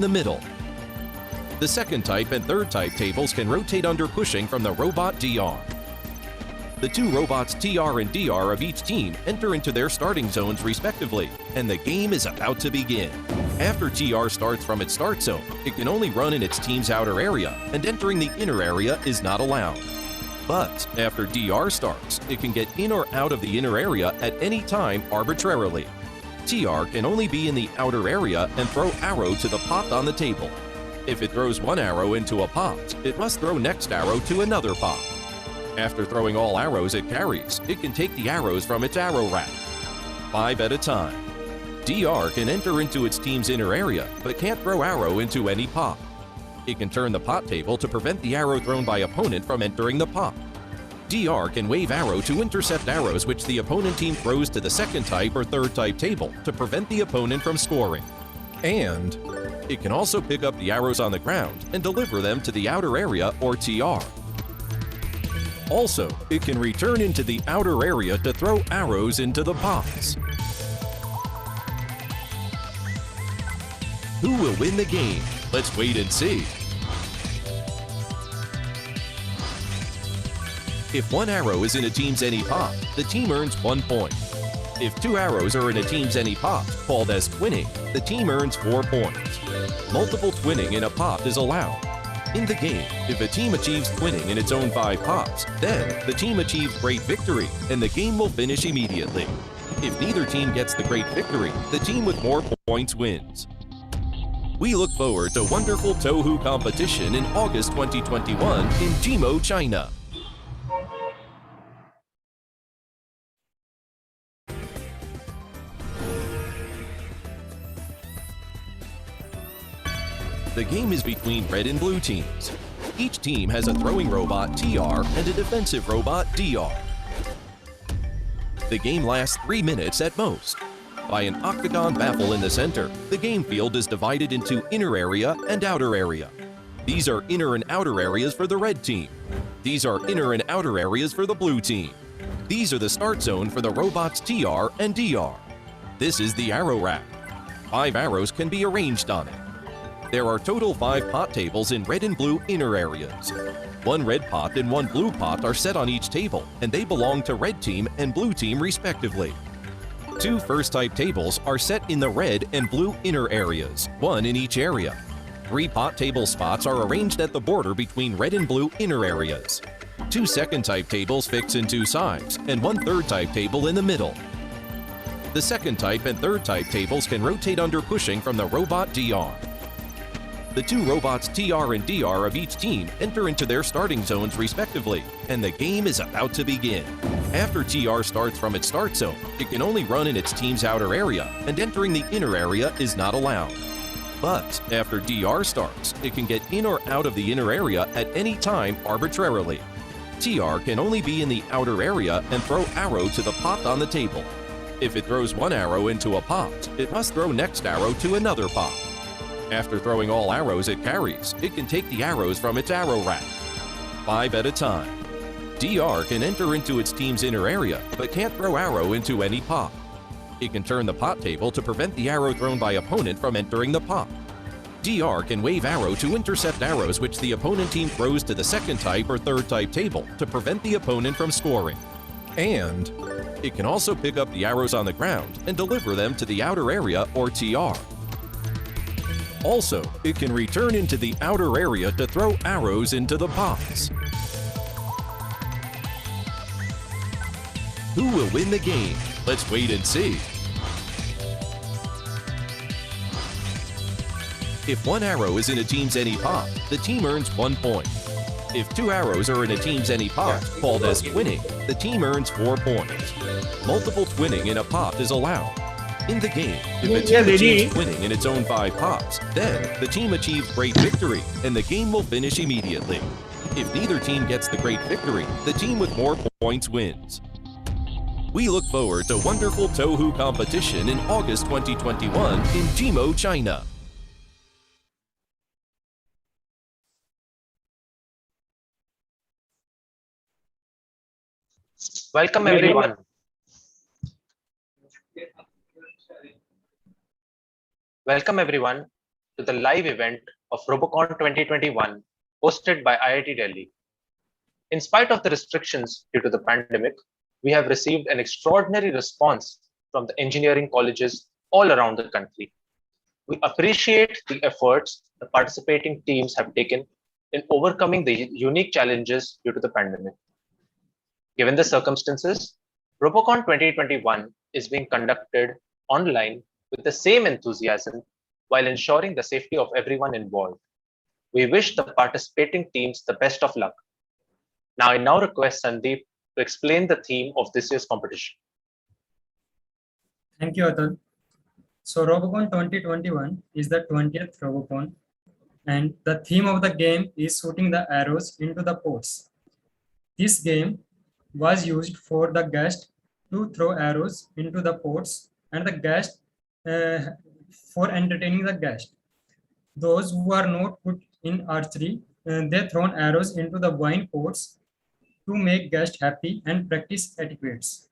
the middle. The second type and third type tables can rotate under pushing from the robot DR. The two robots TR and DR of each team enter into their starting zones respectively, and the game is about to begin. After TR starts from its start zone, it can only run in its team's outer area, and entering the inner area is not allowed. But after DR starts, it can get in or out of the inner area at any time arbitrarily. TR can only be in the outer area and throw arrow to the pot on the table. If it throws one arrow into a pot, it must throw next arrow to another pot. After throwing all arrows it carries, it can take the arrows from its arrow rack, 5 at a time. DR can enter into its team's inner area, but can't throw arrow into any pot. It can turn the pot table to prevent the arrow thrown by opponent from entering the pot. DR can wave arrow to intercept arrows which the opponent team throws to the second type or third type table to prevent the opponent from scoring. And it can also pick up the arrows on the ground and deliver them to the outer area or TR. Also, it can return into the outer area to throw arrows into the pots. Who will win the game? Let's wait and see. If one arrow is in a team's any pot, the team earns 1 point. If two arrows are in a team's any pot, called as twinning, the team earns 4 points. Multiple twinning in a pot is allowed. In the game, if a team achieves twinning in its own 5 pots, then the team achieves great victory, and the game will finish immediately. If neither team gets the great victory, the team with more points wins. We look forward to wonderful Tohu competition in August 2021 in Jimo, China. The game is between red and blue teams. Each team has a throwing robot TR and a defensive robot DR. The game lasts 3 minutes at most. By an octagon baffle in the center, the game field is divided into inner area and outer area. These are inner and outer areas for the red team. These are inner and outer areas for the blue team. These are the start zone for the robots TR and DR. This is the arrow rack. 5 arrows can be arranged on it. There are total 5 pot tables in red and blue inner areas. 1 red pot and 1 blue pot are set on each table, and they belong to red team and blue team respectively. 2 first type tables are set in the red and blue inner areas, 1 in each area. 3 pot table spots are arranged at the border between red and blue inner areas. 2 second type tables fix in 2 sides, and 1 third type table in the middle. The second type and third type tables can rotate under pushing from the robot DR. The two robots TR and DR of each team enter into their starting zones respectively, and the game is about to begin. After TR starts from its start zone, it can only run in its team's outer area, and entering the inner area is not allowed. But after DR starts, it can get in or out of the inner area at any time arbitrarily. TR can only be in the outer area and throw arrow to the pot on the table. If it throws one arrow into a pot, it must throw next arrow to another pot. After throwing all arrows it carries, it can take the arrows from its arrow rack, 5 at a time. DR can enter into its team's inner area, but can't throw arrow into any pot. It can turn the pot table to prevent the arrow thrown by opponent from entering the pot. DR can wave arrow to intercept arrows which the opponent team throws to the second type or third type table to prevent the opponent from scoring. And it can also pick up the arrows on the ground and deliver them to the outer area or TR. Also, it can return into the outer area to throw arrows into the pots. Who will win the game? Let's wait and see. If one arrow is in a team's any pot, the team earns 1 point. If 2 arrows are in a team's any pot, called as twinning, the team earns 4 points. Multiple twinning in a pot is allowed. In the game, if a team achieves winning in its own 5 pots, then the team achieves great victory, and the game will finish immediately. If neither team gets the great victory, the team with more points wins. We look forward to wonderful Tohu competition in August 2021 in Jimo, China. Welcome everyone. Welcome everyone to the live event of Robocon 2021 hosted by IIT Delhi. In spite of the restrictions due to the pandemic, we have received an extraordinary response from the engineering colleges all around the country. We appreciate the efforts the participating teams have taken in overcoming the unique challenges due to the pandemic. Given the circumstances, Robocon 2021 is being conducted online with the same enthusiasm while ensuring the safety of everyone involved. We wish the participating teams the best of luck. Now, I request Sandeep to explain the theme of this year's competition. Thank you, Atul. So Robocon 2021 is the 20th Robocon, and the theme of the game is shooting the arrows into the ports. This game was used for the guest to throw arrows into the ports and the guest for entertaining the guest. Those who are not good in archery, they thrown arrows into the wine ports to make guests happy and practice etiquettes.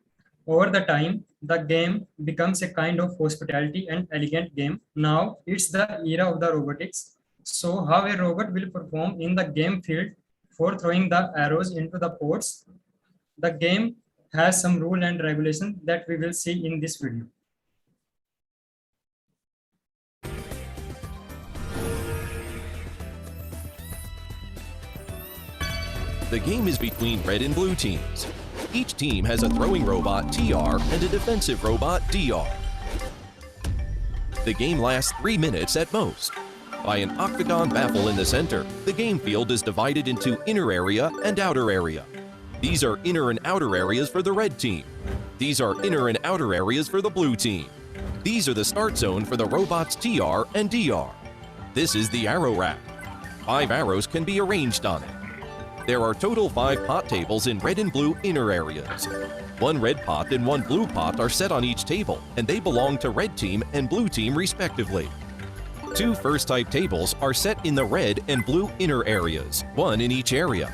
Over the time, the game becomes a kind of hospitality and elegant game. Now it's the era of the robotics. So how a robot will perform in the game field for throwing the arrows into the ports. The game has some rule and regulation that we will see in this video. The game is between red and blue teams. Each team has a throwing robot TR and a defensive robot DR. The game lasts 3 minutes at most. By an octagon baffle in the center, the game field is divided into inner area and outer area. These are inner and outer areas for the red team. These are inner and outer areas for the blue team. These are the start zone for the robots TR and DR. This is the arrow rack. 5 arrows can be arranged on it. There are total 5 pot tables in red and blue inner areas. 1 red pot and 1 blue pot are set on each table, and they belong to red team and blue team respectively. 2 first type tables are set in the red and blue inner areas, 1 in each area.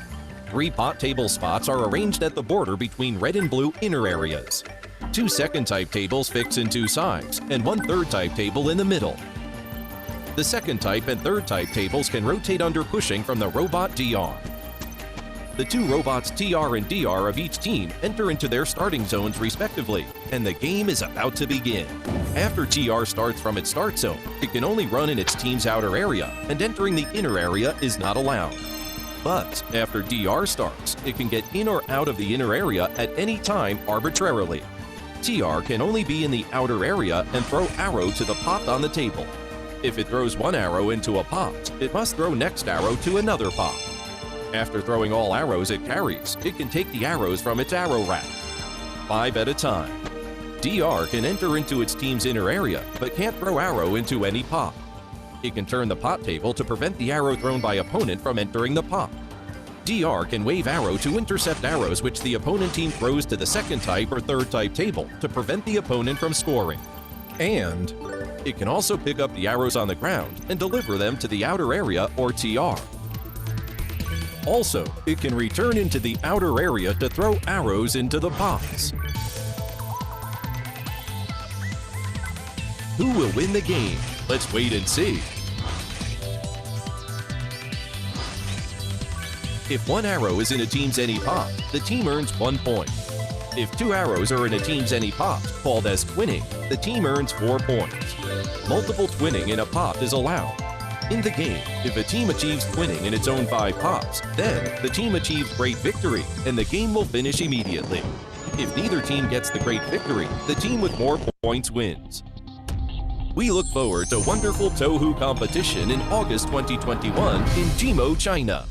3 pot table spots are arranged at the border between red and blue inner areas. 2 second type tables fix in 2 sides, and 1 third type table in the middle. The second type and third type tables can rotate under pushing from the robot DR. The 2 robots TR and DR of each team enter into their starting zones respectively, and the game is about to begin. After TR starts from its start zone, it can only run in its team's outer area, and entering the inner area is not allowed. But after DR starts, it can get in or out of the inner area at any time arbitrarily. TR can only be in the outer area and throw arrow to the pot on the table. If it throws 1 arrow into a pot, it must throw next arrow to another pot. After throwing all arrows it carries, it can take the arrows from its arrow rack, 5 at a time. DR can enter into its team's inner area, but can't throw arrow into any pot. It can turn the pot table to prevent the arrow thrown by opponent from entering the pot. DR can wave arrow to intercept arrows which the opponent team throws to the second type or third type table to prevent the opponent from scoring. And it can also pick up the arrows on the ground and deliver them to the outer area or TR. Also, it can return into the outer area to throw arrows into the pots. Who will win the game? Let's wait and see. If 1 arrow is in a team's any pot, the team earns 1 point. If 2 arrows are in a team's any pot, called as twinning, the team earns 4 points. Multiple twinning in a pot is allowed. In the game, if a team achieves twinning in its own 5 pots, then the team achieves great victory and the game will finish immediately. If neither team gets the great victory, the team with more points wins. We look forward to wonderful Tohu competition in August 2021 in Jimo, China.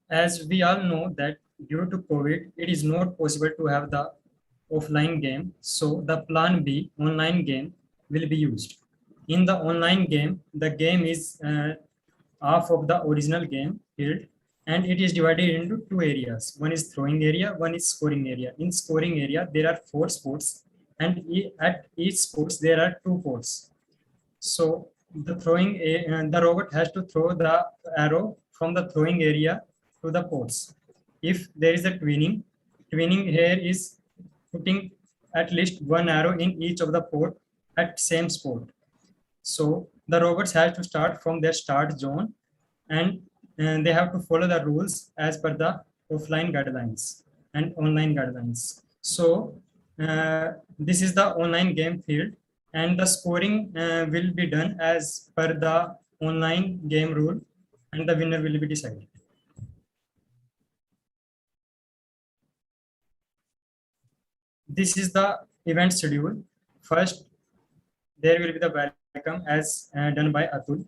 As we all know that due to COVID, it is not possible to have the offline game. So the plan B, online game, will be used. In the online game, the game is half of the original game field, and it is divided into 2 areas. One is throwing area, one is scoring area. In scoring area, there are 4 sports, and at each sports there are 2 ports. So the robot has to throw the arrow from the throwing area to the ports. If there is a twinning here is putting at least 1 arrow in each of the port at same spot. So the robots have to start from their start zone, and they have to follow the rules as per the offline guidelines and online guidelines. So this is the online game field, and the scoring will be done as per the online game rule, and the winner will be decided. This is the event schedule. First, there will be the welcome as done by Atul.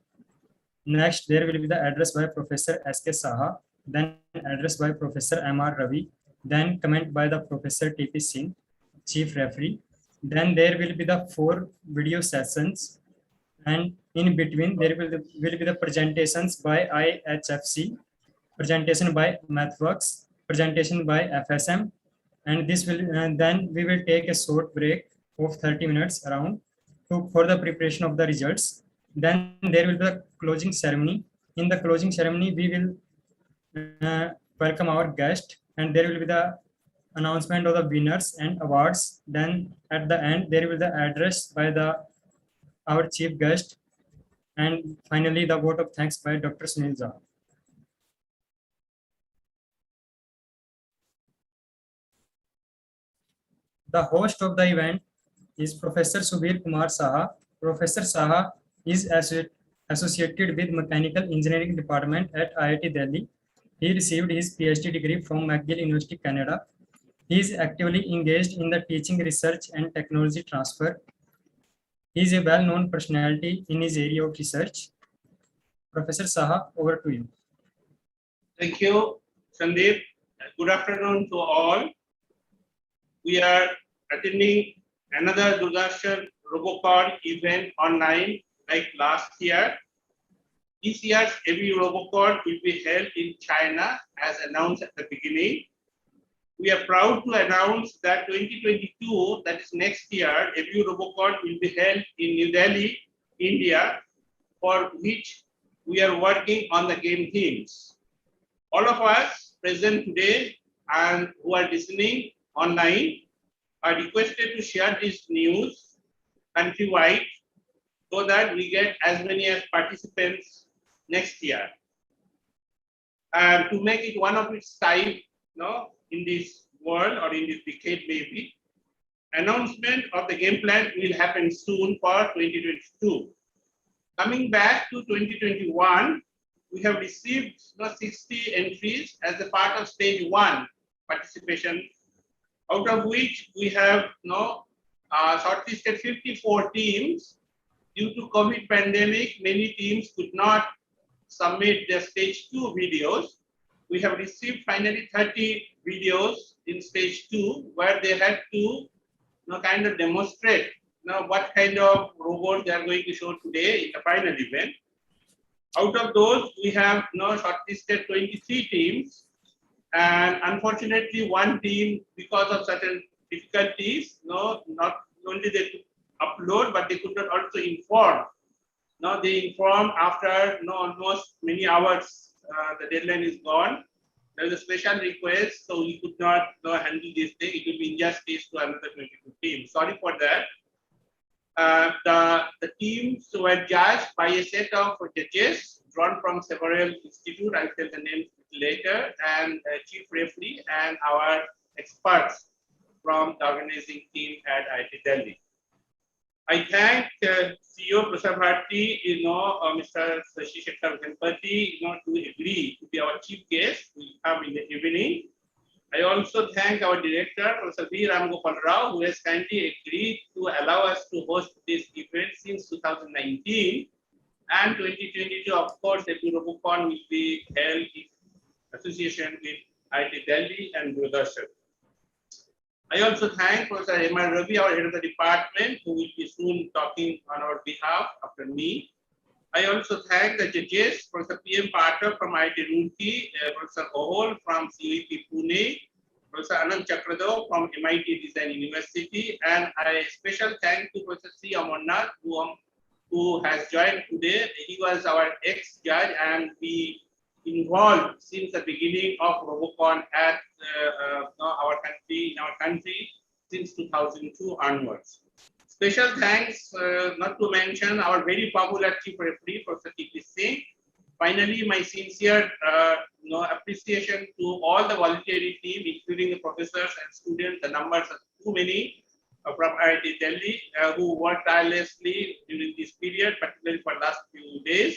Next, there will be the address by Professor S.K. Saha, then address by Professor M.R. Ravi, then comment by the Professor T.P. Singh, Chief Referee. Then there will be the 4 video sessions, and in between there will be the presentations by IHFC, presentation by MathWorks, presentation by FSM, and this will then we will take a short break of 30 minutes around for the preparation of the results. Then there will be a closing ceremony. In the closing ceremony, we will welcome our guest, and there will be the announcement of the winners and awards. Then at the end, there will be the address by the our chief guest, and finally the vote of thanks by Dr. Sunil Jha. The host of the event is Professor Subir Kumar Saha. Professor Saha is associated with Mechanical Engineering Department at IIT Delhi. He received his PhD degree from McGill University, Canada. He is actively engaged in the teaching, research, and technology transfer. He is a well-known personality in his area of research. Professor Saha, over to you. Thank you, Sandeep. Good afternoon to all. We are attending another Doordarshan-Robocon event online like last year. This year's every Robocon will be held in China as announced at the beginning. We are proud to announce that 2022, that is next year, every Robocon will be held in New Delhi, India, for which we are working on the game themes. All of us present today and who are listening online are requested to share this news countrywide so that we get as many as participants next year. And to make it one of its type, in this world or in this decade maybe, announcement of the game plan will happen soon for 2022. Coming back to 2021, we have received 60 entries as a part of stage 1 participation, out of which we have shortlisted 54 teams. Due to COVID pandemic, many teams could not submit their stage 2 videos. We have received finally 30 videos in stage 2 where they had to kind of demonstrate what kind of robot they are going to show today in the final event. Out of those, we have shortlisted 23 teams, and unfortunately, one team, because of certain difficulties, not only they could upload, but they could not also inform. Now they inform after almost many hours, the deadline is gone. There is a special request, so we could not handle this thing. It will be injustice to another 22 teams. Sorry for that. The teams were judged by a set of judges drawn from several institutes. I'll tell the names later, and chief referee and our experts from the organizing team at IIT Delhi. I thank CEO Prasad Bharti, Mr. Shashi Shekhar Ganpati, to agree to be our chief guest. We come in the evening. I also thank our director, Professor V. Ram Gopal Rao, who has kindly agreed to allow us to host this event since 2019. And 2022, of course, the Robocon will be held in association with IIT Delhi and Doordarshan. I also thank Professor M.R. Ravi, our head of the department, who will be soon talking on our behalf after me. I also thank the judges, Professor P.M. Pathak from IIT Roorkee, Professor Ohol from CUET Pune, Professor Anand Chakrado from MIT Design University, and a special thank to Professor C. Amarnath, who has joined today. He was our ex-judge and we involved since the beginning of Robocon at our country, since 2002 onwards. Special thanks, not to mention our very popular chief referee, Professor T.P. Singh. Finally, my sincere appreciation to all the voluntary team, including the professors and students. The numbers are too many from IIT Delhi who worked tirelessly during this period, particularly for last few days.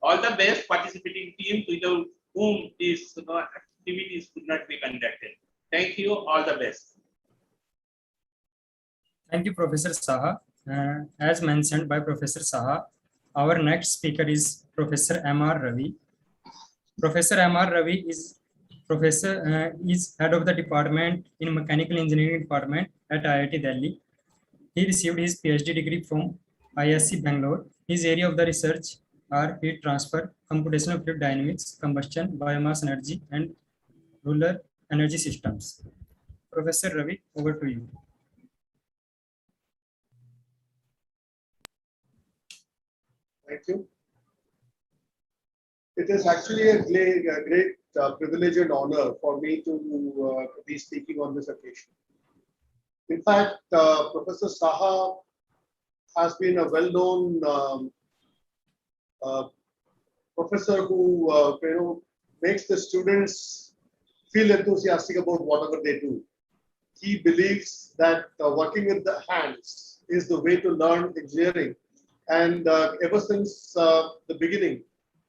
All the best participating teams without whom these activities could not be conducted. Thank you. All the best. Thank you, Professor Saha. As mentioned by Professor Saha, our next speaker is Professor M.R. Ravi. Professor M.R. Ravi is head of the department in Mechanical Engineering Department at IIT Delhi. He received his PhD degree from ISC Bangalore. His area of the research are heat transfer, computational fluid dynamics, combustion, biomass energy, and rural energy systems. Professor Ravi, over to you. Thank you. It is actually a great privilege and honor for me to be speaking on this occasion. In fact, Professor Saha has been a well-known professor who makes the students feel enthusiastic about whatever they do. He believes that working with the hands is the way to learn engineering. And ever since the beginning,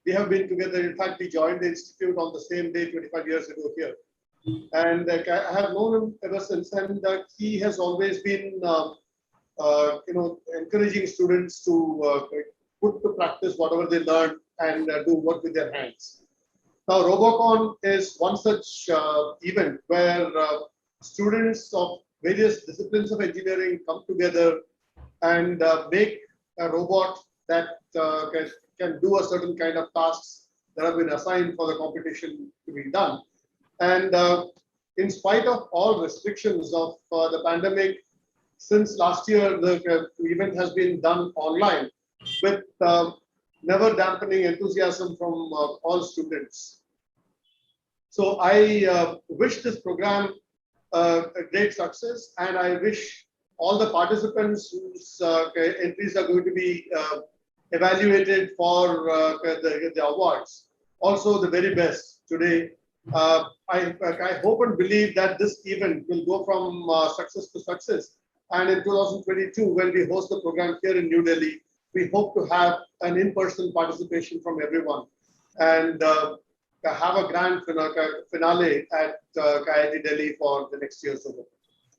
we have been together. In fact, we joined the institute on the same day 25 years ago here. And I have known him ever since. And he has always been, encouraging students to put to practice whatever they learn and do work with their hands. Now, Robocon is one such event where students of various disciplines of engineering come together and make a robot that can do a certain kind of tasks that have been assigned for the competition to be done. And in spite of all restrictions of the pandemic, since last year, the event has been done online with never dampening enthusiasm from all students. So I wish this program a great success, and I wish all the participants whose entries are going to be evaluated for the awards also the very best today. I hope and believe that this event will go from success to success. And in 2022, when we host the program here in New Delhi, we hope to have an in-person participation from everyone and have a grand finale at IIT Delhi for the next year's Robocon.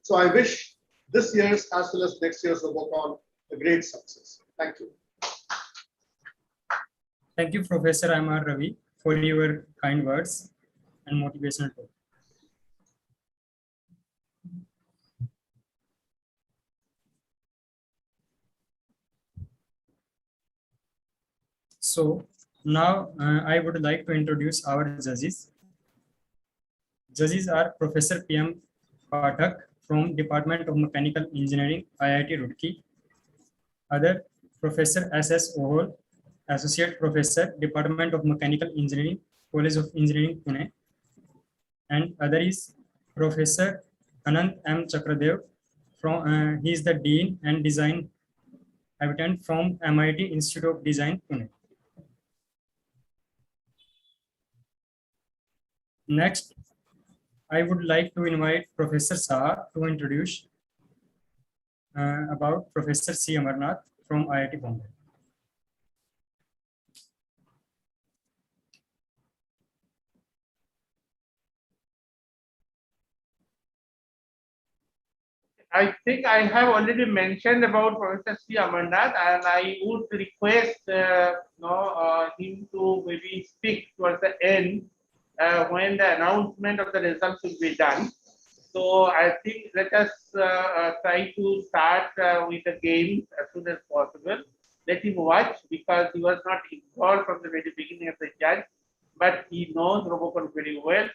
So I wish this year's as well as next year's Robocon a great success. Thank you. Thank you, Professor M.R. Ravi, for your kind words and motivational talk. So now I would like to introduce our judges. Judges are Professor P.M. Pathak from Department of Mechanical Engineering, IIT Roorkee. Other, Professor S.S. Ohol, Associate Professor, Department of Mechanical Engineering, College of Engineering, Pune. And other is Professor Anant M. Chakradev. He is the Dean and Design Habitant from MIT Institute of Design, Pune. Next, I would like to invite Professor Saha to introduce about Professor C. Amarnath from IIT Bombay. I think I have already mentioned about Professor C. Amarnath, and I would request him to maybe speak towards the end when the announcement of the results will be done. So I think let us try to start with the game as soon as possible. Let him watch because he was not involved from the very beginning as a judge, but he knows Robocon very well.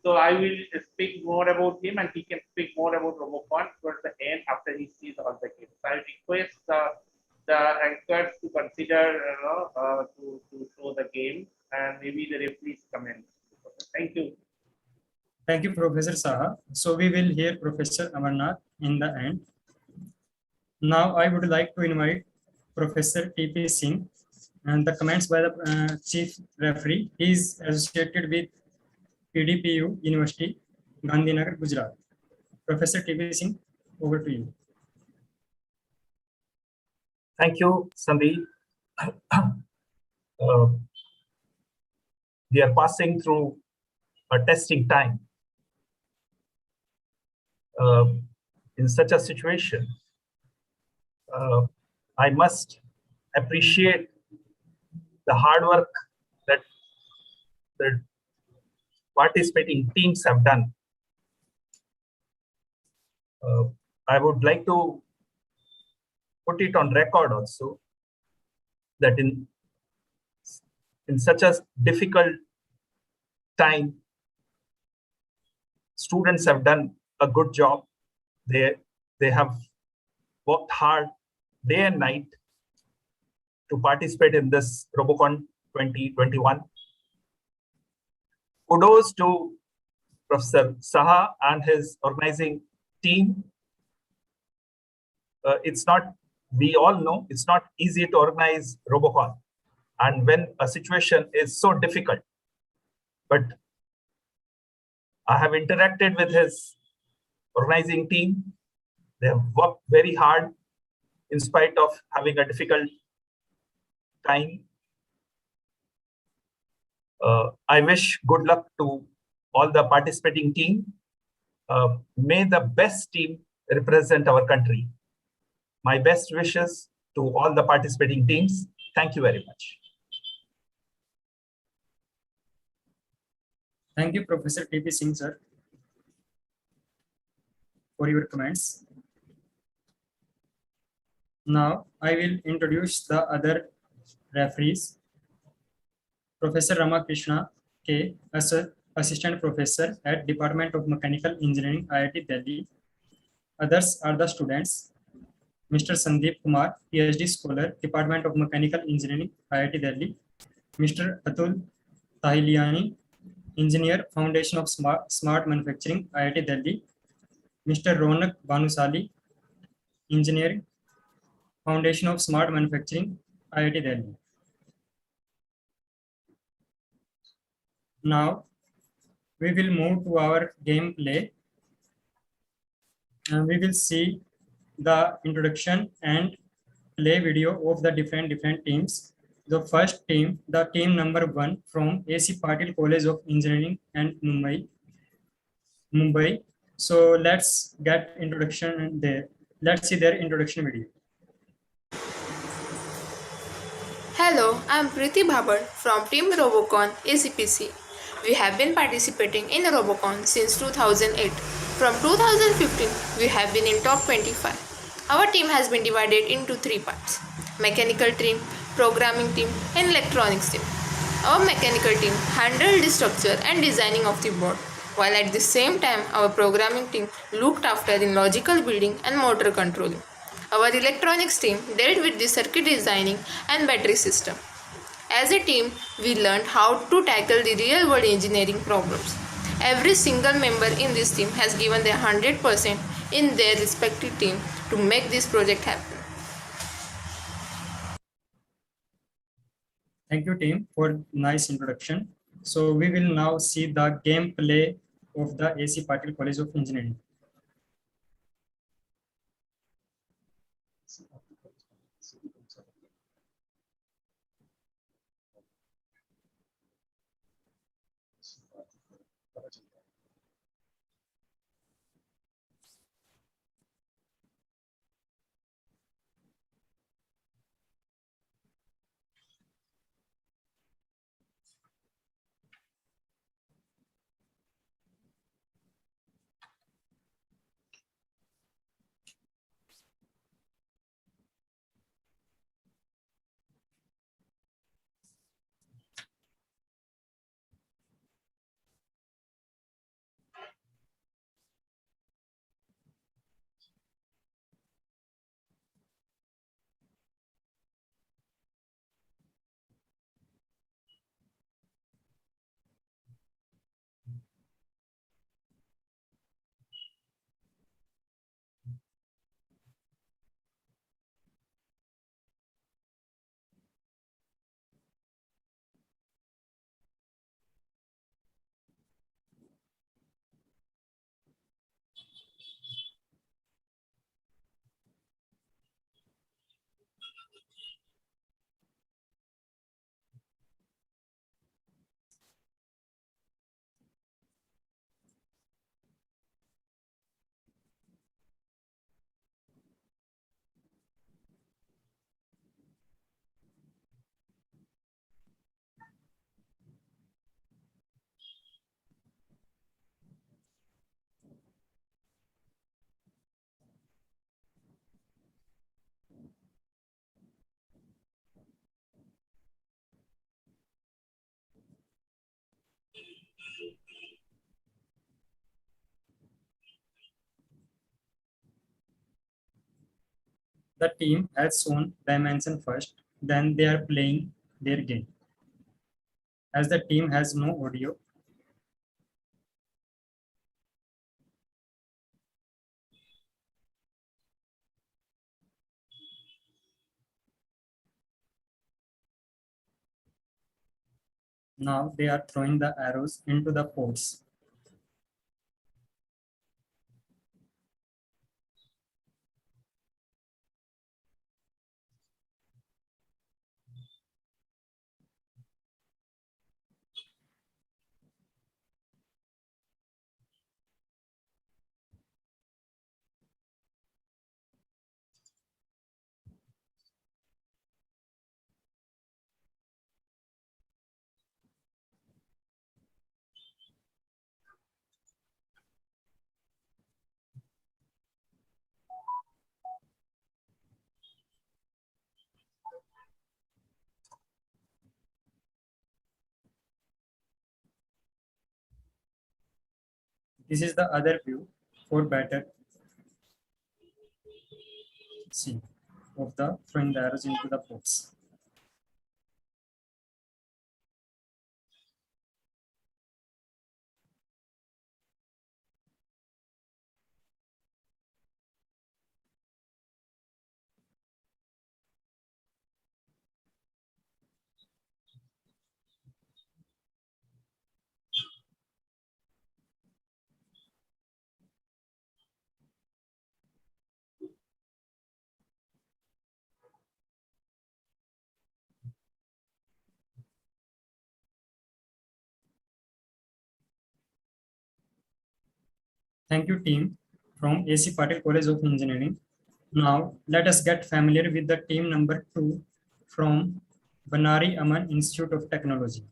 So I will speak more about him and he can speak more about Robocon towards the end after he sees all the games. I request the anchors to consider to show the game and maybe the referees comment. Thank you. Thank you, Professor Saha. So we will hear Professor Amarnath in the end. Now I would like to invite Professor T.P. Singh and the comments by the chief referee. He is associated with PDPU University, Gandhinagar, Gujarat. Professor T.P. Singh, over to you. Thank you, Sandeep. We are passing through a testing time. In such a situation, I must appreciate the hard work that the participating teams have done. I would like to put it on record also that in such a difficult time, students have done a good job. They have worked hard day and night to participate in this Robocon 2021. Kudos to Professor Saha and his organizing team. We all know it's not easy to organize Robocon. And when a situation is so difficult, but I have interacted with his organizing team. They have worked very hard in spite of having a difficult time. I wish good luck to all the participating team. May the best team represent our country. My best wishes to all the participating teams. Thank you very much. Thank you, Professor T.P. Singh, sir, for your comments. Now, I will introduce the other referees. Professor Ramakrishna K, Assistant Professor at Department of Mechanical Engineering, IIT Delhi. Others are the students. Mr. Sandeep Kumar, PhD Scholar, Department of Mechanical Engineering, IIT Delhi. Mr. Atul Tahiliani, Engineer, Foundation of Smart Manufacturing, IIT Delhi. Mr. Ronak Banusali, Engineering, Foundation of Smart Manufacturing, IIT Delhi. Now, we will move to our gameplay. And we will see the introduction and play video of the different teams. The first team, the team number 1 from AC Patil College of Engineering and Mumbai. So let's get introduction there. Let's see their introduction video. Hello, I'm Preeti Bhabar from Team Robocon ACPC. We have been participating in Robocon since 2008. From 2015, we have been in top 25. Our team has been divided into 3 parts: mechanical team, programming team, and electronics team. Our mechanical team handled the structure and designing of the board, while at the same time our programming team looked after the logical building and motor controlling. Our electronics team dealt with the circuit designing and battery system. As a team, we learned how to tackle the real-world engineering problems. Every single member in this team has given their 100% in their respective team to make this project happen. Thank you, team, for nice introduction. So we will now see the gameplay of the AC Patil College of Engineering. the team has shown dimension first, then they are playing their game. As the team has no audio, now they are throwing the arrows into the ports. This is the other view for better see of the throwing the arrows into the ports. Thank you, team from AC Patil College of Engineering. Now, let us get familiar with the team number 2 from Banari Aman Institute of Technology.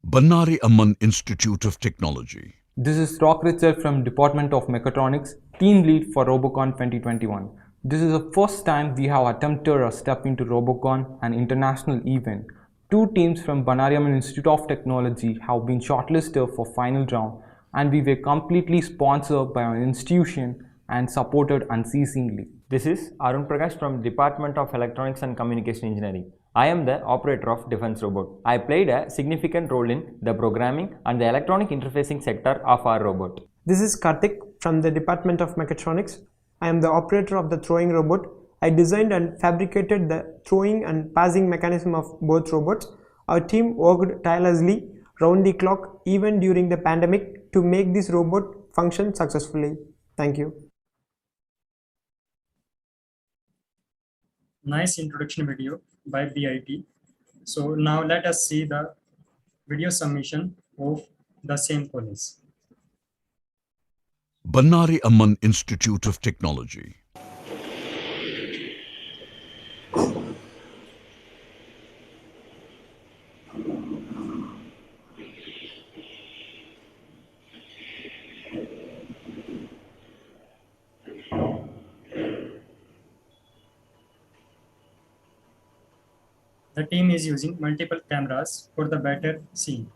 Bannari Amman Institute of Technology. This is Rock Richard from Department of Mechatronics, Team Lead for Robocon 2021. This is the first time we have attempted a step into Robocon, an international event. Two teams from Bannari Amman Institute of Technology have been shortlisted for final round, and we were completely sponsored by our institution and supported unceasingly. This is Arun Prakash from Department of Electronics and Communication Engineering. I am the operator of Defense Robot. I played a significant role in the programming and the electronic interfacing sector of our robot. This is Karthik from the Department of Mechatronics. I am the operator of the throwing robot. I designed and fabricated the throwing and passing mechanism of both robots. Our team worked tirelessly round the clock even during the pandemic to make this robot function successfully. Thank you. Nice introduction video by BIT. So now let us see the video submission of the same college. Bannari Amman Institute of Technology. The team is using multiple cameras for the better scene.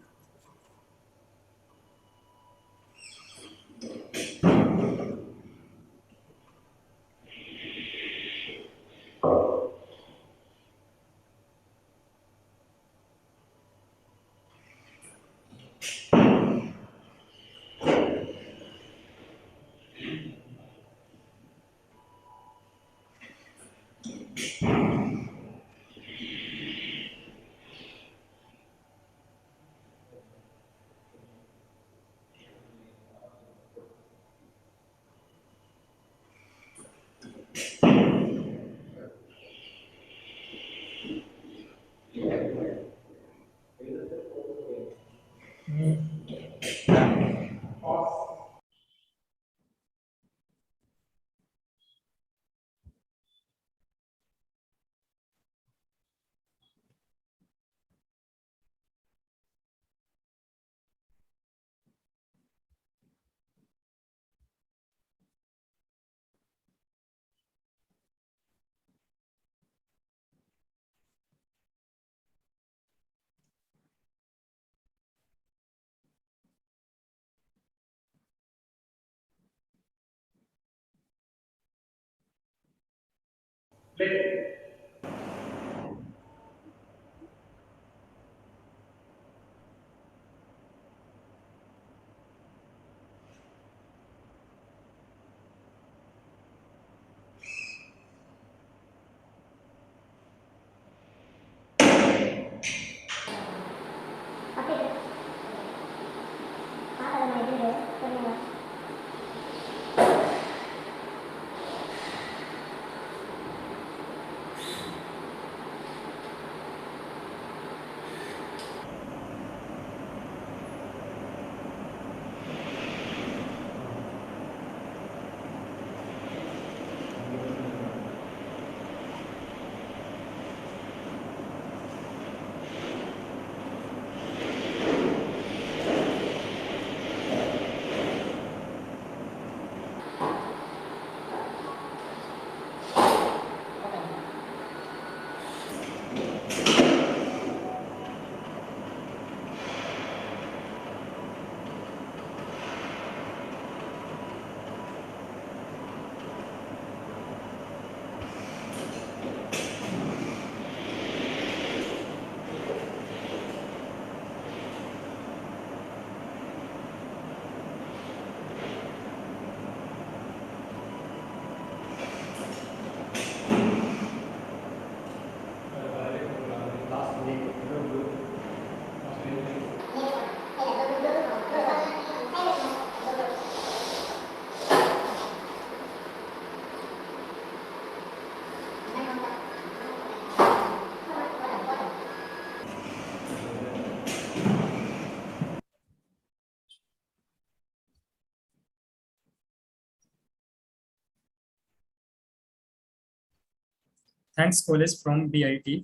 Thanks, college from BIT.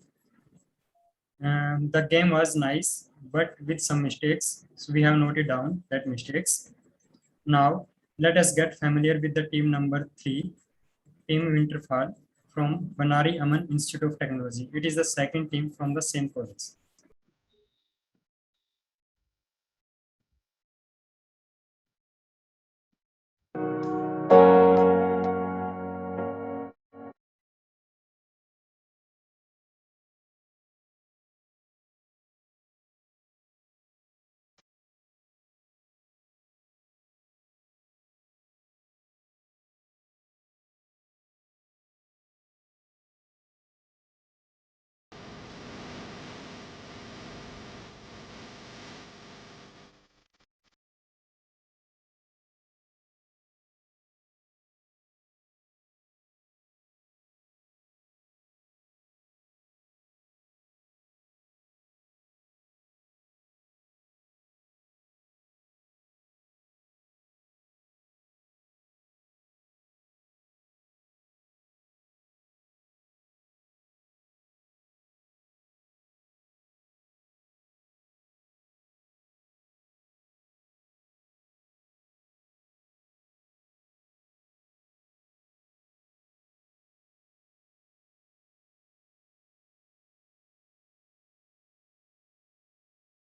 The game was nice, but with some mistakes. So we have noted down that mistakes. Now, let us get familiar with the team number 3, Team Winterfall from Banari Aman Institute of Technology. It is the second team from the same college.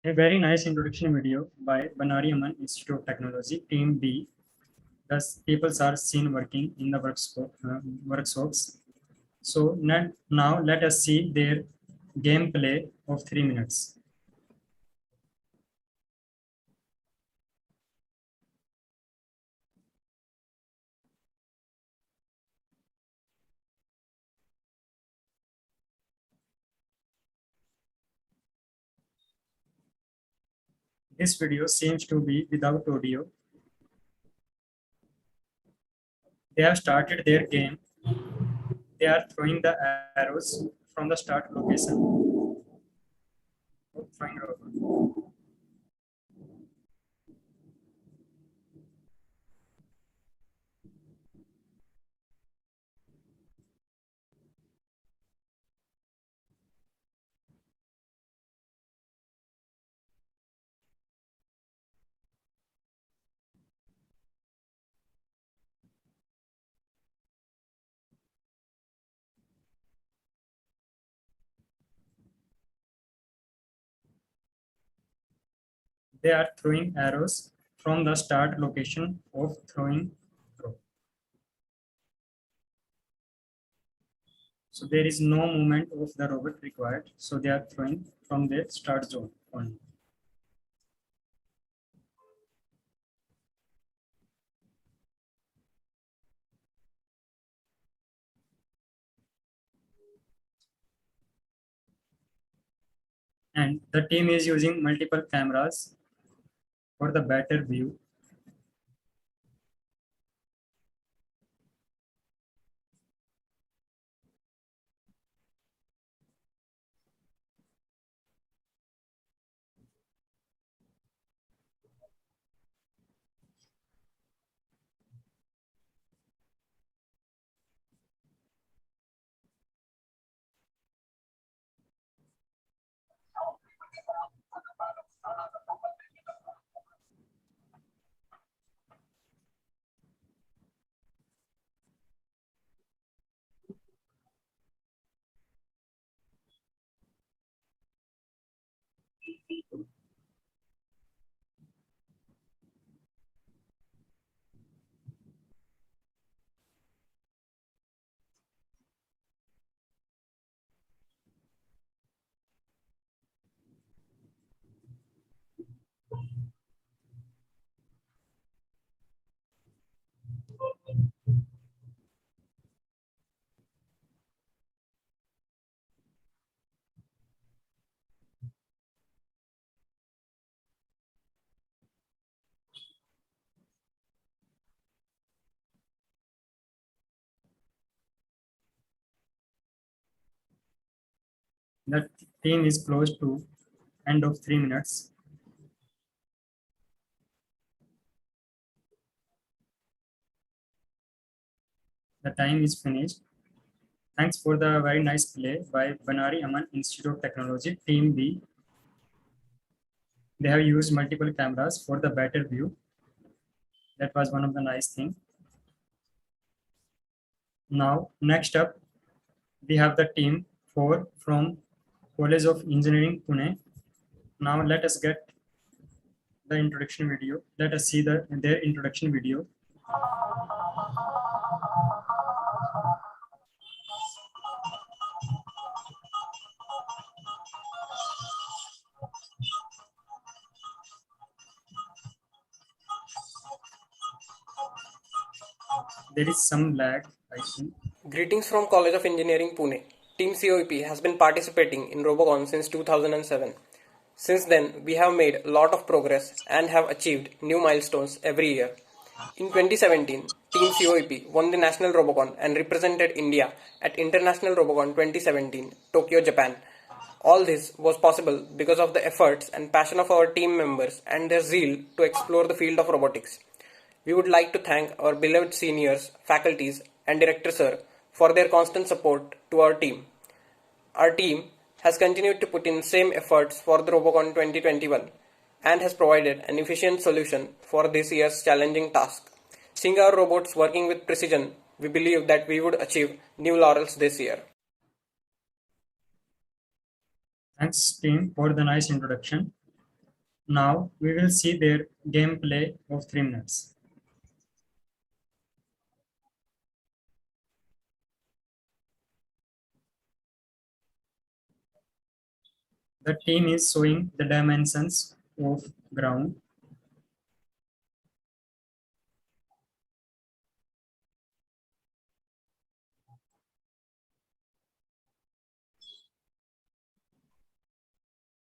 A very nice introduction video by Banari Aman Institute of Technology, Team B. Thus, people are seen working in the workshops. So now let us see their gameplay of 3 minutes. This video seems to be without audio. They have started their game. They are throwing the arrows from the start location. Throwing robot. They are throwing arrows from the start location of throwing throw. So there is no movement of the robot required. So they are throwing from the start zone only. And the team is using multiple cameras for the better view. The team is close to end of 3 minutes. The time is finished. Thanks for the very nice play by Banari Aman Institute of Technology, Team B. They have used multiple cameras for the better view. That was one of the nice things. Now, next up, we have the team 4 from College of Engineering, Pune. Now, let us get the introduction video. Let us see their introduction video. There is some lag, I think. Greetings from College of Engineering, Pune. Team COEP has been participating in Robocon since 2007. Since then, we have made a lot of progress and have achieved new milestones every year. In 2017, Team COEP won the National Robocon and represented India at International Robocon 2017, Tokyo, Japan. All this was possible because of the efforts and passion of our team members and their zeal to explore the field of robotics. We would like to thank our beloved seniors, faculties, and Director Sir for their constant support to our team. Our team has continued to put in same efforts for the Robocon 2021 and has provided an efficient solution for this year's challenging task. Seeing our robots working with precision, we believe that we would achieve new laurels this year. Thanks team for the nice introduction. Now we will see their gameplay of 3 minutes. The team is showing the dimensions of ground.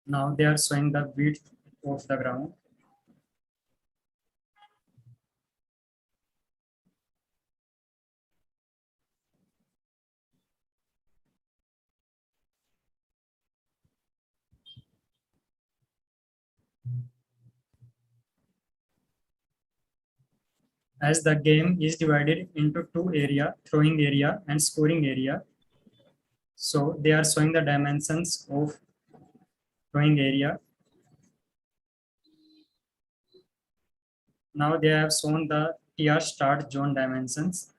Now they are showing the width of the ground. As the game is divided into 2 areas, throwing area and scoring area. So they are showing the dimensions of throwing area. Now they have shown the TR start zone dimensions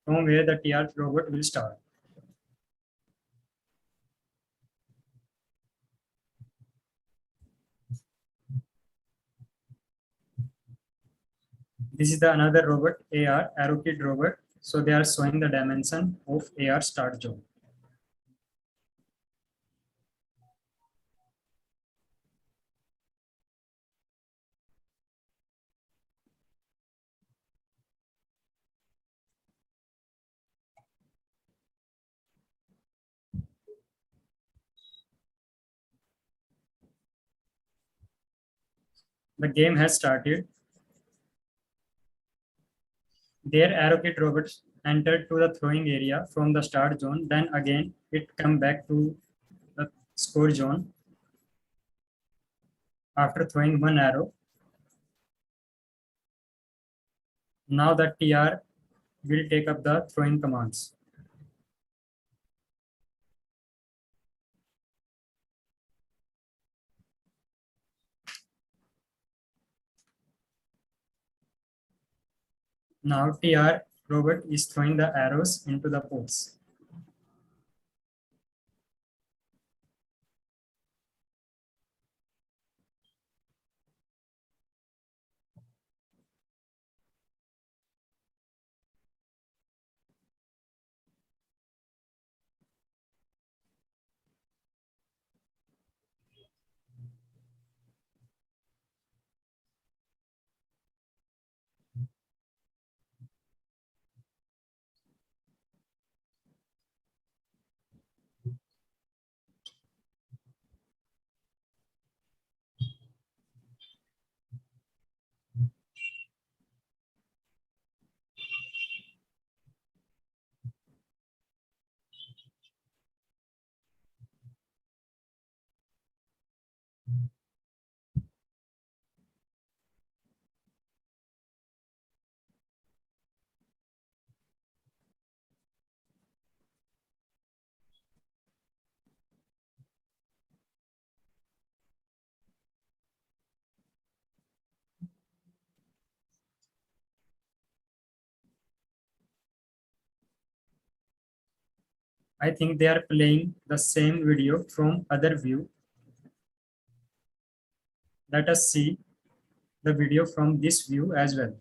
from where the TR robot will start. This is the another robot, AR, Arrow Kid robot. So they are showing the dimension of AR start zone. The game has started. Their arrow-kit robots entered to the throwing area from the start zone. Then again, it come back to the score zone after throwing one arrow. Now the TR will take up the throwing commands. Now TR robot is throwing the arrows into the ports. I think they are playing the same video from other view. Let us see the video from this view as well.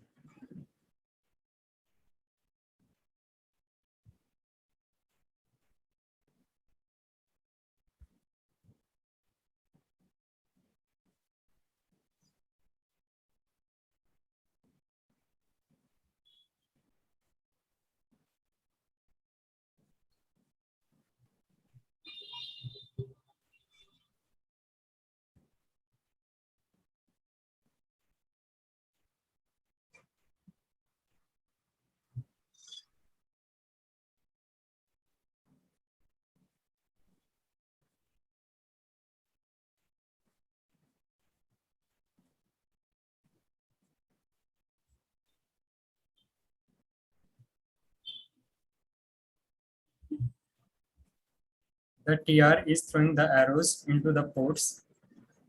The TR is throwing the arrows into the ports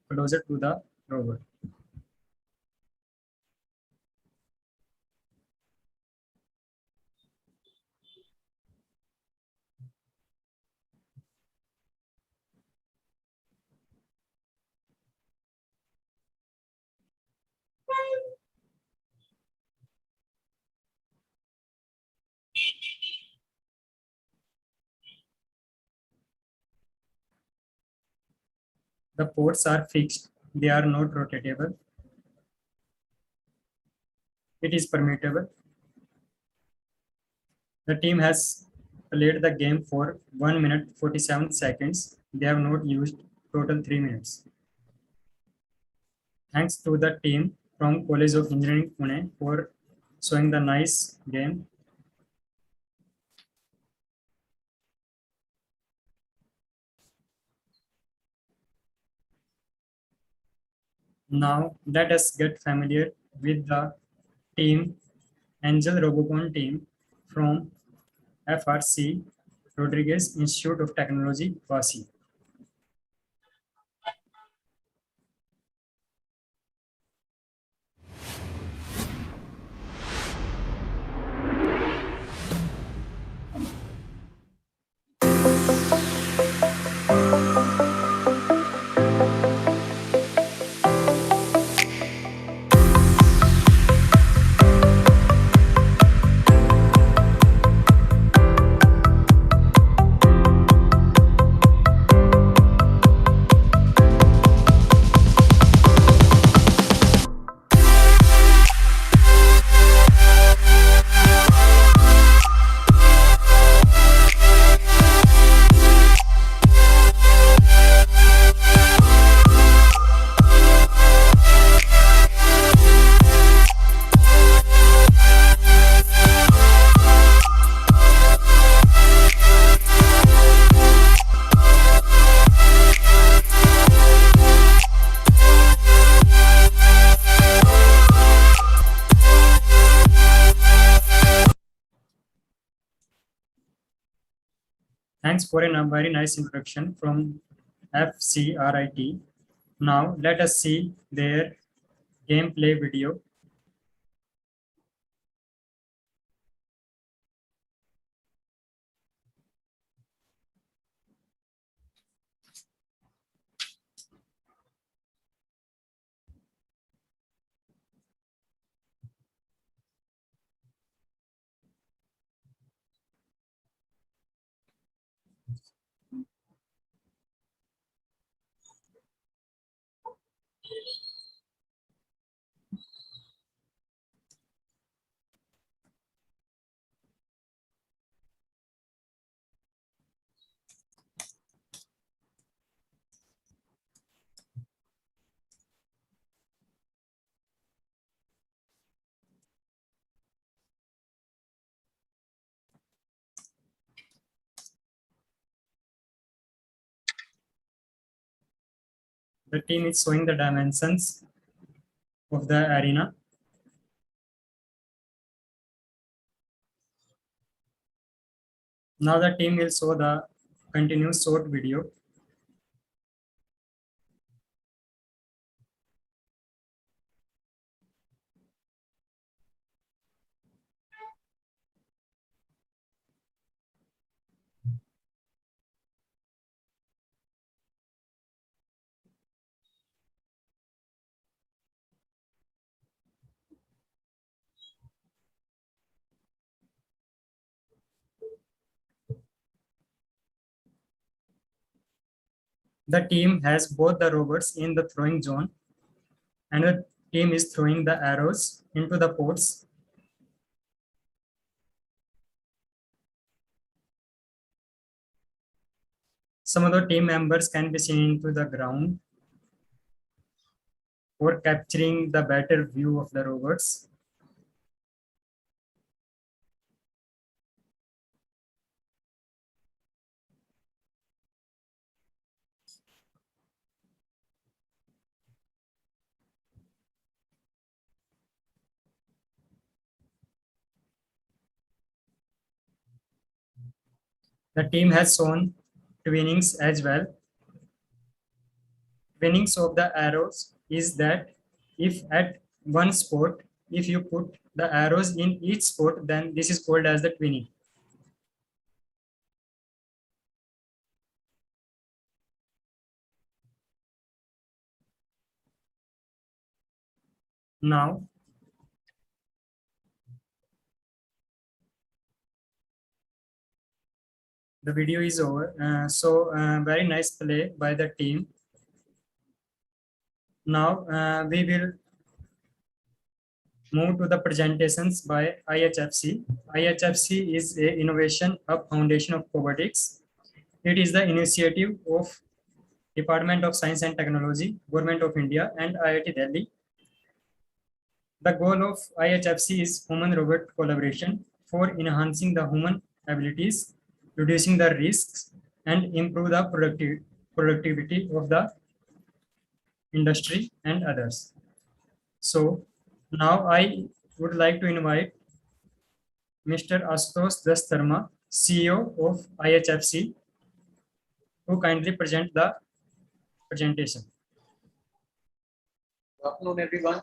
closer to the rover. The ports are fixed, they are not rotatable. It is permittable. The team has played the game for 1 minute 47 seconds. They have not used total 3 minutes. Thanks to the team from College of Engineering Pune for showing the nice game. Now let us get familiar with the team Angel Robocon team from FRC Rodriguez Institute of Technology, Wasi. Thanks for a very nice introduction from FCRIT. Now let us see their gameplay video. The team is showing the dimensions of the arena. Now the team will show the continuous short video. The team has both the robots in the throwing zone, and the team is throwing the arrows into the ports. Some of the team members can be seen into the ground for capturing the better view of the robots. The team has shown twinnings as well. Twinnings of the arrows is that if at one spot, if you put the arrows in each spot, then this is called as the twinning. Now, the video is over. Very nice play by the team. Now we will move to the presentations by IHFC. IHFC is a innovation hub foundation of robotics. It is the initiative of Department of Science and Technology, Government of India, and IIT Delhi. The goal of IHFC is human-robot collaboration for enhancing the human abilities, reducing the risks, and improve the productivity of the industry and others. So now I would like to invite Mr. Ashutosh Dastarma, CEO of IHFC, to kindly present the presentation. Good afternoon, everyone.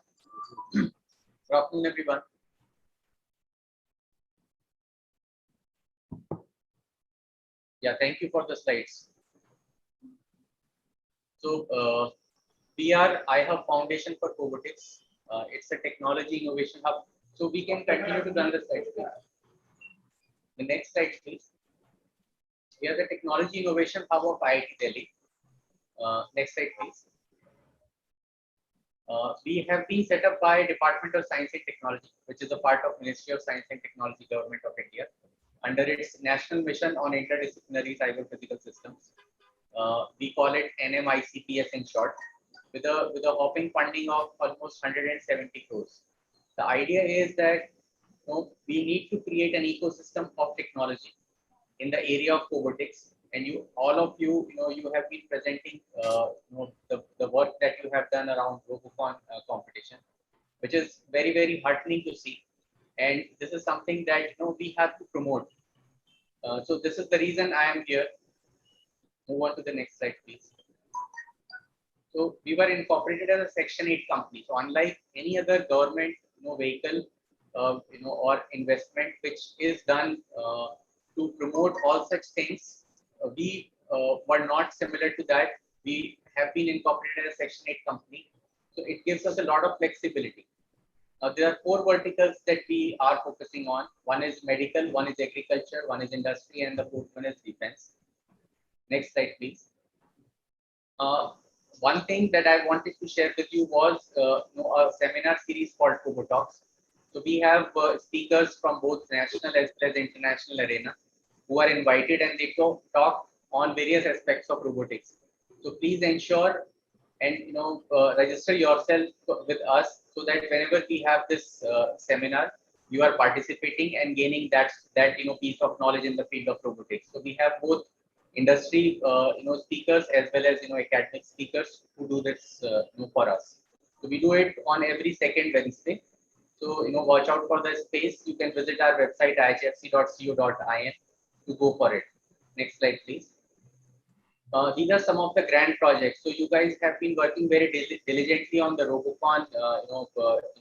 Good afternoon, everyone. Yeah, thank you for the slides. So we are iHub Foundation for Robotics. It's a technology innovation hub. So we can continue to run the slides, please. The next slide, please. We are the technology innovation hub of IIT Delhi. Next slide, please. We have been set up by Department of Science and Technology, which is a part of Ministry of Science and Technology, Government of India, under its National Mission on Interdisciplinary Cyber-Physical Systems. We call it NMICPS in short, with a hopping funding of almost 170 crores. The idea is that we need to create an ecosystem of technology in the area of robotics. And all of you, you have been presenting, the work that you have done around Robocon competition, which is very, very heartening to see. And this is something that we have to promote. So this is the reason I am here. Move on to the next slide, please. So we were incorporated as a Section 8 company. So unlike any other government, vehicle, or investment which is done to promote all such things, we were not similar to that. We have been incorporated as a Section 8 company. So it gives us a lot of flexibility. There are 4 verticals that we are focusing on. One is medical, one is agriculture, one is industry, and the fourth one is defense. Next slide, please. One thing that I wanted to share with you was a seminar series called Robo Talks. So we have speakers from both national as well as international arena who are invited, and they talk on various aspects of robotics. So please ensure and register yourself with us so that whenever we have this seminar, you are participating and gaining that piece of knowledge in the field of robotics. So we have both industry speakers as well as academic speakers who do this for us. So we do it on every second Wednesday. So watch out for the space. You can visit our website ihfc.co.in to go for it. Next slide, please. These are some of the grand projects. So you guys have been working very diligently on the Robocon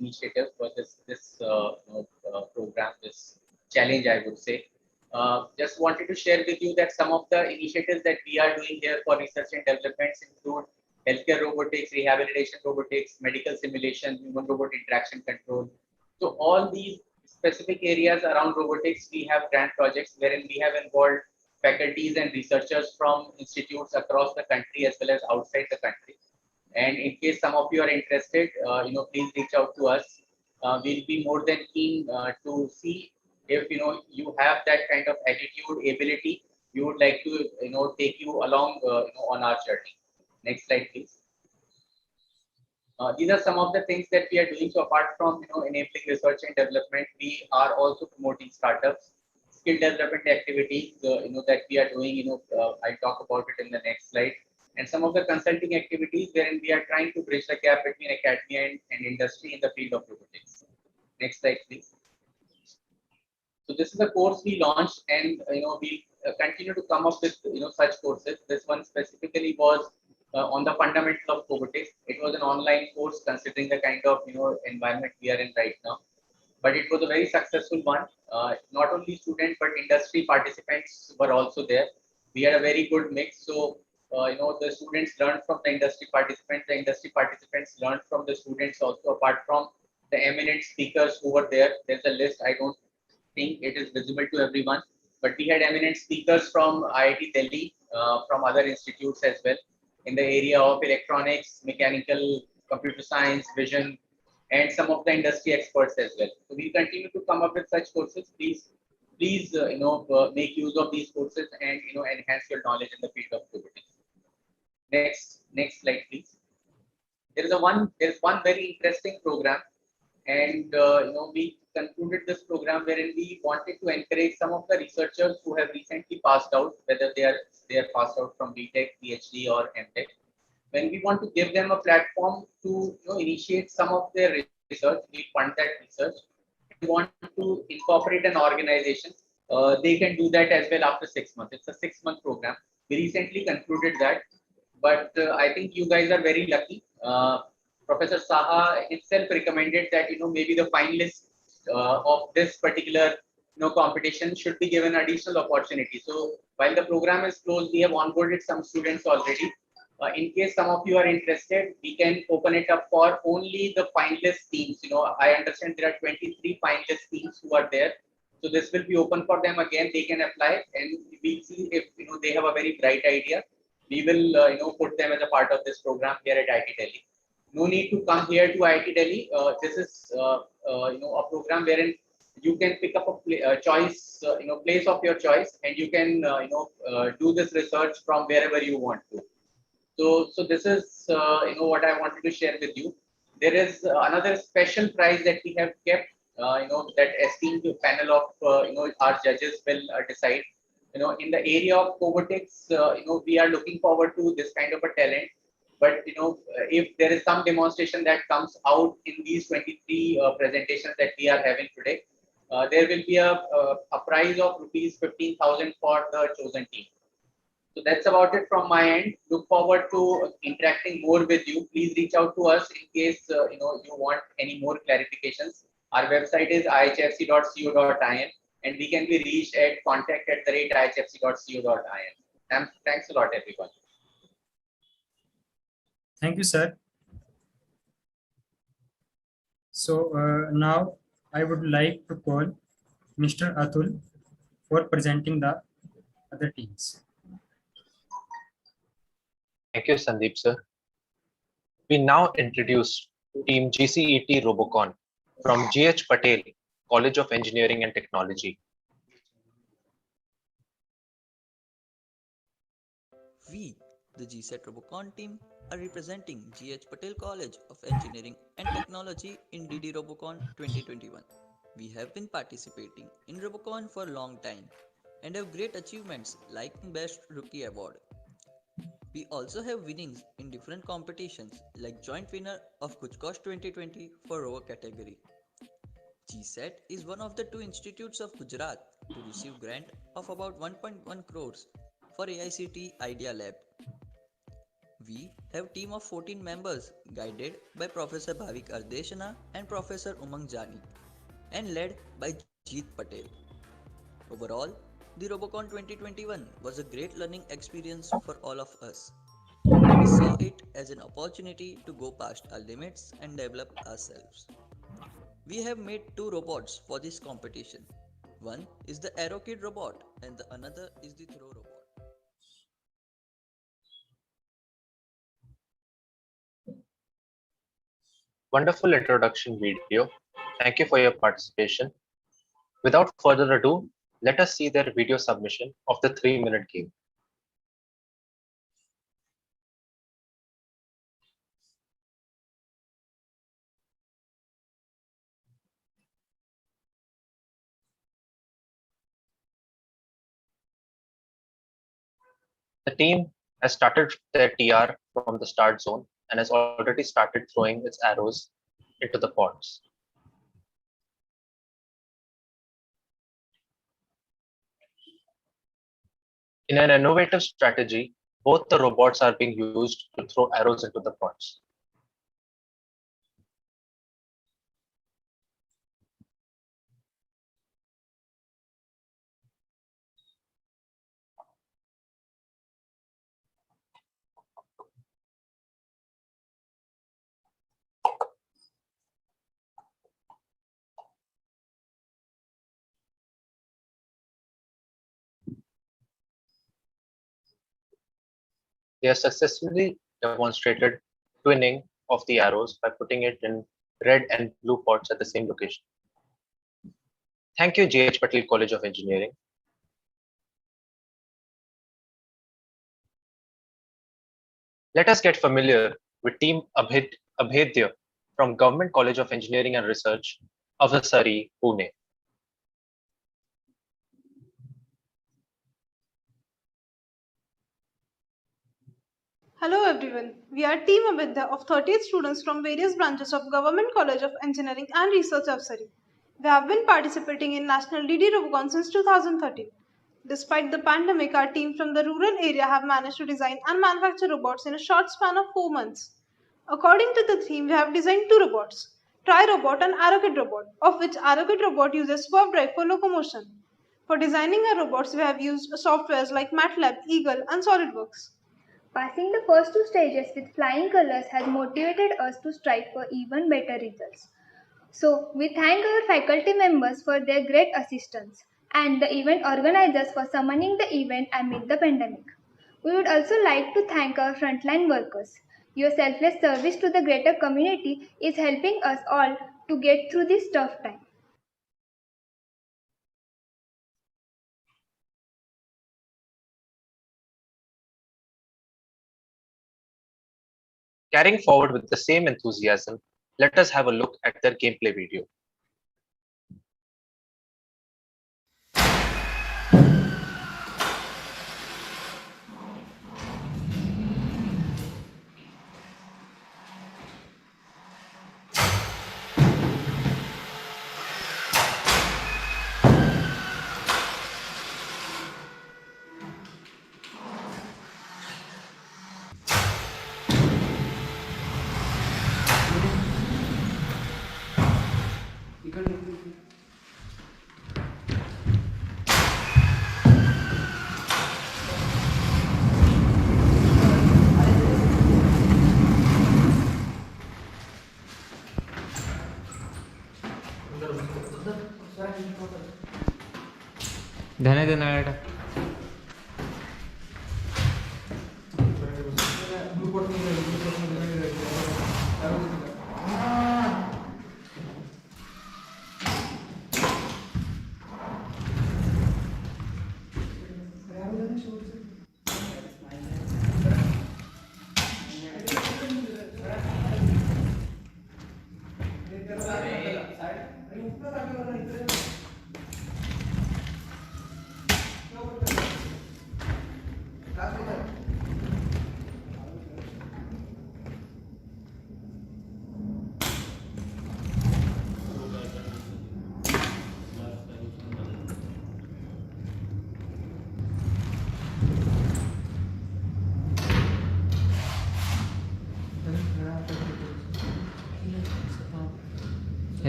initiative for this program, this challenge, I would say. Just wanted to share with you that some of the initiatives that we are doing here for research and developments include healthcare robotics, rehabilitation robotics, medical simulation, human-robot interaction control. So all these specific areas around robotics, we have grant projects wherein we have involved faculties and researchers from institutes across the country as well as outside the country. And in case some of you are interested, please reach out to us. We'll be more than keen to see if you have that kind of attitude, ability. You would like to take you along on our journey. Next slide, please. These are some of the things that we are doing. So apart from enabling research and development, we are also promoting startups, skill development activities that we are doing. I'll talk about it in the next slide. And some of the consulting activities wherein we are trying to bridge the gap between academia and industry in the field of robotics. Next slide, please. So this is a course we launched, and we continue to come up with such courses. This one specifically was on the fundamentals of robotics. It was an online course considering the kind of environment we are in right now. But it was a very successful one. Not only students but industry participants were also there. We had a very good mix. So the students learned from the industry participants. The industry participants learned from the students also. Apart from the eminent speakers who were there, there's a list. I don't think it is visible to everyone, but we had eminent speakers from IIT Delhi, from other institutes as well, in the area of electronics, mechanical, computer science, vision, and some of the industry experts as well. So we continue to come up with such courses. Please, make use of these courses and enhance your knowledge in the field of robotics. Next slide, please. There's one very interesting program, and we concluded this program wherein we wanted to encourage some of the researchers who have recently passed out, whether they are passed out from BTech, PhD, or MTech. When we want to give them a platform to initiate some of their research, we fund that research. We want to incorporate an organization. They can do that as well after 6 months. It's a 6-month program. We recently concluded that, but I think you guys are very lucky. Professor Saha himself recommended that maybe the finalists of this particular competition should be given additional opportunity. So while the program is closed, we have onboarded some students already. In case some of you are interested, we can open it up for only the finalist teams. I understand there are 23 finalist teams who are there. So this will be open for them again. They can apply, and we'll see if they have a very bright idea. We will put them as a part of this program here at IIT Delhi. No need to come here to IIT Delhi. This is a program wherein you can pick up a choice, place of your choice, and you can do this research from wherever you want to. So this is what I wanted to share with you. There is another special prize that we have kept. That esteemed panel of our judges will decide. In the area of robotics, we are looking forward to this kind of a talent. But if there is some demonstration that comes out in these 23 presentations that we are having today, there will be a prize of rupees 15,000 for the chosen team. So that's about it from my end. Look forward to interacting more with you. Please reach out to us in case you want any more clarifications. Our website is ihfc.co.in and we can be reached at contact@ihfc.co.in. Thanks a lot, everyone. Thank you, sir. So now I would like to call Mr. Atul for presenting the other teams. Thank you, Sandeep sir. We now introduce Team GCET Robocon from GH Patel College of Engineering and Technology. We, the GSET Robocon team, are representing GH Patel College of Engineering and Technology in DD Robocon 2021. We have been participating in Robocon for a long time and have great achievements like Best Rookie Award. We also have winnings in different competitions like joint winner of Kuch Kosh 2020 for Rover category. GSET is one of the two institutes of Gujarat to receive grant of about 1.1 crores for AICT Idea Lab. We have team of 14 members guided by Professor Bhavik Ardeshana and Professor Umang Jani and led by Jeet Patel. Overall, the Robocon 2021 was a great learning experience for all of us. We saw it as an opportunity to go past our limits and develop ourselves. We have made two robots for this competition. One is the Aero Kid robot and the another is the Throw robot. Wonderful introduction video. Thank you for your participation. Without further ado, let us see their video submission of the 3-minute game. The team has started their TR from the start zone and has already started throwing its arrows into the pods. In an innovative strategy, both the robots are being used to throw arrows into the pods. They have successfully demonstrated twinning of the arrows by putting it in red and blue pods at the same location. Thank you, GH Patel College of Engineering. Let us get familiar with Team Abhedya from Government College of Engineering and Research, Avasari, Pune. Hello everyone, we are Team Abhidya of 38 students from various branches of Government College of Engineering and Research Avasari. We have been participating in National DD Robocon since 2013. Despite the pandemic, our team from the rural area have managed to design and manufacture robots in a short span of 4 months. According to the theme, we have designed two robots, Tri-Robot and Arrowkit Robot, of which Arrowkit Robot uses swerve drive for locomotion. For designing our robots, we have used softwares like MATLAB, Eagle and SolidWorks. Passing the first two stages with flying colors has motivated us to strive for even better results. So, we thank our faculty members for their great assistance and the event organizers for summoning the event amid the pandemic. We would also like to thank our frontline workers. Your selfless service to the greater community is helping us all to get through this tough time. Carrying forward with the same enthusiasm, let us have a look at their gameplay video. धने नाळ्या टाक.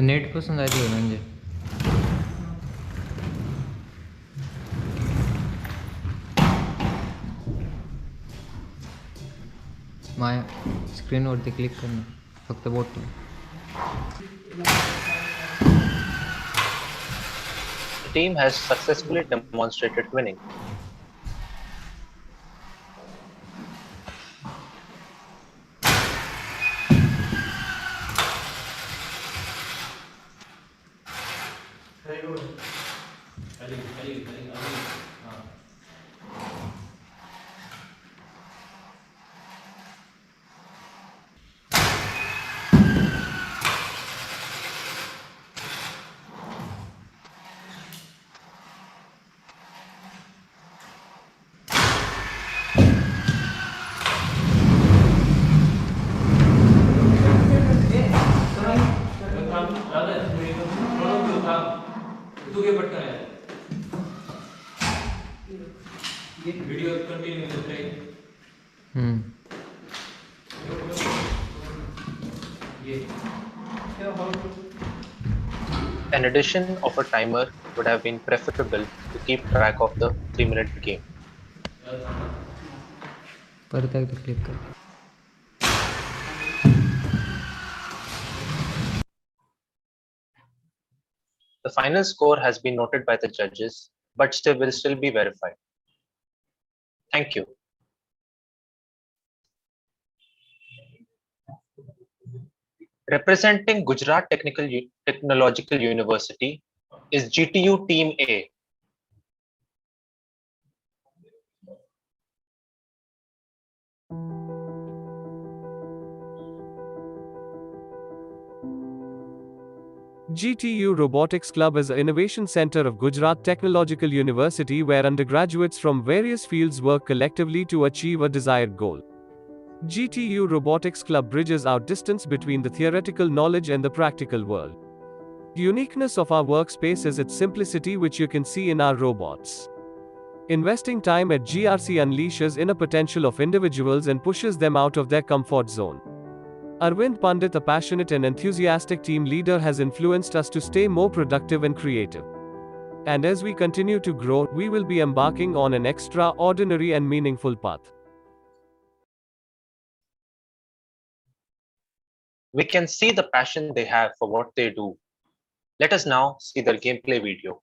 Net पासून जायचं म्हणजे माया स्क्रीनवरती click करणं फक्त boat. The team has successfully demonstrated winning. An addition of a timer would have been preferable to keep track of the 3-minute game. परत एकदा click कर. The final score has been noted by the judges, but will still be verified. Thank you. Representing Gujarat Technological University is GTU Team A. GTU Robotics Club is an innovation center of Gujarat Technological University where undergraduates from various fields work collectively to achieve a desired goal. GTU Robotics Club bridges our distance between the theoretical knowledge and the practical world. The uniqueness of our workspace is its simplicity, which you can see in our robots. Investing time at GRC unleashes inner potential of individuals and pushes them out of their comfort zone. Arvind Pandit, a passionate and enthusiastic team leader, has influenced us to stay more productive and creative. And as we continue to grow, we will be embarking on an extraordinary and meaningful path. We can see the passion they have for what they do. Let us now see their gameplay video.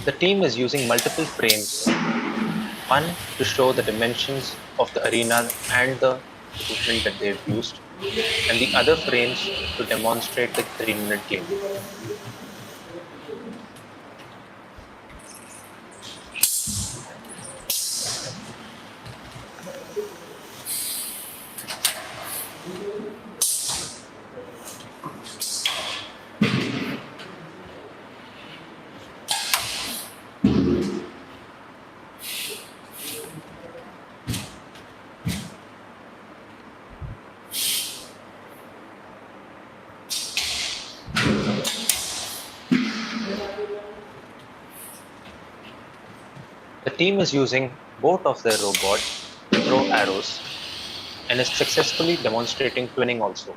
The team is using multiple frames, one to show the dimensions of the arena and the equipment that they've used, and the other frames to demonstrate the 3-minute game. The team is using both of their robots to throw arrows and is successfully demonstrating twinning also.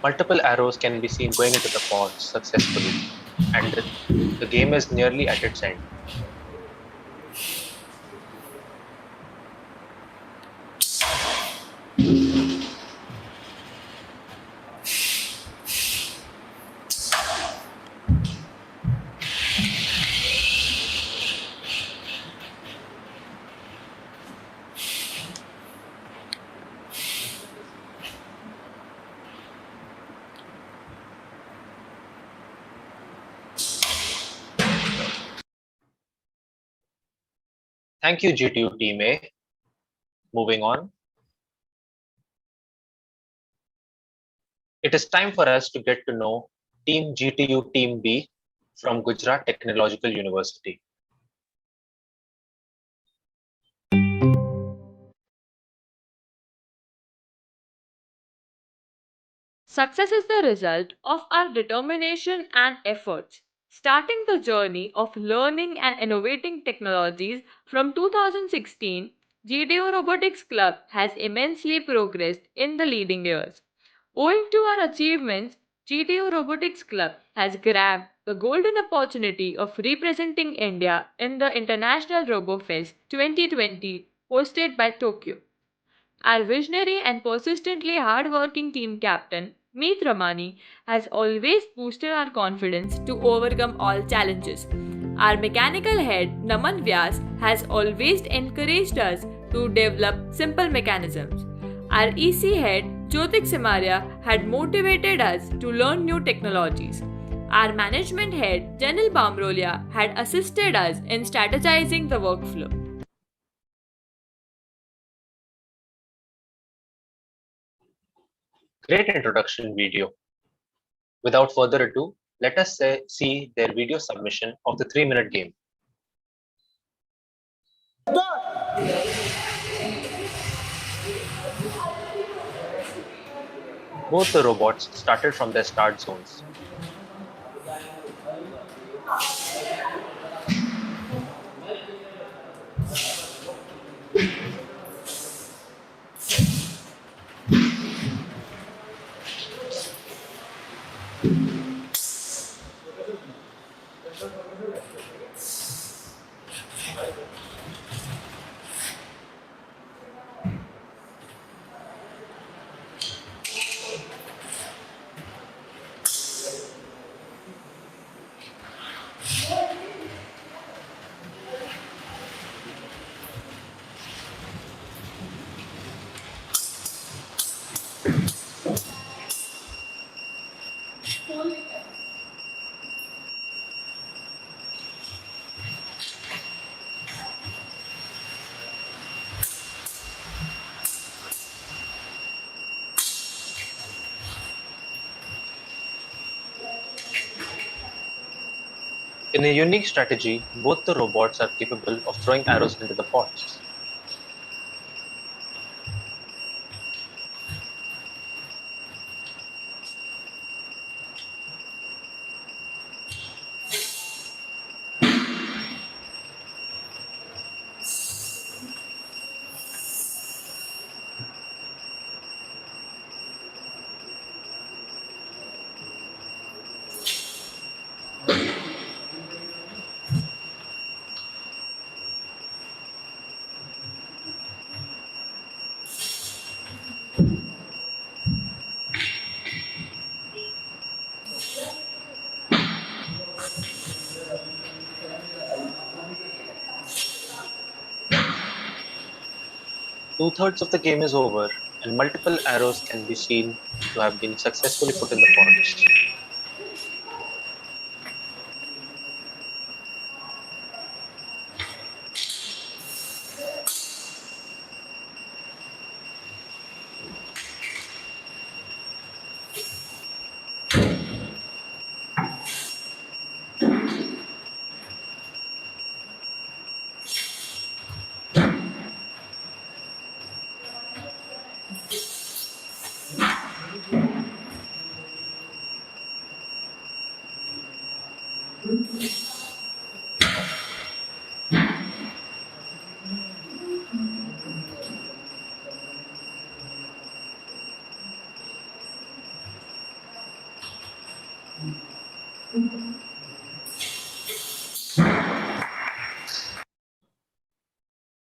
Multiple arrows can be seen going into the pots successfully, and the game is nearly at its end. Thank you, GTU Team A. Moving on. It is time for us to get to know Team GTU Team B from Gujarat Technological University. Success is the result of our determination and efforts. Starting the journey of learning and innovating technologies from 2016, GTO Robotics Club has immensely progressed in the leading years. Owing to our achievements, GTO Robotics Club has grabbed the golden opportunity of representing India in the International RoboFest 2020 hosted by Tokyo. Our visionary and persistently hardworking team captain, Meet Ramani, has always boosted our confidence to overcome all challenges. Our mechanical head, Naman Vyas, has always encouraged us to develop simple mechanisms. Our EC head, Jyotik Simaria, had motivated us to learn new technologies. Our management head, Janil Bamrolia, had assisted us in strategizing the workflow. Great introduction video. Without further ado, let us see their video submission of the 3-minute game. Both the robots started from their start zones. In a unique strategy, both the robots are capable of throwing arrows into the pots. Two-thirds of the game is over, and multiple arrows can be seen to have been successfully put in the pots.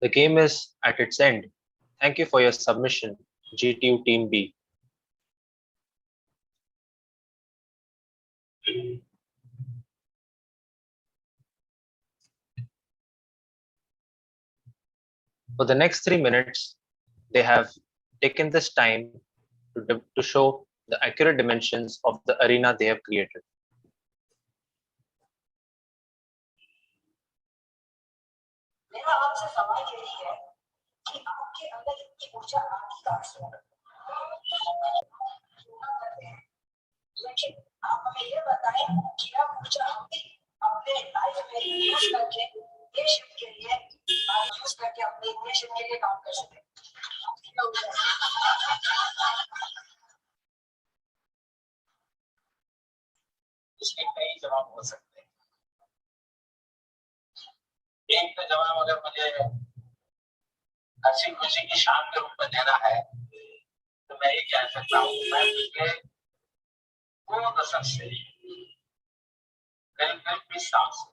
The game is at its end. Thank you for your submission, GTU Team B. For the next 3 minutes, they have taken this time to show the accurate dimensions of the arena they have created. मेरा आपसे सवाल यही है कि आपके अंदर इतनी ऊर्जा आती कहाँ से है? लेकिन आप हमें ये बताएं कि आप ऊर्जा हम भी अपने लाइफ में यूज करके देश के लिए यूज करके अपने देश के लिए काम कर सकें। इसके कई जवाब हो सकते हैं। एक तो जवाब अगर मुझे हंसी खुशी की शाम के रूप में देना है तो मैं ये कह सकता हूँ मैं पिछले 2 दशक से करीब 20 साल से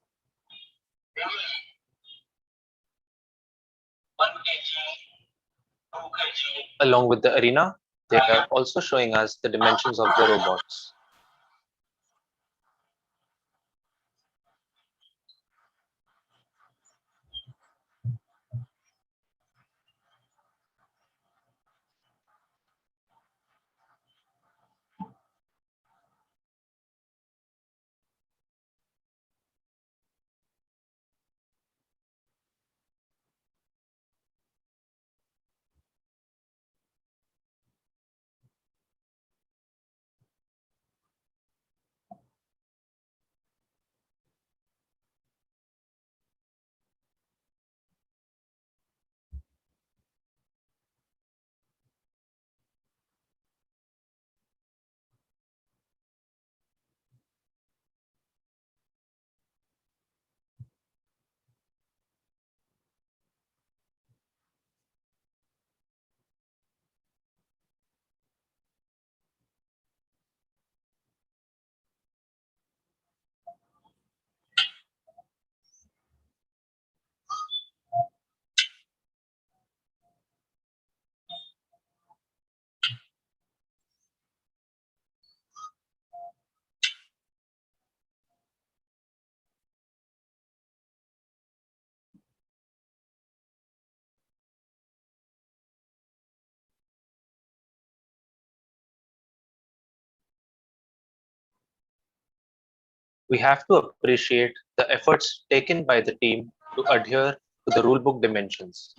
daily 1 kg, 2 kg Along with the arena, they are also showing us the dimensions of the robots. We have to appreciate the efforts taken by the team to adhere to the rulebook dimensions.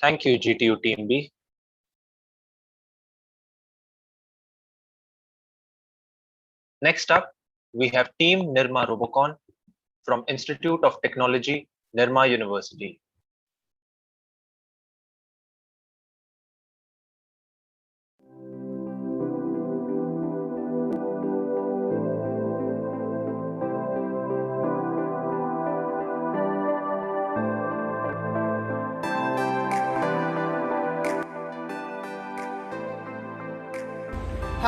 Thank you, GTU Team B. Next up, we have Team Nirma Robocon from Institute of Technology, Nirma University.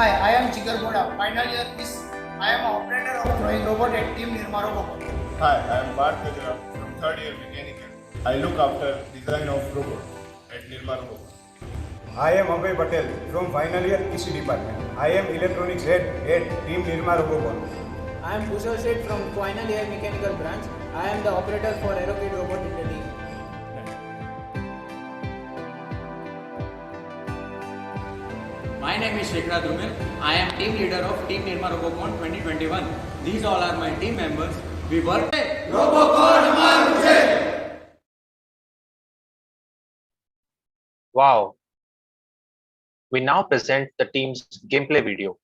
Hi, I am Jigar Boda. Final year is I am operator of throwing robot at Team Nirma Robocon. Hi, I am Parth Gajra from third year mechanical. I look after design of robot at Nirma Robocon. I am Abhay Patel from final year EC department. I am electronics head at Team Nirma Robocon. I am Kushal Seth from final year mechanical branch. I am the operator for Aerokit robot in the team. My name is Shekhar Drumil. I am team leader of Team Nirma Robocon 2021. These all are my team members. We work Robocon. Wow. We now present the team's gameplay video.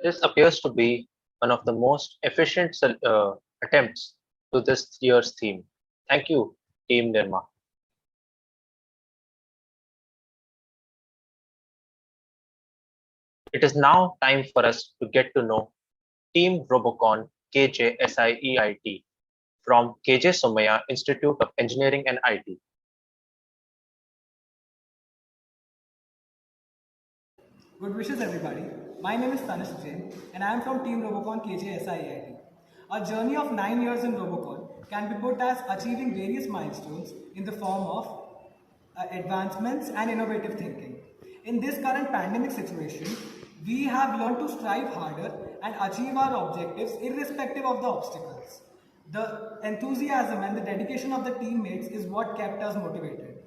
This appears to be one of the most efficient attempts to this year's theme. Thank you, Team Nirma. It is now time for us to get to know Team Robocon KJSIEIT from KJ Somaya Institute of Engineering and IT. Good wishes everybody. My name is Tanish Jain and I am from Team Robocon KJSIEIT. Our journey of 9 years in Robocon can be put as achieving various milestones in the form of advancements and innovative thinking. In this current pandemic situation, we have learned to strive harder and achieve our objectives irrespective of the obstacles. The enthusiasm and the dedication of the teammates is what kept us motivated.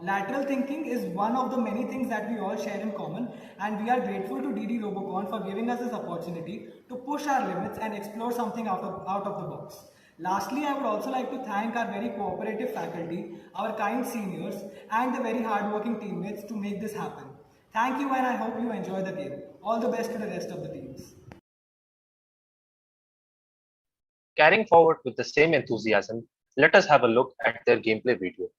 Lateral thinking is one of the many things that we all share in common, and we are grateful to DD Robocon for giving us this opportunity to push our limits and explore something out of the box. Lastly, I would also like to thank our very cooperative faculty, our kind seniors, and the very hardworking teammates to make this happen. Thank you, and I hope you enjoy the game. All the best to the rest of the teams. Carrying forward with the same enthusiasm, let us have a look at their gameplay video.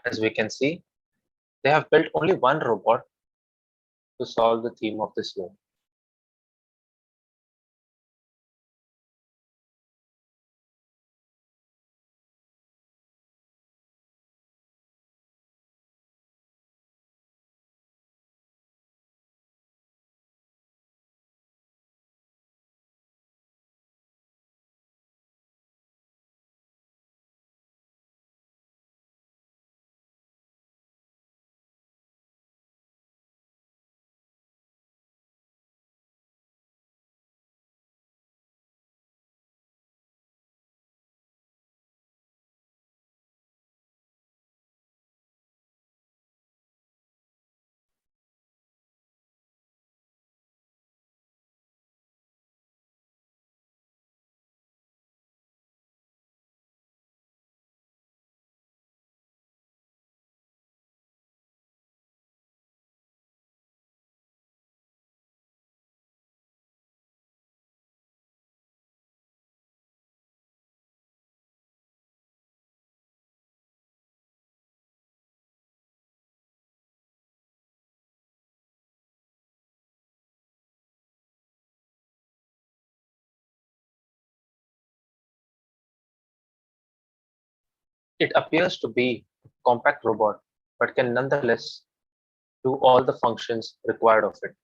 As we can see, they have built only one robot to solve the theme of this year. It appears to be a compact robot, but can nonetheless do all the functions required of it.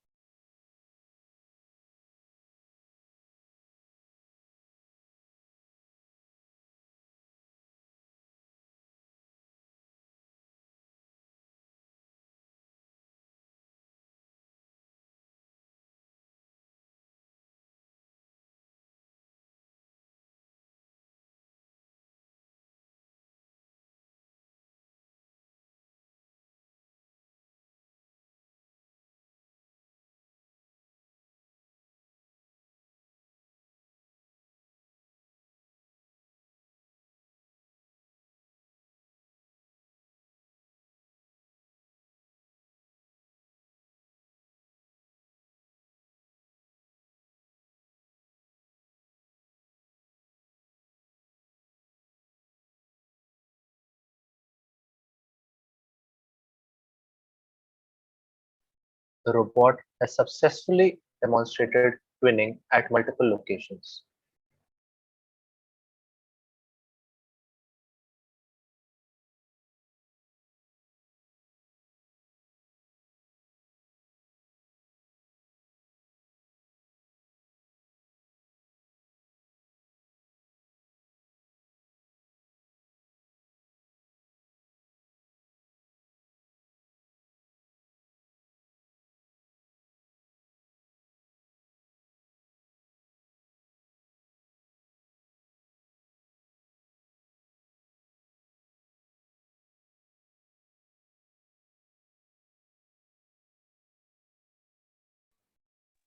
The robot has successfully demonstrated twinning at multiple locations.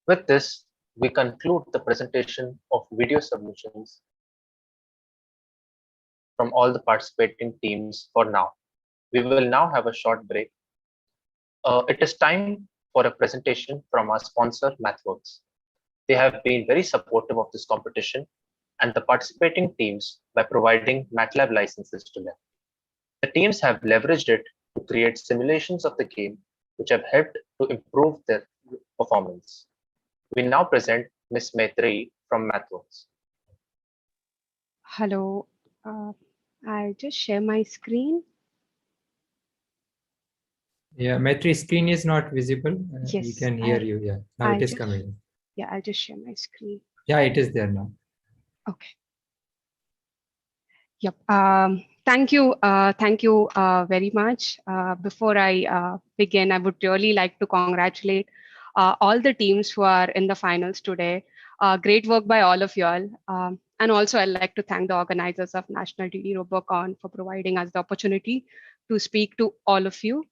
With this, we conclude the presentation of video submissions from all the participating teams for now. We will now have a short break. It is time for a presentation from our sponsor, MathWorks. They have been very supportive of this competition and the participating teams by providing MATLAB licenses to them. The teams have leveraged it to create simulations of the game, which have helped to improve their performance. We now present Ms. Maitreyi from MathWorks. Hello, I'll just share my screen. Yeah, Maitri, screen is not visible. Yes, we can hear you. Yeah, now it is coming. Yeah, I'll just share my screen. Yeah, it is there now. Okay. Yep. Thank you. Thank you very much. Before I begin, I would really like to congratulate all the teams who are in the finals today. Great work by all of y'all. And also, I'd like to thank the organizers of National DD-Robocon for providing us the opportunity to speak to all of you.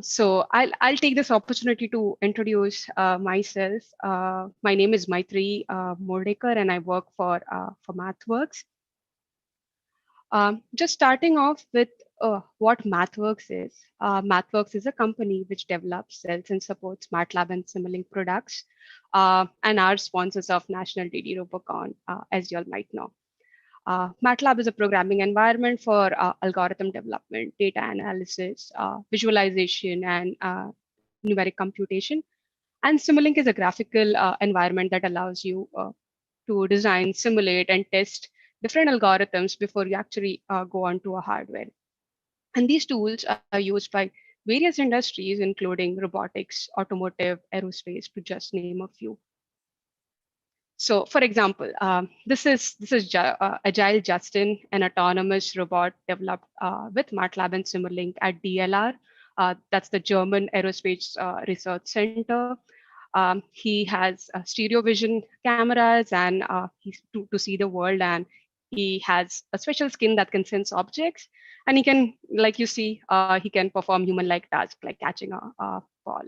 So I'll take this opportunity to introduce myself. My name is Maitreyi Mordekar, and I work for MathWorks. Just starting off with what MathWorks is. MathWorks is a company which develops, sells, and supports MATLAB and Simulink products, and are sponsors of National DD-Robocon, as you all might know. MATLAB is a programming environment for algorithm development, data analysis, visualization, and numeric computation. And Simulink is a graphical environment that allows you to design, simulate, and test different algorithms before you actually go onto a hardware. And these tools are used by various industries, including robotics, automotive, aerospace, to just name a few. So, for example, this is Agile Justin, an autonomous robot developed with MATLAB and Simulink at DLR. That's the German Aerospace Research Center. He has stereo vision cameras and he's to see the world, and he has a special skin that can sense objects, and he can, like you see, he can perform human-like tasks like catching a ball.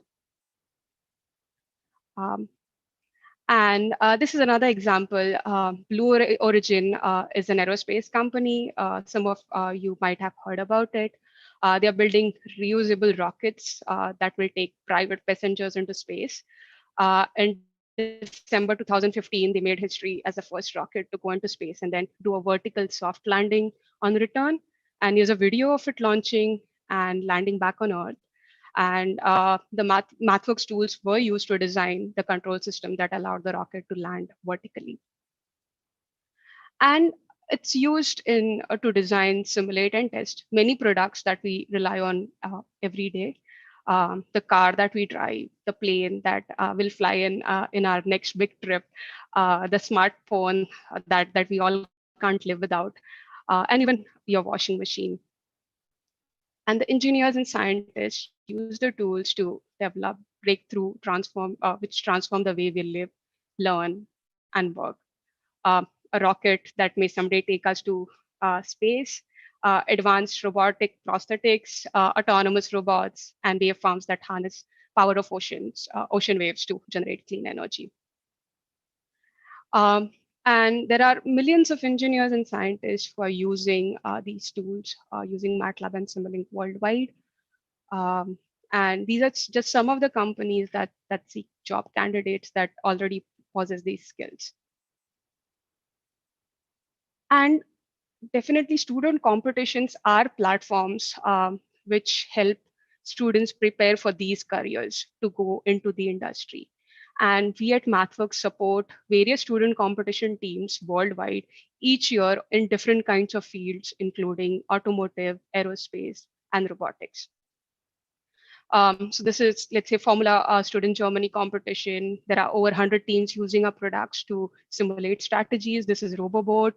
And this is another example. Blue Origin is an aerospace company. Some of you might have heard about it. They're building reusable rockets that will take private passengers into space. In December 2015, they made history as the first rocket to go into space and then do a vertical soft landing on return. And here's a video of it launching and landing back on Earth. And the MathWorks tools were used to design the control system that allowed the rocket to land vertically. And It's used in to design, simulate, and test many products that we rely on every day. The car that we drive, the plane that will fly in our next big trip, the smartphone that we all can't live without, and even your washing machine. And the engineers and scientists use the tools to develop breakthrough which transform the way we live, learn, and work. A rocket that may someday take us to space, advanced robotic prosthetics, autonomous robots, and wave farms that harness power of ocean waves to generate clean energy. And there are millions of engineers and scientists who are using these tools, using MATLAB and Simulink worldwide. Um, and these are just some of the companies that seek job candidates that already possess these skills. And definitely student competitions are platforms which help students prepare for these careers to go into the industry. And we at MathWorks support various student competition teams worldwide each year in different kinds of fields, including automotive, aerospace, and robotics. So this is, let's say, Formula Student Germany competition. There are over 100 teams using our products to simulate strategies. This is Robobot,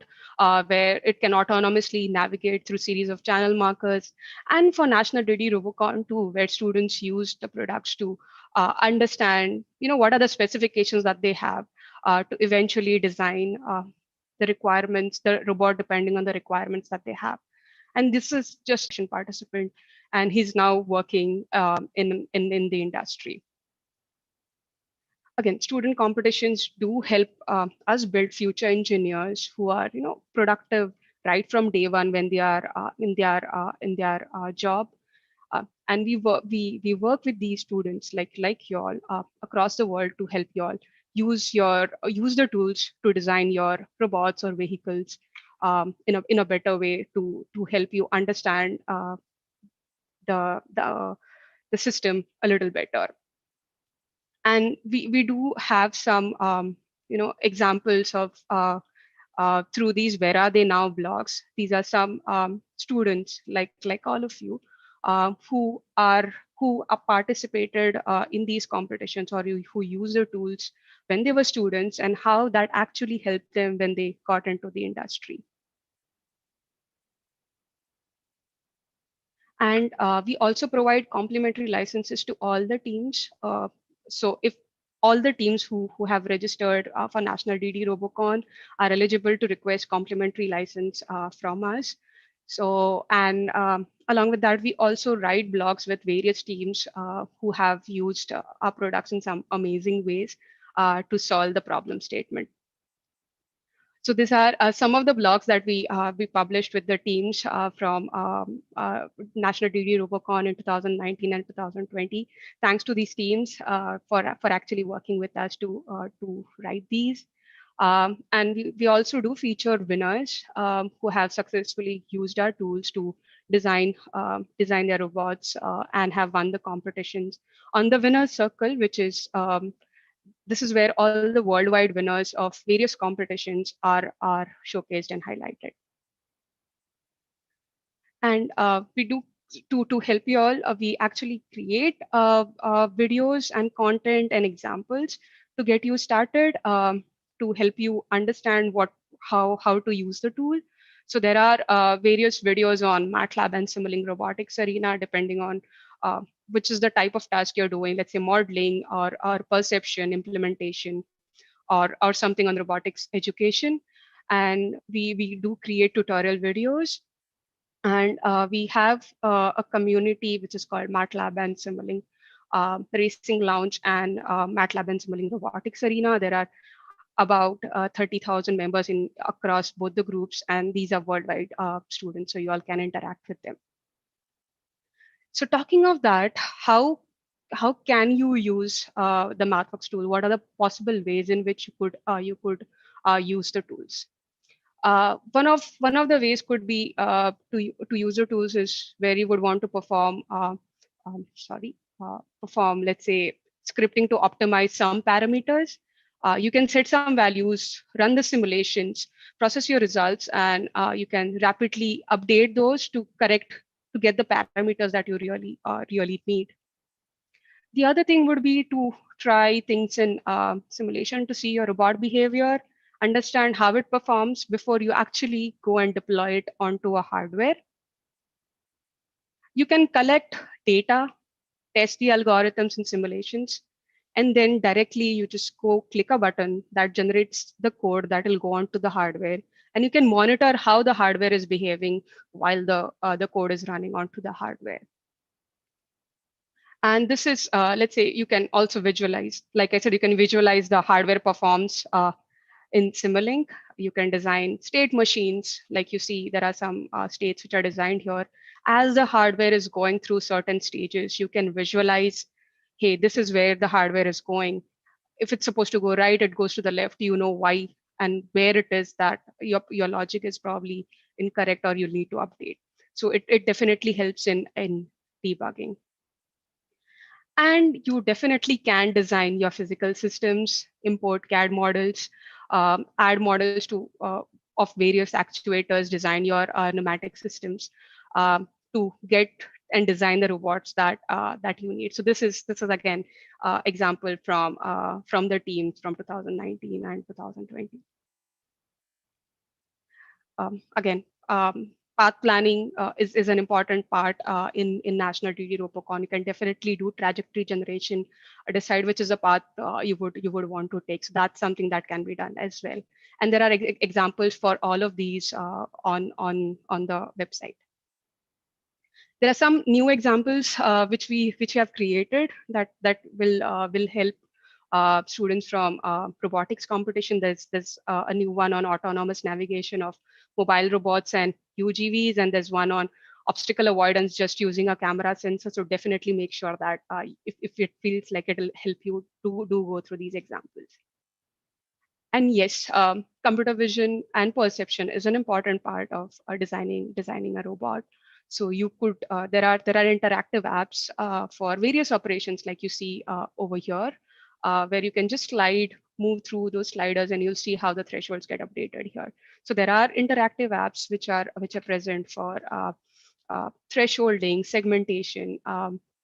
where it can autonomously navigate through series of channel markers. And for National DD Robocon too, where students use the products to understand, what are the specifications that they have to eventually design the requirements, the robot depending on the requirements that they have. And this is just a participant, and he's now working in the industry. Again, student competitions do help us build future engineers who are, productive right from day one when they are in their job. And we work with these students like y'all across the world to help y'all use the tools to design your robots or vehicles in a better way to help you understand the the the system a little better. And we do have some examples of through these Where Are They Now blogs. These are some students like all of you who are participated in these competitions, or who use the tools when they were students, and how that actually helped them when they got into the industry. And we also provide complimentary licenses to all the teams. So if all the teams who have registered for National DD Robocon are eligible to request complimentary license from us. So, and along with that, we also write blogs with various teams who have used our products in some amazing ways to solve the problem statement. So these are some of the blogs that we published with the teams from National DD Robocon in 2019 and 2020. Thanks to these teams for actually working with us to write these. And we also do feature winners who have successfully used our tools to design their robots and have won the competitions on the winners circle, which is this is where all the worldwide winners of various competitions are showcased and highlighted. And we do to help you all, we actually create videos and content and examples to get you started, to help you understand how to use the tool. So there are various videos on MATLAB and Simulink robotics arena, depending on which is the type of task you're doing, let's say modeling or perception, implementation, or something on robotics education. And we do create tutorial videos. And we have a community which is called MATLAB and Simulink Racing Lounge and MATLAB and Simulink Robotics Arena. There are about 30,000 members in across both the groups, and these are worldwide students, so you all can interact with them. So talking of that, how can you use the MathWorks tool? What are the possible ways in which you could use the tools? One of the ways could be to use the tools is where you would want to perform let's say scripting to optimize some parameters. You can set some values, run the simulations, process your results, and you can rapidly update those to get the parameters that you really need. The other thing would be to try things in simulation to see your robot behavior, understand how it performs before you actually go and deploy it onto a hardware. You can collect data, test the algorithms and simulations, and then directly you just go click a button that generates the code that will go onto the hardware. And you can monitor how the hardware is behaving while the code is running onto the hardware. And this is, let's say, you can also visualize, like I said, you can visualize the hardware performs in Simulink. You can design state machines, like you see, there are some states which are designed here. As the hardware is going through certain stages, you can visualize, hey, this is where the hardware is going. If it's supposed to go right, it goes to the left, you know why and where it is that your logic is probably incorrect or you need to update. So it definitely helps in debugging. And you definitely can design your physical systems, import CAD models, add models of various actuators, design your pneumatic systems to get and design the robots that you need. So this is again example from the teams from 2019 and 2020. Again, path planning is an important part in National DD Robocon. You can definitely do trajectory generation, decide which is a path you would want to take. So that's something that can be done as well. And there are examples for all of these on the website. There are some new examples which we have created that will help students from robotics competition. There's a new one on autonomous navigation of mobile robots and UGVs, and there's one on obstacle avoidance just using a camera sensor. So definitely make sure that if it feels like it'll help you to do go through these examples. And yes, computer vision and perception is an important part of designing a robot. So you could there are interactive apps for various operations, like you see over here, where you can just move through those sliders, and you'll see how the thresholds get updated here. So there are interactive apps which are present for thresholding, segmentation,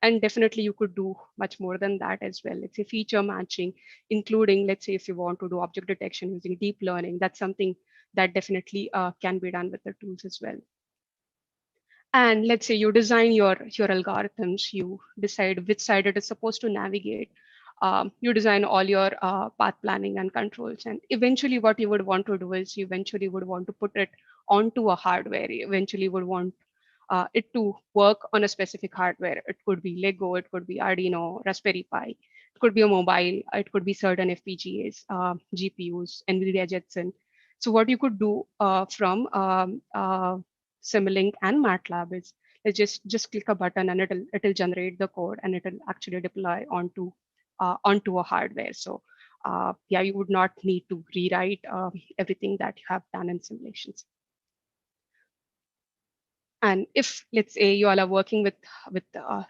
and definitely you could do much more than that as well. Let's say feature matching, including, let's say, if you want to do object detection using deep learning, that's something that definitely can be done with the tools as well. And let's say you design your algorithms, you decide which side it is supposed to navigate. You design all your path planning and controls. And eventually what you would want to do is you eventually would want to put it onto a hardware. You eventually would want it to work on a specific hardware. It could be Lego, it could be Arduino, Raspberry Pi, it could be a mobile, it could be certain FPGAs, GPUs, NVIDIA Jetson. So what you could do from Simulink and MATLAB is just click a button and it'll generate the code and it'll actually deploy onto a hardware. So yeah, you would not need to rewrite everything that you have done in simulations. And if, let's say, you all are working with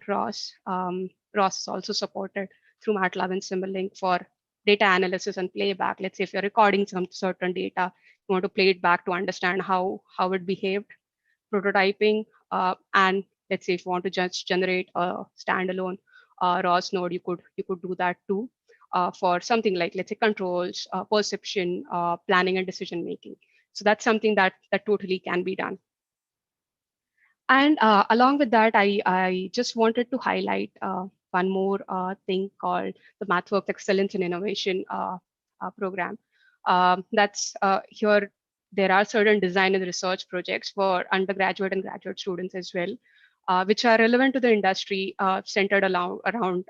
ROS, ROS is also supported through MATLAB and Simulink for data analysis and playback. Let's say if you're recording some certain data, you want to play it back to understand how it behaved, prototyping, and let's say if you want to just generate a standalone ROS node, you could do that too for something like, let's say, controls, perception, planning, and decision making. So that's something that totally can be done. And along with that, I just wanted to highlight one more thing called the MathWorks Excellence in Innovation program. That's here. There are certain design and research projects for undergraduate and graduate students as well, which are relevant to the industry, centered around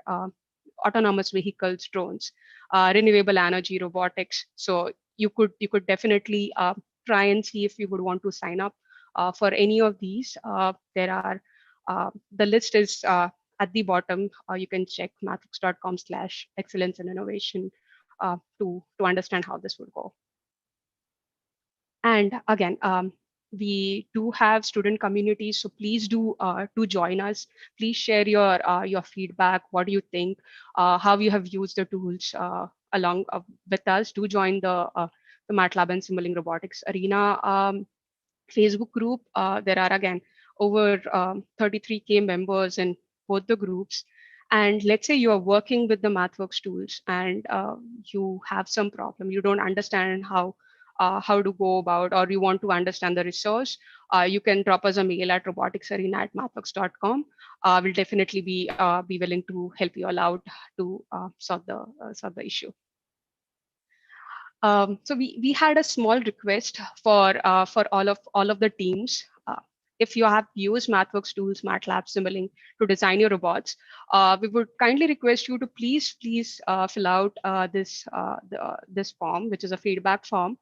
autonomous vehicles, drones, renewable energy, robotics. So you could definitely try and see if you would want to sign up for any of these. There are the list is at the bottom. You can check mathworks.com/excellence and innovation to understand how this would go. And again, We do have student communities, so please do join us. Please share your feedback. What do you think? How you have used the tools along with us. Do join the MATLAB and Simulink Robotics Arena Facebook group. There are again over 33K members in both the groups. And let's say you are working with the MathWorks tools and you have some problem, you don't understand how to go about, or you want to understand the resource, you can drop us a mail at roboticsarena@mathworks.com. We'll definitely be willing to help you all out to solve the issue. So we had a small request for all of the teams. If you have used MathWorks tools, MATLAB, Simulink to design your robots, we would kindly request you to please fill out this form, which is a feedback form.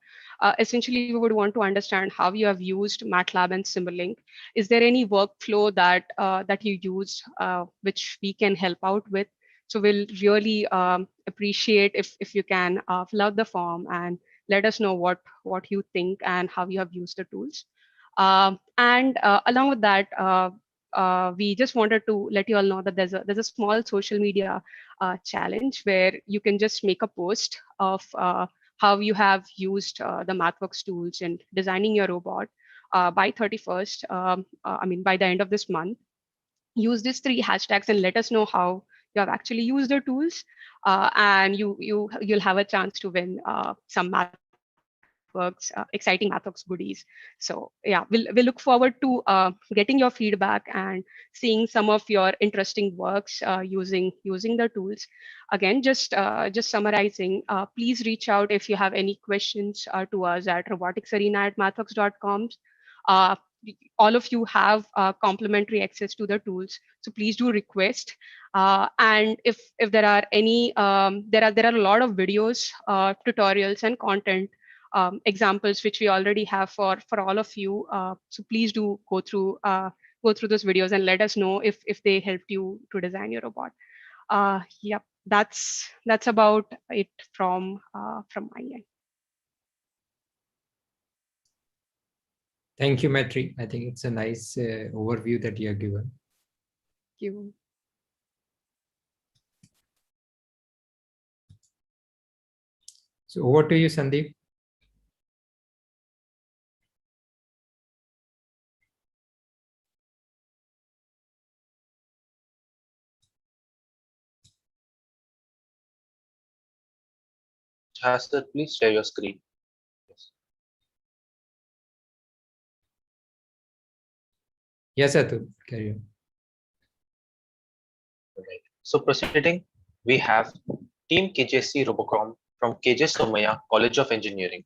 Essentially, we would want to understand how you have used MATLAB and Simulink. Is there any workflow that you used which we can help out with? So we'll really appreciate if you can fill out the form and let us know what you think and how you have used the tools. And along with that, we just wanted to let you all know that there's a small social media challenge where you can just make a post of how you have used the MathWorks tools in designing your robot by 31st. I mean, by the end of this month. Use these 3 hashtags and let us know how you have actually used the tools, and you'll have a chance to win some exciting MathWorks goodies. So yeah, we'll look forward to getting your feedback and seeing some of your interesting works using the tools. Again, just summarizing, please reach out if you have any questions to us at roboticsarena@mathworks.com. Uh, all of you have complimentary access to the tools, so please do request. And if there are any there are a lot of videos, tutorials and content examples which we already have for all of you. So please do go through those videos and let us know if they helped you to design your robot. Yep, that's about it from my end. Thank you, Matri. I think it's a nice overview that you have given. Thank you. So over to you, Sandeep. Sir, please share your screen. Yes, Atul, carry on. Right. So proceeding, we have Team KJC Robocon from KJ Somaya College of Engineering.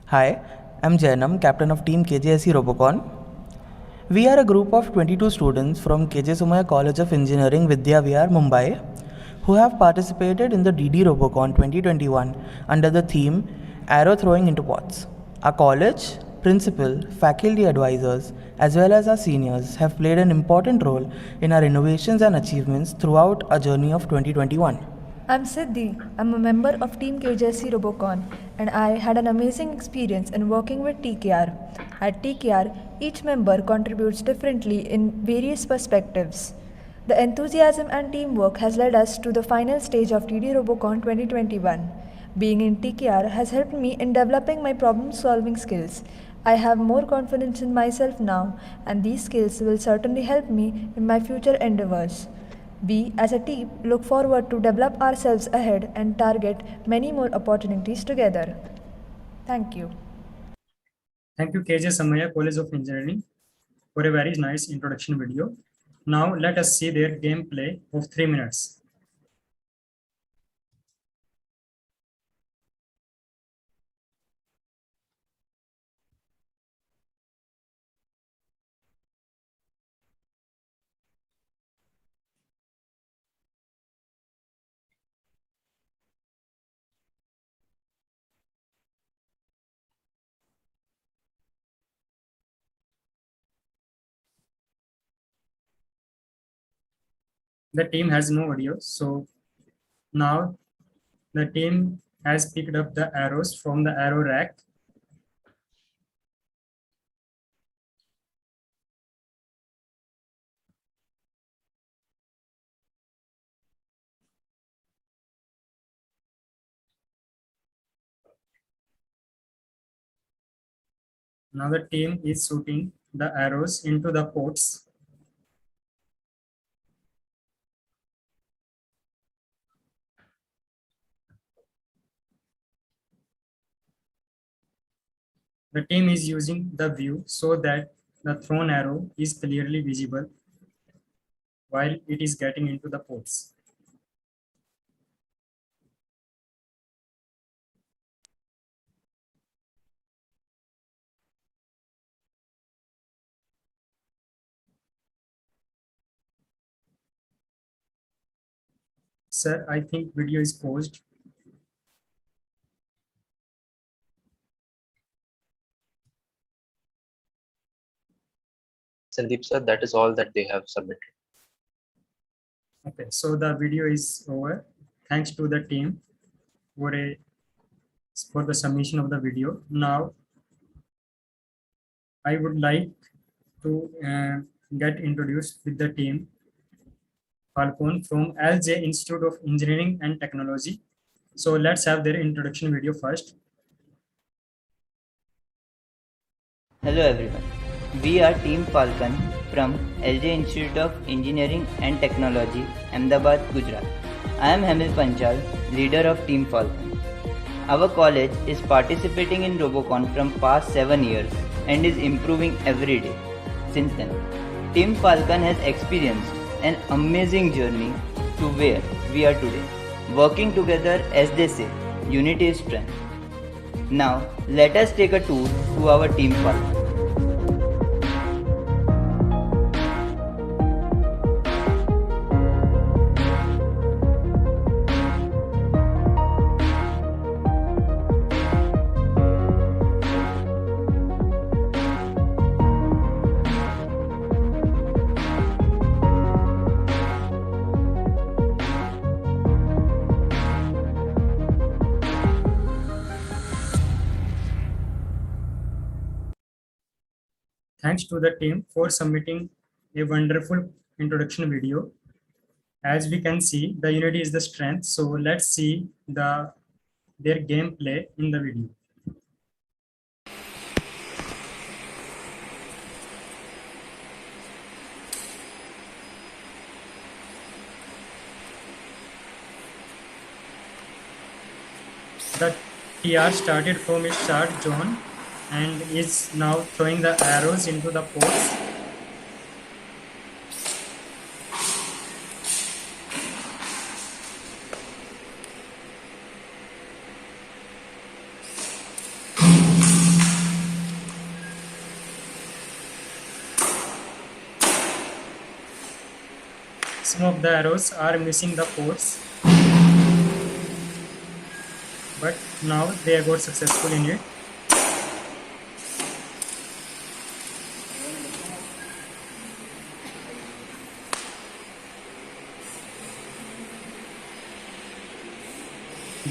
Hi, I'm Jainam, captain of Team KJSC Robocon. We are a group of 22 students from KJ Somaya College of Engineering, Vidya Vihar, Mumbai, who have participated in the DD Robocon 2021 under the theme Arrow Throwing into Pots. Our college, principal, faculty advisors, as well as our seniors have played an important role in our innovations and achievements throughout our journey of 2021. I'm Siddhi. I'm a member of Team KJC Robocon, and I had an amazing experience in working with TKR. At TKR, each member contributes differently in various perspectives. The enthusiasm and teamwork has led us to the final stage of DD Robocon 2021. Being in TKR has helped me in developing my problem-solving skills. I have more confidence in myself now, and these skills will certainly help me in my future endeavors. We, as a team, look forward to develop ourselves ahead and target many more opportunities together. Thank you. Thank you, KJ Samaya, College of Engineering, for a very nice introduction video. Now let us see their gameplay of 3 minutes. The team has no audio, so Now the team has picked up the arrows from the arrow rack. Now the team is shooting the arrows into the ports. The team is using the view so that the thrown arrow is clearly visible while it is getting into the ports. Sir, I think video is paused. Sandeep sir, that is all that they have submitted. Okay, so the video is over. Thanks to the team for the submission of the video. Now, I would like to get introduced with the team Falcon from LJ Institute of Engineering and Technology. So let's have their introduction video first. Hello everyone, we are Team Falcon from LJ Institute of Engineering and Technology, Ahmedabad, Gujarat. I am Hamil Panchal, leader of Team Falcon. Our college is participating in Robocon from past 7 years and is improving every day. Since then, Team Falcon has experienced an amazing journey to where we are today. Working together, as they say, unity is strength. Now, let us take a tour to our Team Falcon. Thanks to the team for submitting a wonderful introduction video. As we can see, the unity is the strength. So let's see their gameplay in the video. The TR started from its start zone and is now throwing the arrows into the ports. Some of the arrows are missing the ports, but now they got successful in it.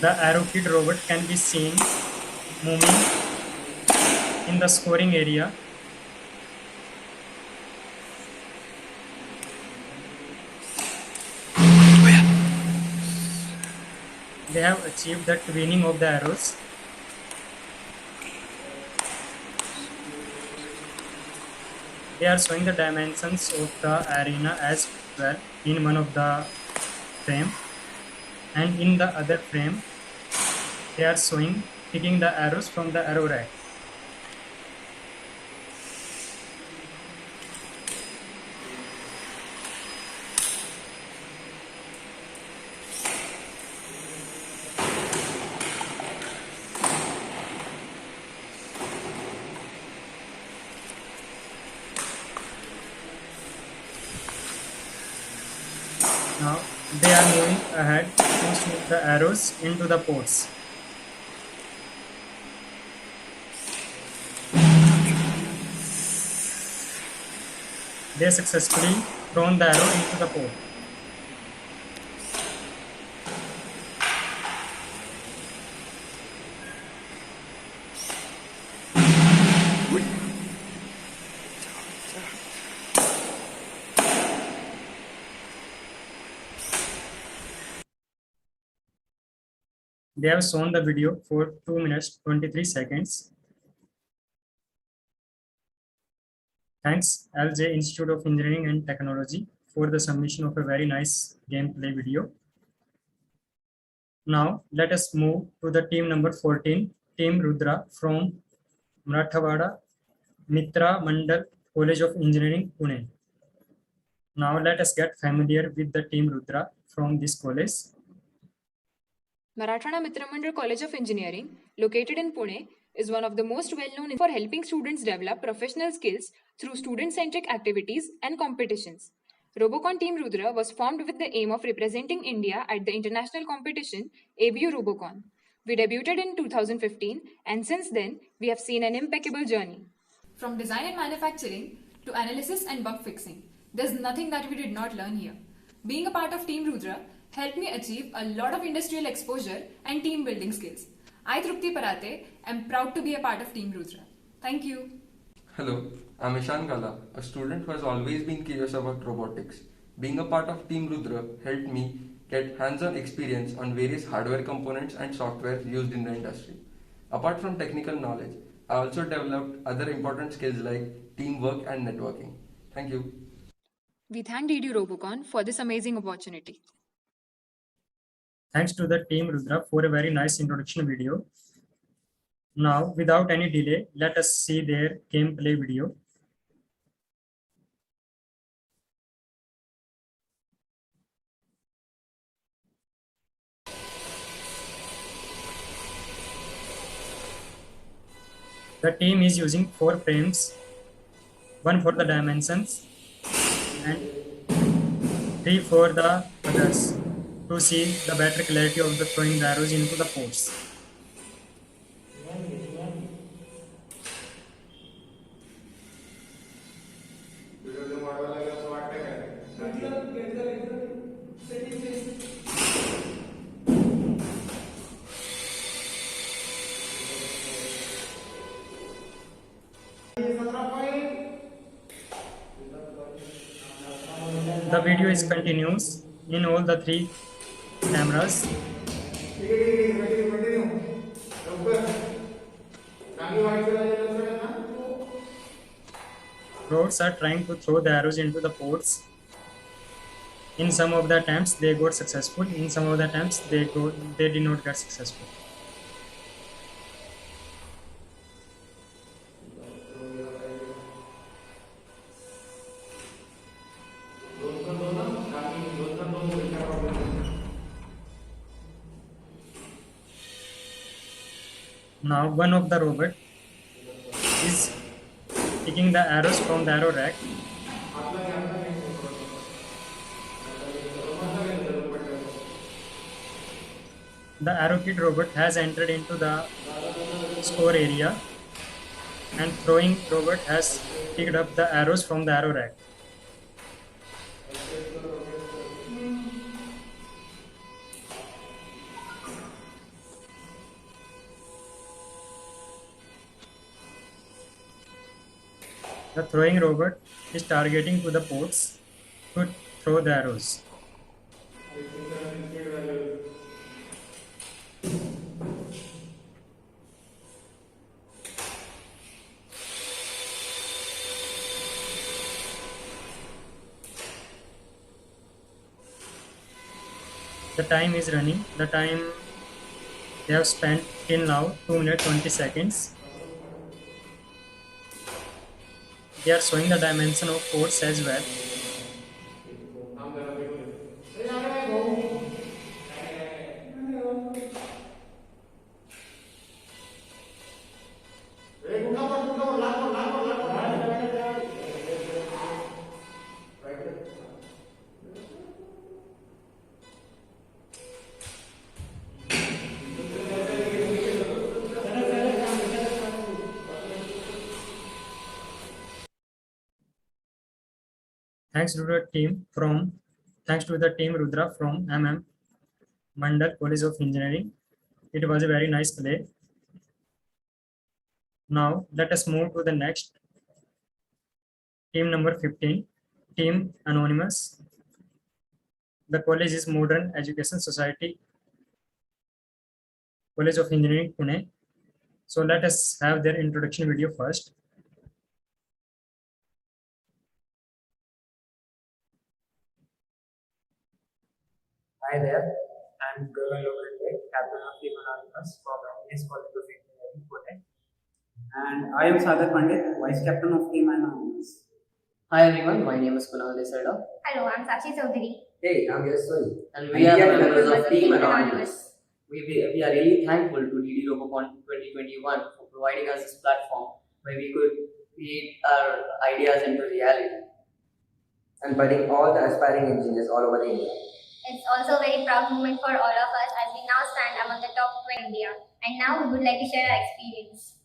The arrow kid robot can be seen moving in the scoring area. They have achieved the twinning of the arrows. They are showing the dimensions of the arena as well in one of the frame, and in the other frame they are showing picking the arrows from the arrow rack. Now they are moving ahead to shoot the arrows into the ports. They successfully thrown the arrow into the port. They have shown the video for 2 minutes 23 seconds. Thanks LJ Institute of Engineering and Technology for the submission of a very nice gameplay video. Now let us move to the team number 14, Team Rudra from Marathwada Mitra Mandal College of Engineering, Pune. Now let us get familiar with the Team Rudra from this college. Marathwada Mitra Mandal College of Engineering, located in Pune, is one of the most well-known for helping students develop professional skills through student-centric activities and competitions. Robocon Team Rudra was formed with the aim of representing India at the international competition ABU Robocon. We debuted in 2015, and since then, we have seen an impeccable journey. From design and manufacturing to analysis and bug fixing, there's nothing that we did not learn here. Being a part of Team Rudra helped me achieve a lot of industrial exposure and team building skills. I, Trupti Parate, am proud to be a part of Team Rudra. Thank you. Hello, I'm Ishan Gala, a student who has always been curious about robotics. Being a part of Team Rudra helped me get hands-on experience on various hardware components and software used in the industry. Apart from technical knowledge, I also developed other important skills like teamwork and networking. Thank you. We thank DD Robocon for this amazing opportunity. Thanks to the Team Rudra for a very nice introduction video. Now, without any delay, let us see their gameplay video. The team is using 4 frames, one for the dimensions and 3 for the others, to see the better clarity of the throwing the arrows into the ports. The video is continuous in all the 3 cameras. Robots are trying to throw the arrows into the ports. In some of the attempts they got successful, in some of the attempts they did not get successful. Now one of the robot is taking the arrows from the arrow rack. The arrow kid robot has entered into the score area, and throwing robot has picked up the arrows from the arrow rack. The throwing robot is targeting to the ports to throw the arrows. The time is running. The time they have spent till now 2 minutes 20 seconds. They are showing the dimension of ports as well. Thanks to the team Rudra from Mandal College of Engineering. It was a very nice play. Now let us move to the next team number 15, Team Anonymous. The college is Modern Education Society, College of Engineering, Pune. So let us have their introduction video first. Hi there, I'm Gagan Lokande, Captain of Team Anonymous from MBS College of Engineering, Pune. And I am Sagar Pandit, Vice Captain of Team Anonymous. Hi everyone, my name is Kunal Desada. Hello, I'm Sachi Chaudhary. Hey, I'm Yaswani. And we are members of Team Anonymous. We are really thankful to DD Robocon 2021 for providing us this platform where we could create our ideas into reality. And budding all the aspiring engineers all over India. It's also a very proud moment for all of us as we now stand among the top 20 in India. And now we would like to share our experience.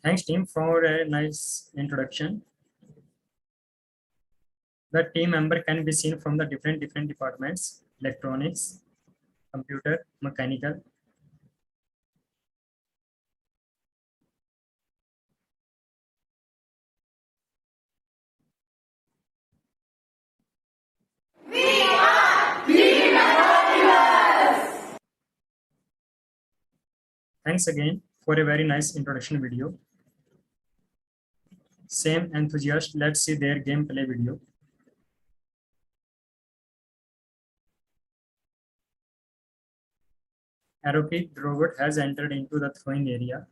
Thanks team for a nice introduction. The team member can be seen from the different departments: electronics, computer, mechanical. Thanks again for a very nice introduction video. Same enthusiast, let's see their gameplay video. Arrowkit robot has entered into the throwing area.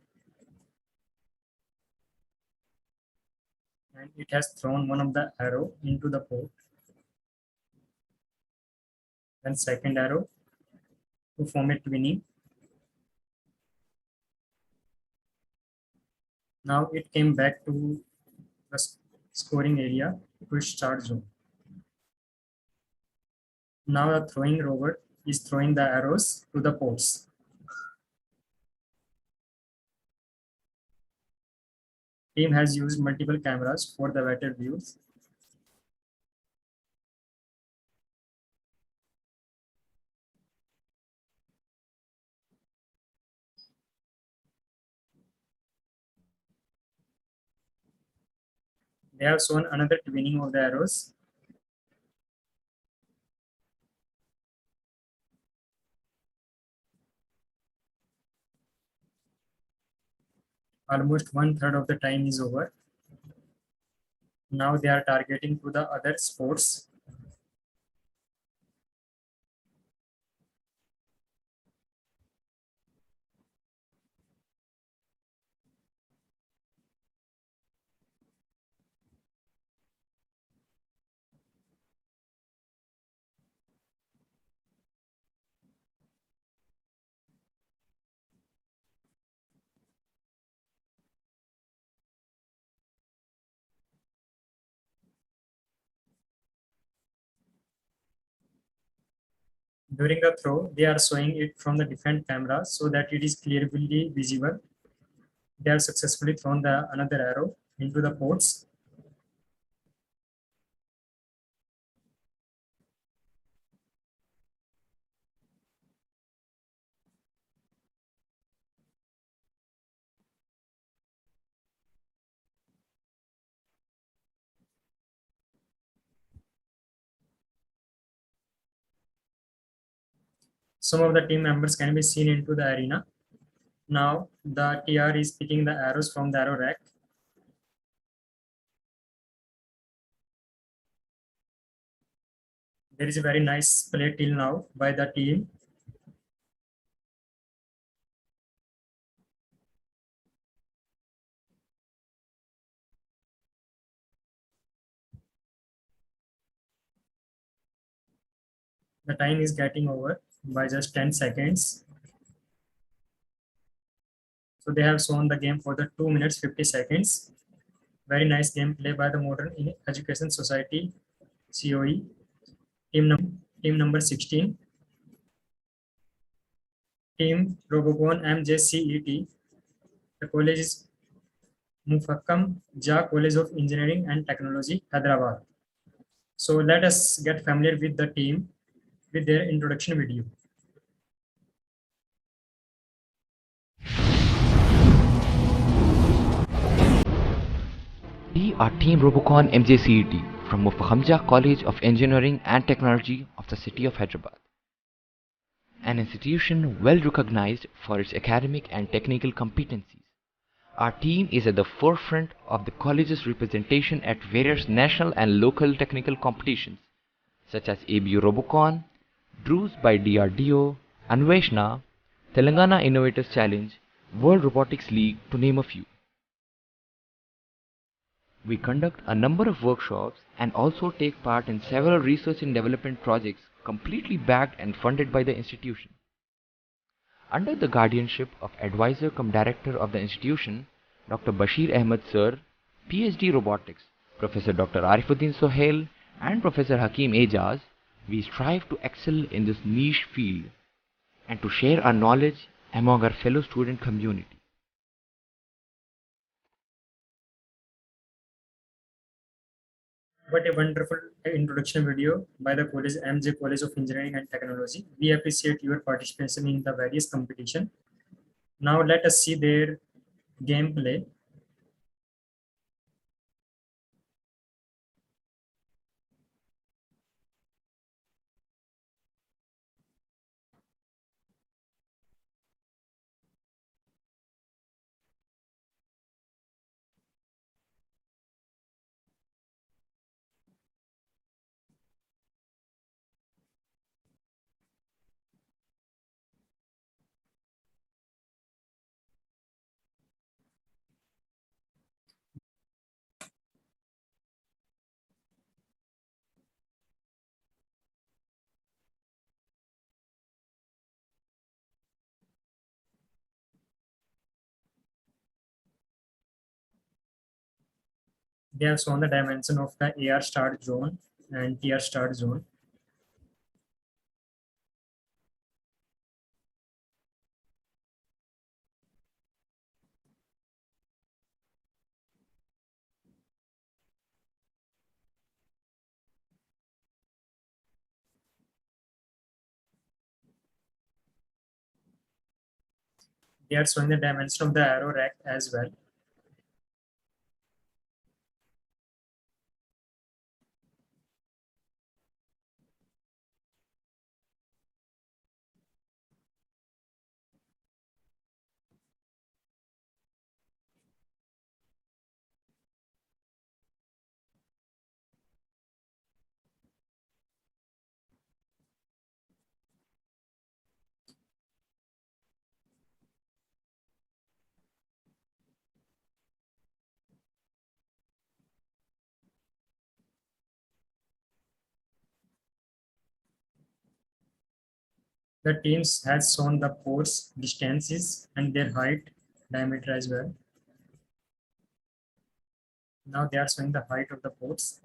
And it has thrown one of the arrow into the port. Then second arrow to form a twinning. Now it came back to the scoring area to start zone. Now the throwing robot is throwing the arrows to the ports. Team has used multiple cameras for the better views. They have shown another twinning of the arrows. Almost 1/3 of the time is over. Now they are targeting to the other sports. During the throw, they are showing it from the different cameras so that it is clearly visible. They have successfully thrown the another arrow into the ports. Some of the team members can be seen into the arena. Now the TR is picking the arrows from the arrow rack. There is a very nice play till now by the team. The time is getting over by just 10 seconds. So they have shown the game for the 2 minutes 50 seconds. Very nice gameplay by the Modern Education Society, COE. Team number 16. Team Robocon MJCET. The college is Mufakkam Jah College of Engineering and Technology, Hyderabad. So let us get familiar with the team with their introduction video. We are Team Robocon MJCET from Mufakhamja College of Engineering and Technology of the city of Hyderabad, an institution well recognized for its academic and technical competencies. Our team is at the forefront of the college's representation at various national and local technical competitions such as ABU Robocon, Druze by DRDO, Anveshna, Telangana Innovators Challenge, World Robotics League to name a few. We conduct a number of workshops and also take part in several research and development projects completely backed and funded by the institution. Under the guardianship of advisor cum director of the institution, Dr. Bashir Ahmed Sir, PhD Robotics, Professor Dr. Arifuddin Sohail and Professor Hakim Ejaz, we strive to excel in this niche field and to share our knowledge among our fellow student community. What a wonderful introduction video by the college MJ College of Engineering and Technology. We appreciate your participation in the various competition. Now let us see their gameplay. They have shown the dimension of the AR start zone and TR start zone. They are showing the dimension of the arrow rack as well. The teams has shown the ports, distances, and their height, diameter as well. Now they are showing the height of the ports.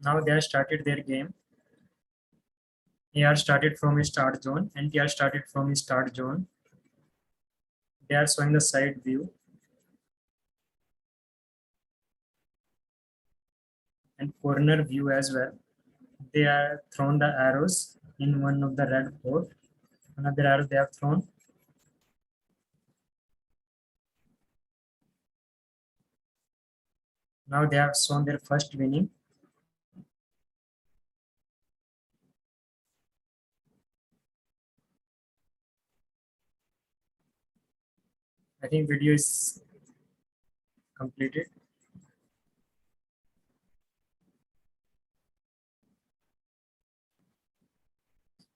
Now they have started their game. AR started from a start zone and TR started from a start zone. They are showing the side view and corner view as well. They are thrown the arrows in one of the red port. Another arrow they have thrown. Now they have shown their first winning. I think video is completed.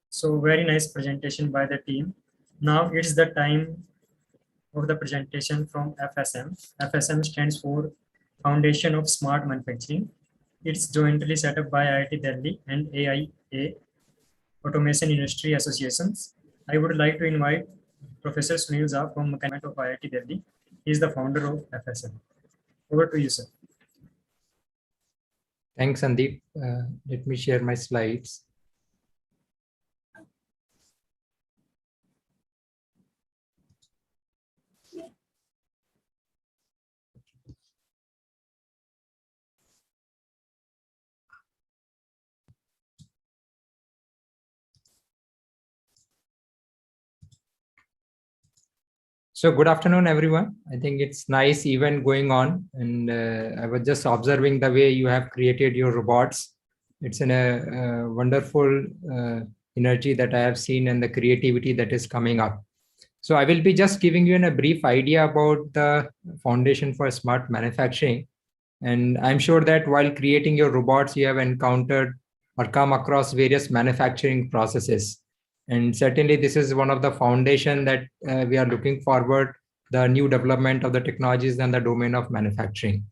So very nice presentation by the team. Now it's the time of the presentation from FSM. FSM stands for Foundation of Smart Manufacturing. It's jointly set up by IIT Delhi and AIA, Automation Industry Associations. I would like to invite Professor Sunil Jha from Mechanical of IIT Delhi. He is the founder of FSM. Over to you, sir. Thanks, Sandeep. Let me share my slides. So good afternoon, everyone. I think it's nice event going on, and I was just observing the way you have created your robots. It's in a wonderful energy that I have seen and the creativity that is coming up. So I will be just giving you a brief idea about the foundation for smart manufacturing. And I'm sure that while creating your robots, you have encountered or come across various manufacturing processes. And certainly this is one of the foundation that we are looking forward, the new development of the technologies in the domain of manufacturing.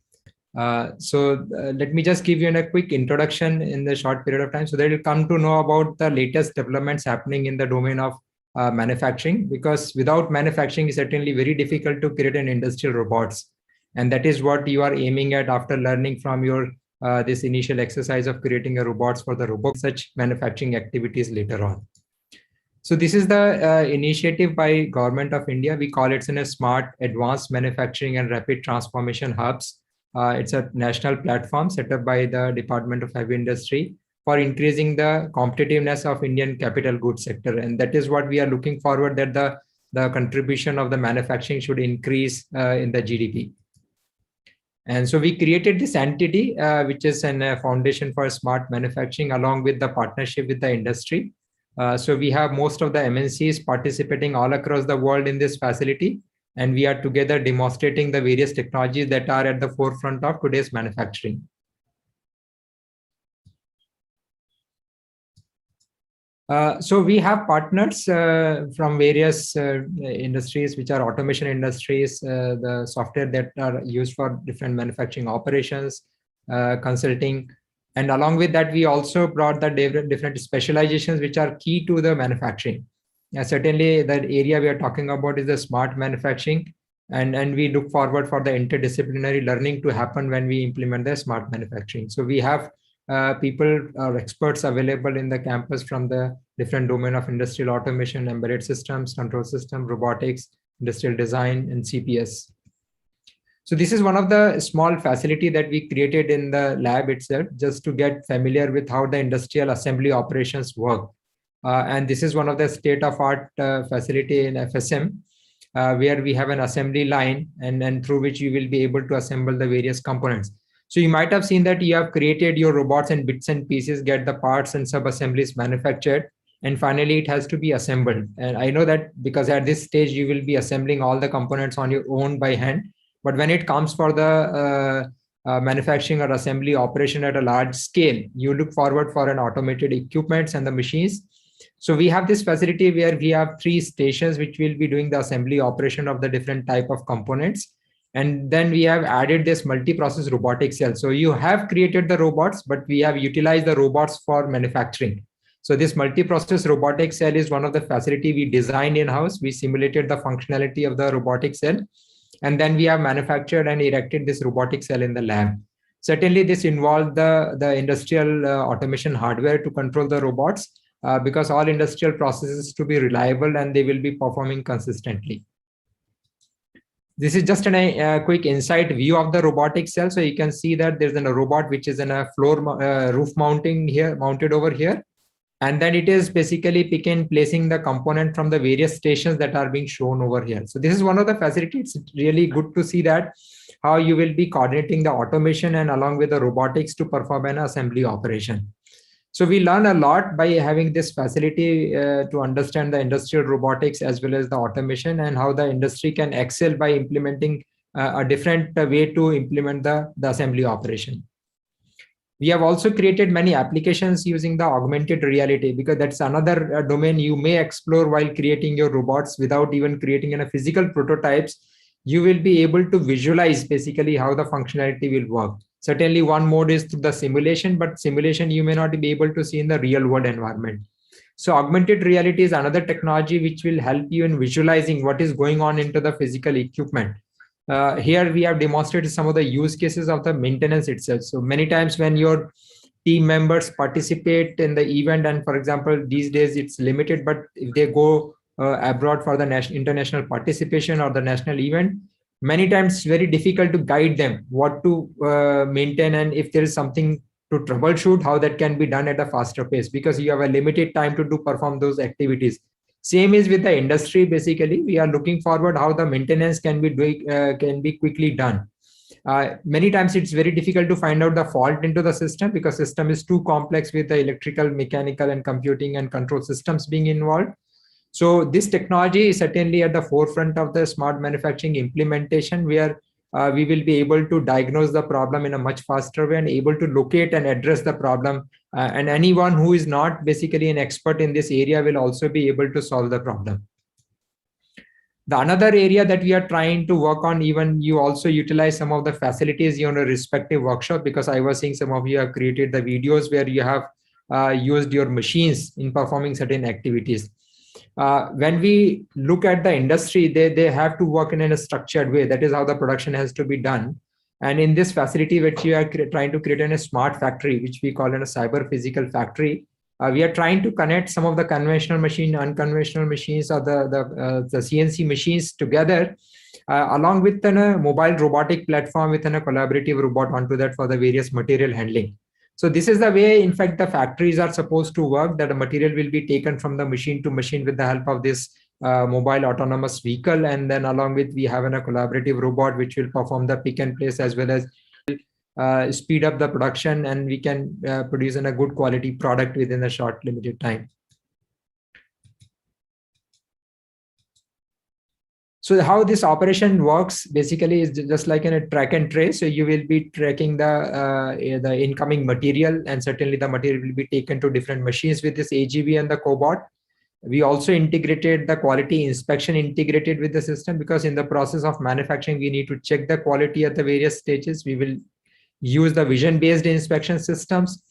Let me just give you a quick introduction in the short period of time so that you'll come to know about the latest developments happening in the domain of manufacturing, because without manufacturing, it's certainly very difficult to create an industrial robots. And that is what you are aiming at after learning from your this initial exercise of creating a robots for the robot such manufacturing activities later on. So this is the initiative by Government of India. We call it in a smart advanced manufacturing and rapid transformation hubs. It's a national platform set up by the Department of Heavy Industry for increasing the competitiveness of Indian capital goods sector. And that is what we are looking forward, that the contribution of the manufacturing should increase in the GDP. And so we created this entity, which is a foundation for smart manufacturing along with the partnership with the industry. So we have most of the MNCs participating all across the world in this facility, and we are together demonstrating the various technologies that are at the forefront of today's manufacturing. So we have partners from various industries, which are automation industries, the software that are used for different manufacturing operations, consulting. And along with that, we also brought the different specializations which are key to the manufacturing. Certainly, the area we are talking about is the smart manufacturing, and we look forward for the interdisciplinary learning to happen when we implement the smart manufacturing. So we have people or experts available in the campus from the different domain of industrial automation, embedded systems, control system, robotics, industrial design, and CPS. So this is one of the small facility that we created in the lab itself, just to get familiar with how the industrial assembly operations work. And this is one of the state-of-art facility in FSM, where we have an assembly line and through which you will be able to assemble the various components. So you might have seen that you have created your robots and bits and pieces, get the parts and sub-assemblies manufactured, and finally it has to be assembled. And I know that because at this stage you will be assembling all the components on your own by hand. But when it comes for the manufacturing or assembly operation at a large scale, you look forward for an automated equipments and the machines. So we have this facility where we have 3 stations which will be doing the assembly operation of the different type of components. And then we have added this multi-process robotic cell. So you have created the robots, but we have utilized the robots for manufacturing. So this multi-process robotic cell is one of the facility we designed in-house. We simulated the functionality of the robotic cell. And then we have manufactured and erected this robotic cell in the lab. Certainly, this involved the industrial automation hardware to control the robots, because all industrial processes to be reliable and they will be performing consistently. This is just a quick insight view of the robotic cell. So you can see that there's a robot which is in a floor roof mounted over here. And then it is basically placing the component from the various stations that are being shown over here. So this is one of the facilities. It's really good to see that how you will be coordinating the automation and along with the robotics to perform an assembly operation. So we learn a lot by having this facility to understand the industrial robotics as well as the automation and how the industry can excel by implementing a different way to implement the assembly operation. We have also created many applications using the augmented reality, because that's another domain you may explore while creating your robots without even creating a physical prototypes. You will be able to visualize basically how the functionality will work. Certainly one mode is through the simulation, but simulation you may not be able to see in the real world environment. So augmented reality is another technology which will help you in visualizing what is going on into the physical equipment. Here we have demonstrated some of the use cases of the maintenance itself. So many times when your team members participate in the event, and for example, these days it's limited, but if they go abroad for the international participation or the national event, many times it's very difficult to guide them what to maintain, and if there is something to troubleshoot, how that can be done at a faster pace, because you have a limited time to perform those activities. Same is with the industry. Basically, we are looking forward how the maintenance can be quickly done. Many times it's very difficult to find out the fault into the system because system is too complex with the electrical, mechanical, and computing and control systems being involved. So this technology is certainly at the forefront of the smart manufacturing implementation, where we will be able to diagnose the problem in a much faster way and able to locate and address the problem. And anyone who is not basically an expert in this area will also be able to solve the problem. The another area that we are trying to work on, even you also utilize some of the facilities in your respective workshop, because I was seeing some of you have created the videos where you have used your machines in performing certain activities. When we look at the industry, they have to work in a structured way. That is how the production has to be done. And in this facility, which we are trying to create in a smart factory, which we call in a cyber physical factory, we are trying to connect some of the conventional machine, unconventional machines, or the CNC machines together, along with a mobile robotic platform with a collaborative robot onto that for the various material handling. So this is the way, in fact, the factories are supposed to work, that the material will be taken from the machine to machine with the help of this mobile autonomous vehicle. And then along with, we have a collaborative robot, which will perform the pick and place as well as speed up the production, and we can produce a good quality product within a short limited time. So how this operation works basically is just like in a track and trace. So you will be tracking the incoming material, and certainly the material will be taken to different machines with this AGV and the cobot. We also integrated the quality inspection integrated with the system, because in the process of manufacturing, we need to check the quality at the various stages. We will use the vision-based inspection systems.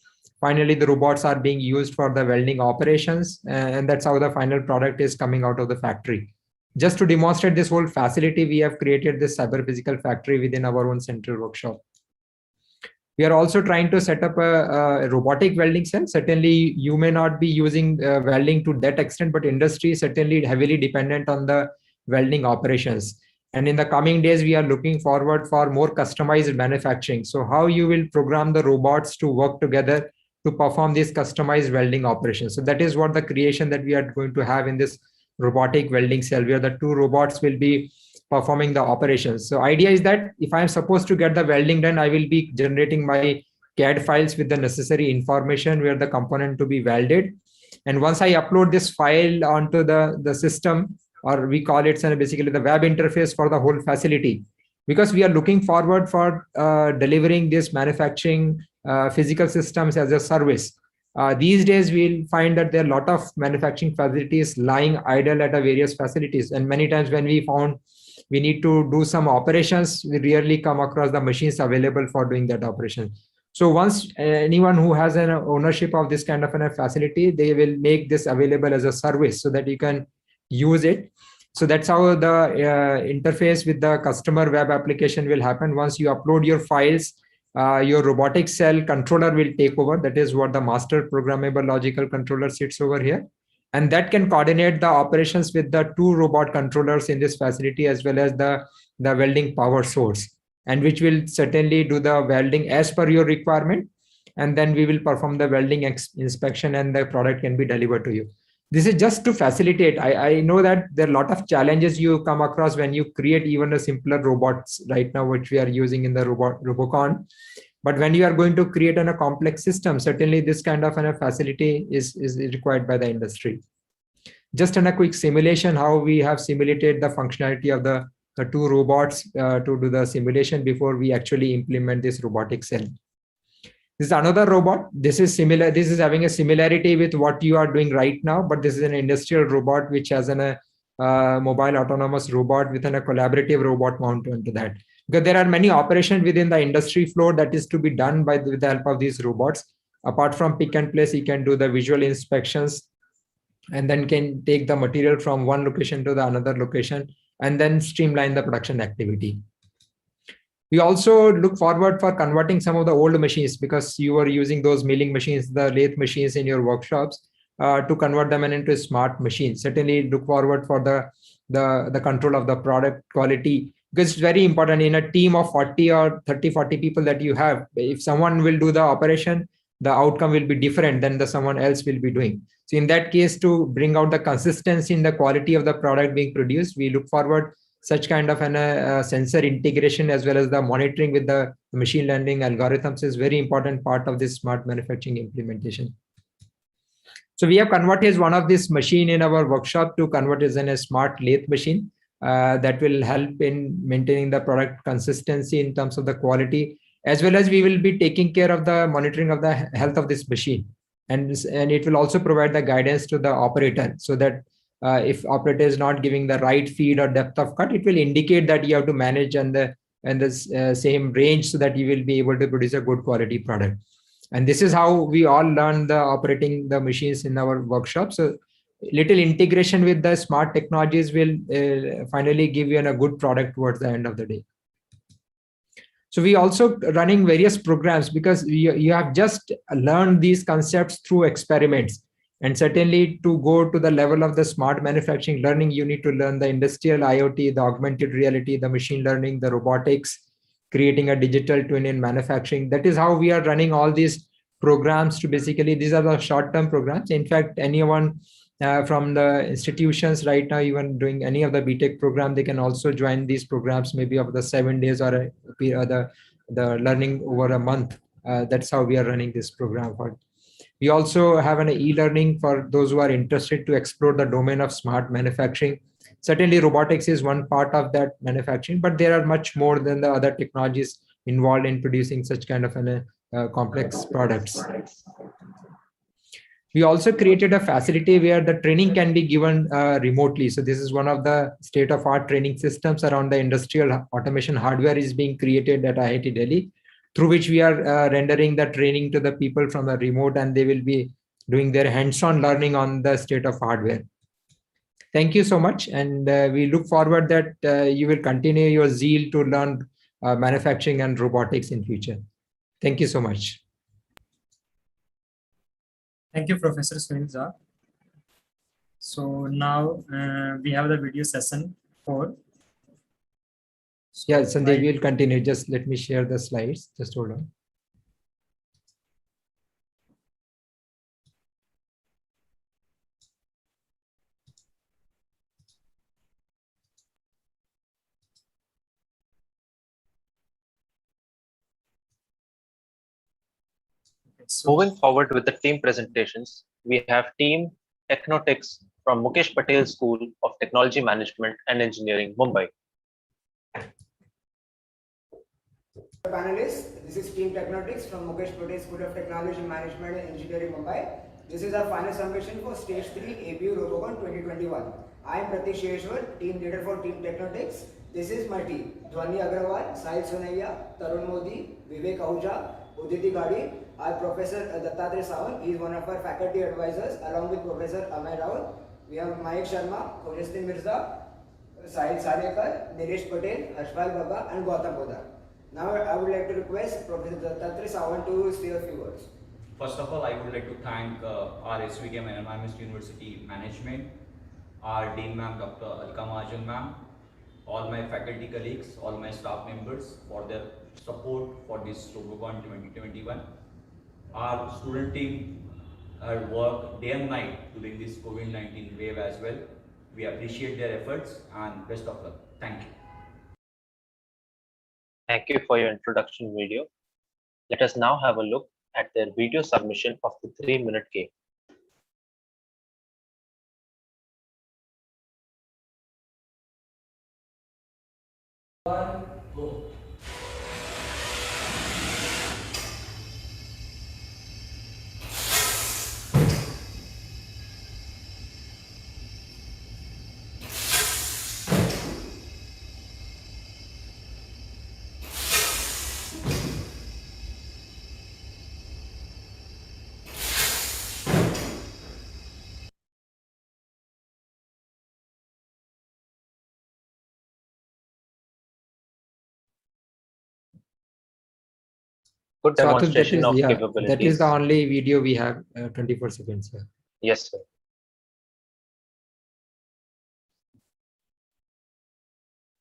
Finally, the robots are being used for the welding operations, and that's how the final product is coming out of the factory. Just to demonstrate this whole facility, we have created this cyber physical factory within our own central workshop. We are also trying to set up a robotic welding cell. Certainly, you may not be using welding to that extent, but industry is certainly heavily dependent on the welding operations. And in the coming days, we are looking forward for more customized manufacturing. So how you will program the robots to work together to perform these customized welding operations. So that is what the creation that we are going to have in this robotic welding cell, where the two robots will be performing the operations. So idea is that if I'm supposed to get the welding done, I will be generating my CAD files with the necessary information where the component to be welded. And once I upload this file onto the system, or we call it basically the web interface for the whole facility, because we are looking forward for delivering this manufacturing physical systems as a service. These days, we'll find that there are a lot of manufacturing facilities lying idle at various facilities. And many times when we found we need to do some operations, we rarely come across the machines available for doing that operation. So once anyone who has an ownership of this kind of a facility, they will make this available as a service so that you can use it. So that's how the interface with the customer web application will happen. Once you upload your files, your robotic cell controller will take over. That is what the master programmable logical controller sits over here. And that can coordinate the operations with the two robot controllers in this facility, as well as the welding power source, and which will certainly do the welding as per your requirement. And then we will perform the welding inspection, and the product can be delivered to you. This is just to facilitate. I know that there are a lot of challenges you come across when you create even a simpler robots right now, which we are using in the Robocon. But when you are going to create a complex system, certainly this kind of a facility is required by the industry. Just in a quick simulation, how we have simulated the functionality of the two robots to do the simulation before we actually implement this robotic cell. This is another robot. This is similar. This is having a similarity with what you are doing right now, but this is an industrial robot which has a mobile autonomous robot with a collaborative robot mounted onto that. Because there are many operations within the industry floor that is to be done with the help of these robots. Apart from pick and place, you can do the visual inspections, and then can take the material from one location to the another location, and then streamline the production activity. We also look forward for converting some of the old machines, because you are using those milling machines, the lathe machines in your workshops, to convert them into smart machines. Certainly look forward for the control of the product quality, because it's very important in a team of 40 or 40 people that you have. If someone will do the operation, the outcome will be different than someone else will be doing. So in that case, to bring out the consistency in the quality of the product being produced, we look forward such kind of an sensor integration as well as the monitoring with the machine learning algorithms is very important part of this smart manufacturing implementation. So we have converted one of this machine in our workshop to convert it in a smart lathe machine that will help in maintaining the product consistency in terms of the quality, as well as we will be taking care of the monitoring of the health of this machine. And it will also provide the guidance to the operator so that if operator is not giving the right feed or depth of cut, it will indicate that you have to manage and the same range so that you will be able to produce a good quality product. And this is how we all learn the operating the machines in our workshop. So little integration with the smart technologies will finally give you a good product towards the end of the day. So we also running various programs because you have just learned these concepts through experiments. And certainly to go to the level of the smart manufacturing learning, you need to learn the industrial IoT, the augmented reality, the machine learning, the robotics, creating a digital twin in manufacturing. That is how we are running all these programs to basically, these are the short-term programs. In fact, anyone from the institutions right now, even doing any of the BTech program, they can also join these programs, maybe of the 7 days or the learning over a month. That's how we are running this program for. We also have an e-learning for those who are interested to explore the domain of smart manufacturing. Certainly robotics is one part of that manufacturing, but there are much more than the other technologies involved in producing such kind of complex products. We also created a facility where the training can be given remotely. So this is one of the state-of-art training systems around the industrial automation hardware is being created at IIT Delhi, through which we are rendering the training to the people from the remote, and they will be doing their hands-on learning on the state of hardware. Thank you so much. And we look forward that you will continue your zeal to learn manufacturing and robotics in future. Thank you so much. Thank you, Professor Sunil Jha. So now we have the video session 4. So yeah, Sandeep, we'll continue. Just let me share the slides. Just hold on. Moving forward with the team presentations, we have Team Technotics from Mukesh Patel School of Technology Management and Engineering, Mumbai. Panelists, this is Team Technotics from Mukesh Patel School of Technology Management and Engineering, Mumbai. This is our final submission for Stage 3 APU Robocon 2021. I am Pratik Sheshwar, Team Leader for Team Technotics. This is my team: Dhwani Agrawal, Sahil Sonaiya, Tarun Modi, Vivek Ahuja, Uditi Gadi. Our Professor Dattatreya Sawant, he is one of our faculty advisors, along with Professor Amay Raut. We have Mahek Sharma, Khojastin Mirza, Sahil Salekar, Nilesh Patel, Harshpal Baba, and Gautam Bodar. Now I would like to request Professor Dattatreya Sawant to say a few words. First of all, I would like to thank our SVKM and Environment University management, our Dean Ma'am Dr. Alka Mahajan Ma'am, all my faculty colleagues, all my staff members for their support for this Robocon 2021. Our student team have worked day and night during this COVID-19 wave as well. We appreciate their efforts and best of luck. Thank you. Thank you for your introduction video. Let us now have a look at their video submission of the 3-minute game. Go. Good So demonstration that is, of yeah, capabilities. that is the only video we have, 24 seconds. Yeah. Yes, sir.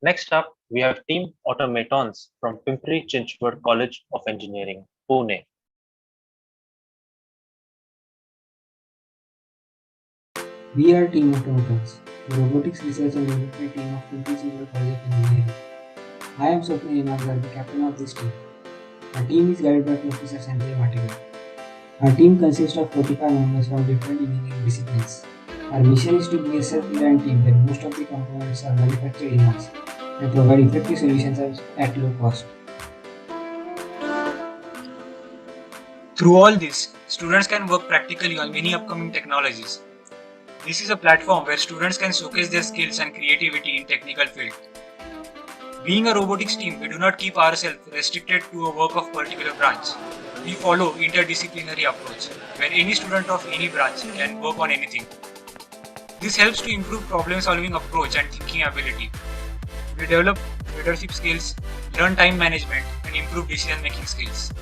Next up, we have Team Automatons from Pimpri Chinchwad College of Engineering, Pune. We are a team of robots, the robotics research and development team of Center College of Engineering. I am Swapna Imangar, the captain of this team. Our team is guided by Professor Sanjay Matikar. Our team consists of 45 members from different engineering disciplines. Our mission is to be a self-reliant team where most of the components are manufactured in-house and provide effective solutions at low cost. Through all this, students can work practically on many upcoming technologies. This is a platform where students can showcase their skills and creativity in technical field. Being a robotics team, we do not keep ourselves restricted to a work of particular branch. We follow interdisciplinary approach, where any student of any branch can work on anything. This helps to improve problem-solving approach and thinking ability. We develop leadership skills, learn time management, and improve decision-making skills.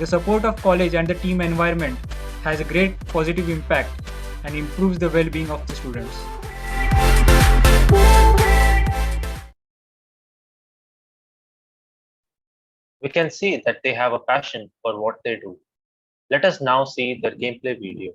The support of college and the team environment has a great positive impact and improves the well-being of the students. We can see that they have a passion for what they do. Let us now see their gameplay video.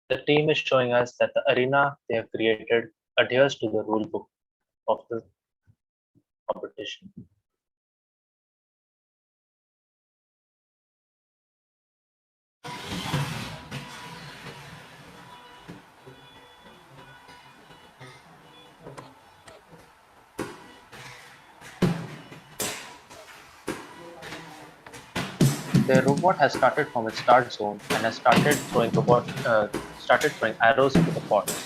The team is showing us that the arena they have created adheres to the rule book of the competition. The robot has started from its start zone and has started throwing arrows into the pots.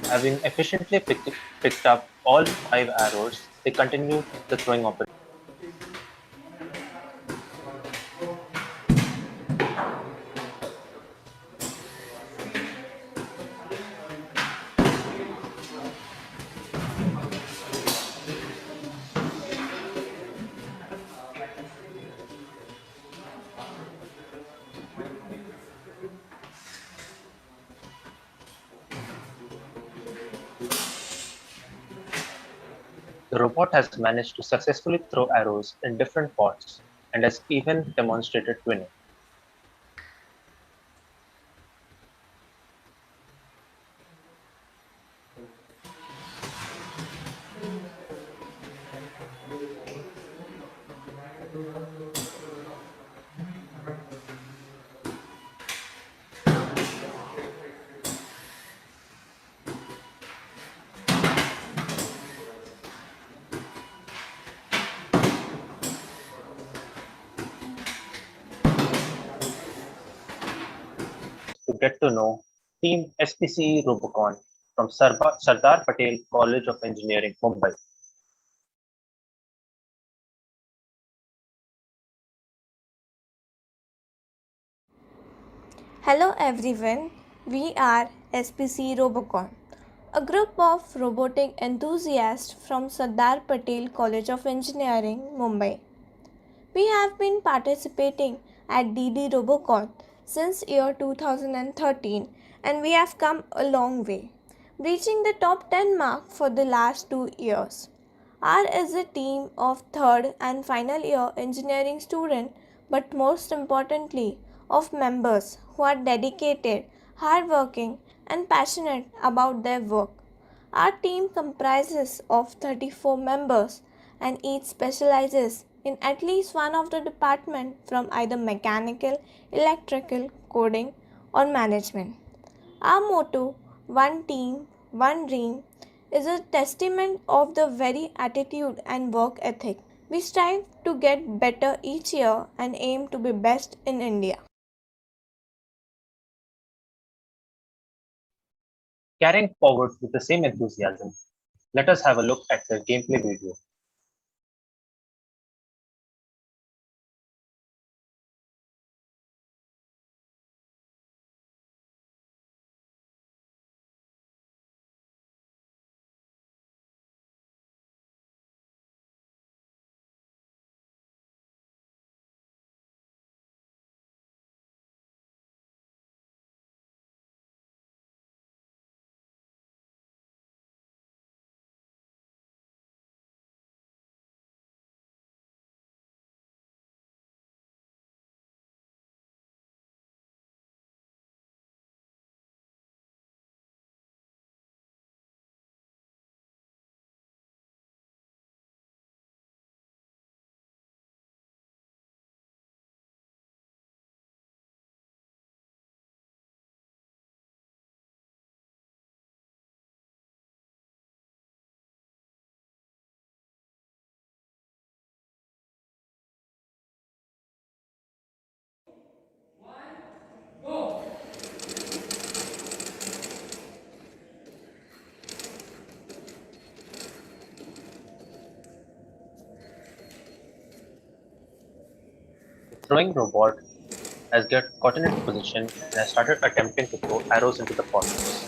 Having efficiently picked up all 5 arrows, they continue the throwing operation. The robot has managed to successfully throw arrows in different pots and has even demonstrated twinning. To get to know Team SPC Robocon from Sardar Patel College of Engineering, Mumbai. Hello everyone, we are SPC Robocon, a group of robotic enthusiasts from Sardar Patel College of Engineering, Mumbai. We have been participating at DD Robocon since year 2013 and we have come a long way, reaching the top 10 mark for the last 2 years. R is a team of third and final year engineering students, but most importantly, of members who are dedicated, hardworking, and passionate about their work. Our team comprises of 34 members and each specializes in at least one of the department from either mechanical, electrical, coding or management. Our motto one team, one dream is a testament of the very attitude and work ethic. We strive to get better each year and aim to be best in India. Carrying forward with the same enthusiasm, let us have a look at the gameplay video. The throwing robot has gotten into position and has started attempting to throw arrows into the pots.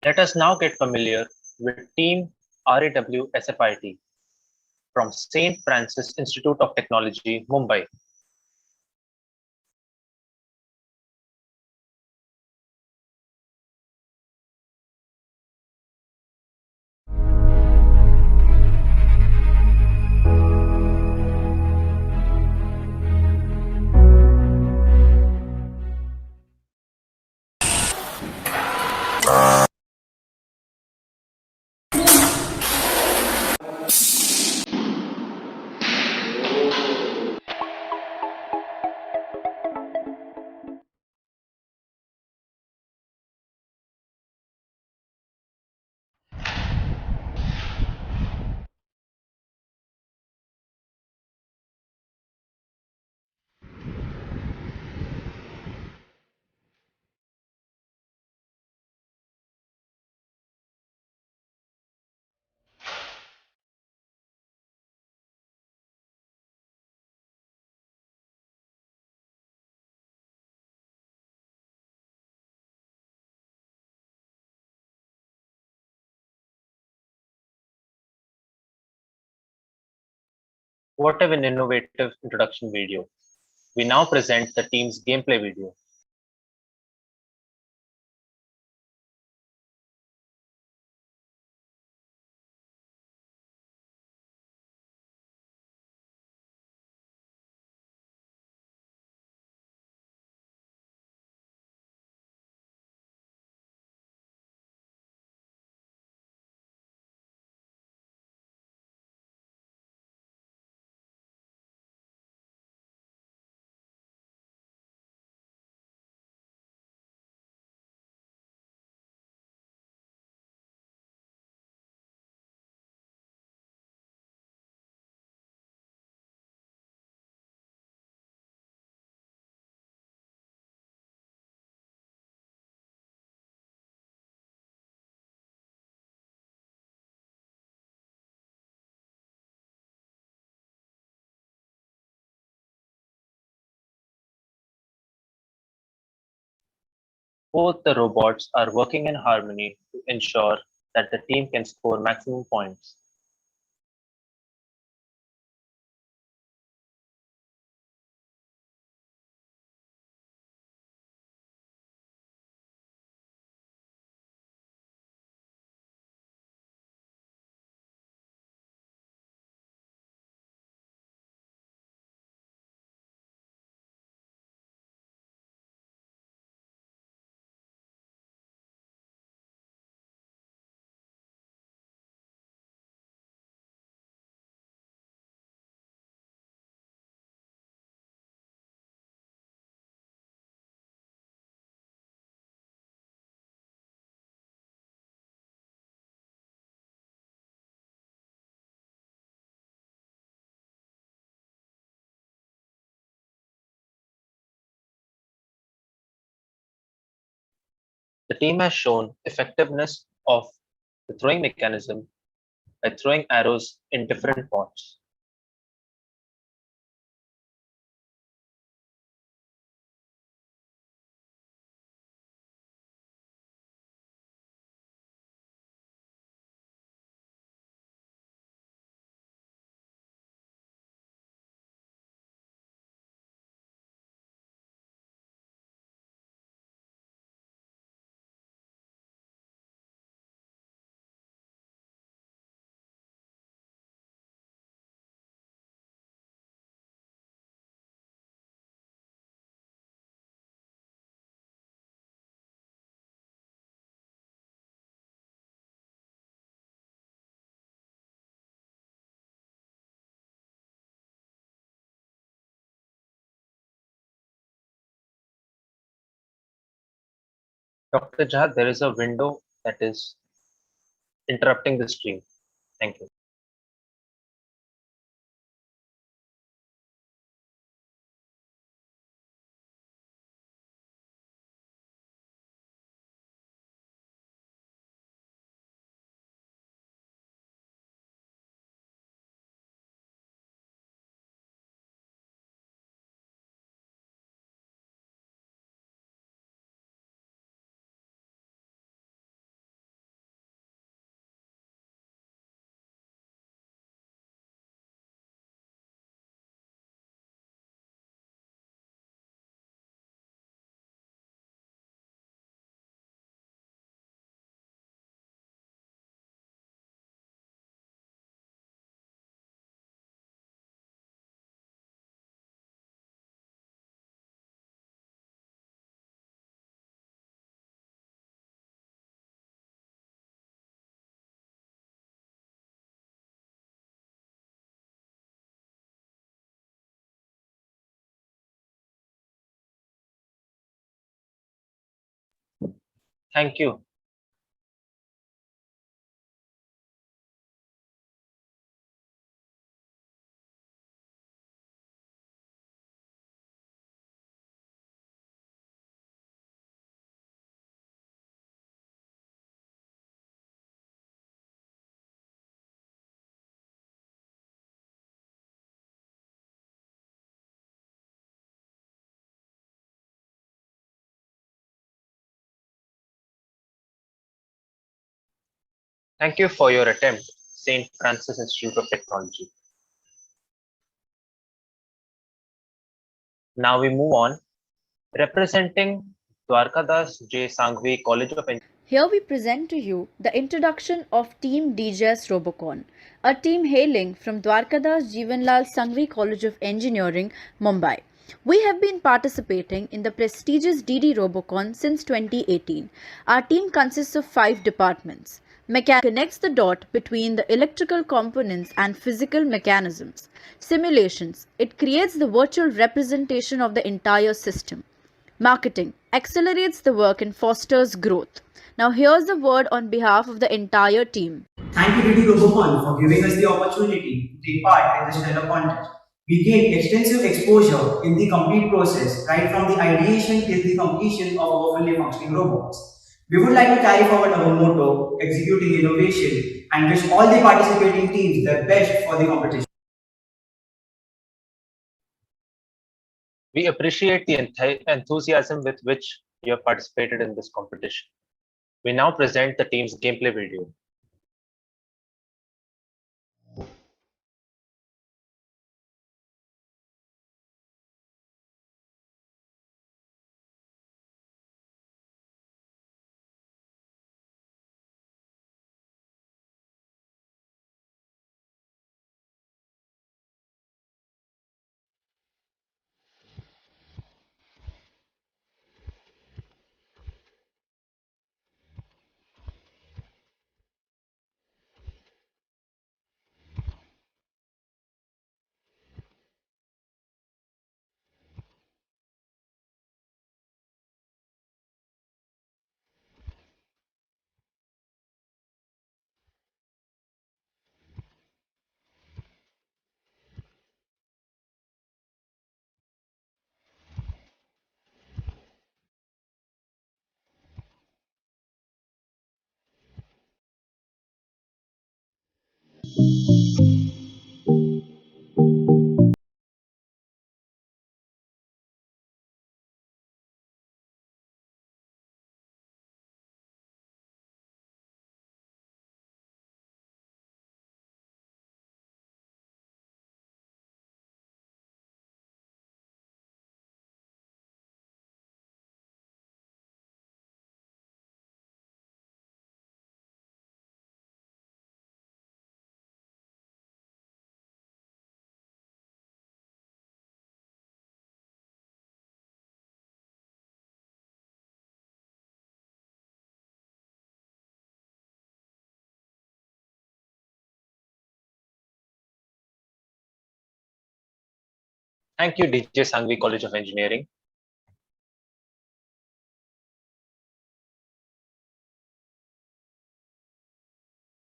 Let us now get familiar with Team RAW SFIT from St. Francis Institute of Technology, Mumbai. What an innovative introduction video. We now present the team's gameplay video. Both the robots are working in harmony to ensure that the team can score maximum points. The team has shown effectiveness of the throwing mechanism by throwing arrows in different pots. Dr. Jha, there is a window that is interrupting the stream. Thank you. Thank you. Thank you for your attempt, St. Francis Institute of Technology. Now we move on. Representing Dwarkadas J. Sanghvi College of Engineering. Here we present to you the introduction of Team Doordarshan-Robocon, a team hailing from Dwarkadas Jivanlal Sanghvi College of Engineering, Mumbai. We have been participating in the prestigious DD-Robocon since 2018. Our team consists of 5 departments. Mechanical connects the dot between the electrical components and physical mechanisms. Simulations. It creates the virtual representation of the entire system. Marketing accelerates the work and fosters growth. Now here's a word on behalf of the entire team. Thank you DD Robocon for giving us the opportunity to take part in this stellar contest. We gained extensive exposure in the complete process, right from the ideation till the completion of our fully functioning robots. We would like to carry forward our motto, executing innovation, and wish all the participating teams their best for the competition. We appreciate the enthusiasm with which you have participated in this competition. We now present the team's gameplay video. Thank you, DJ Sangvi College of Engineering.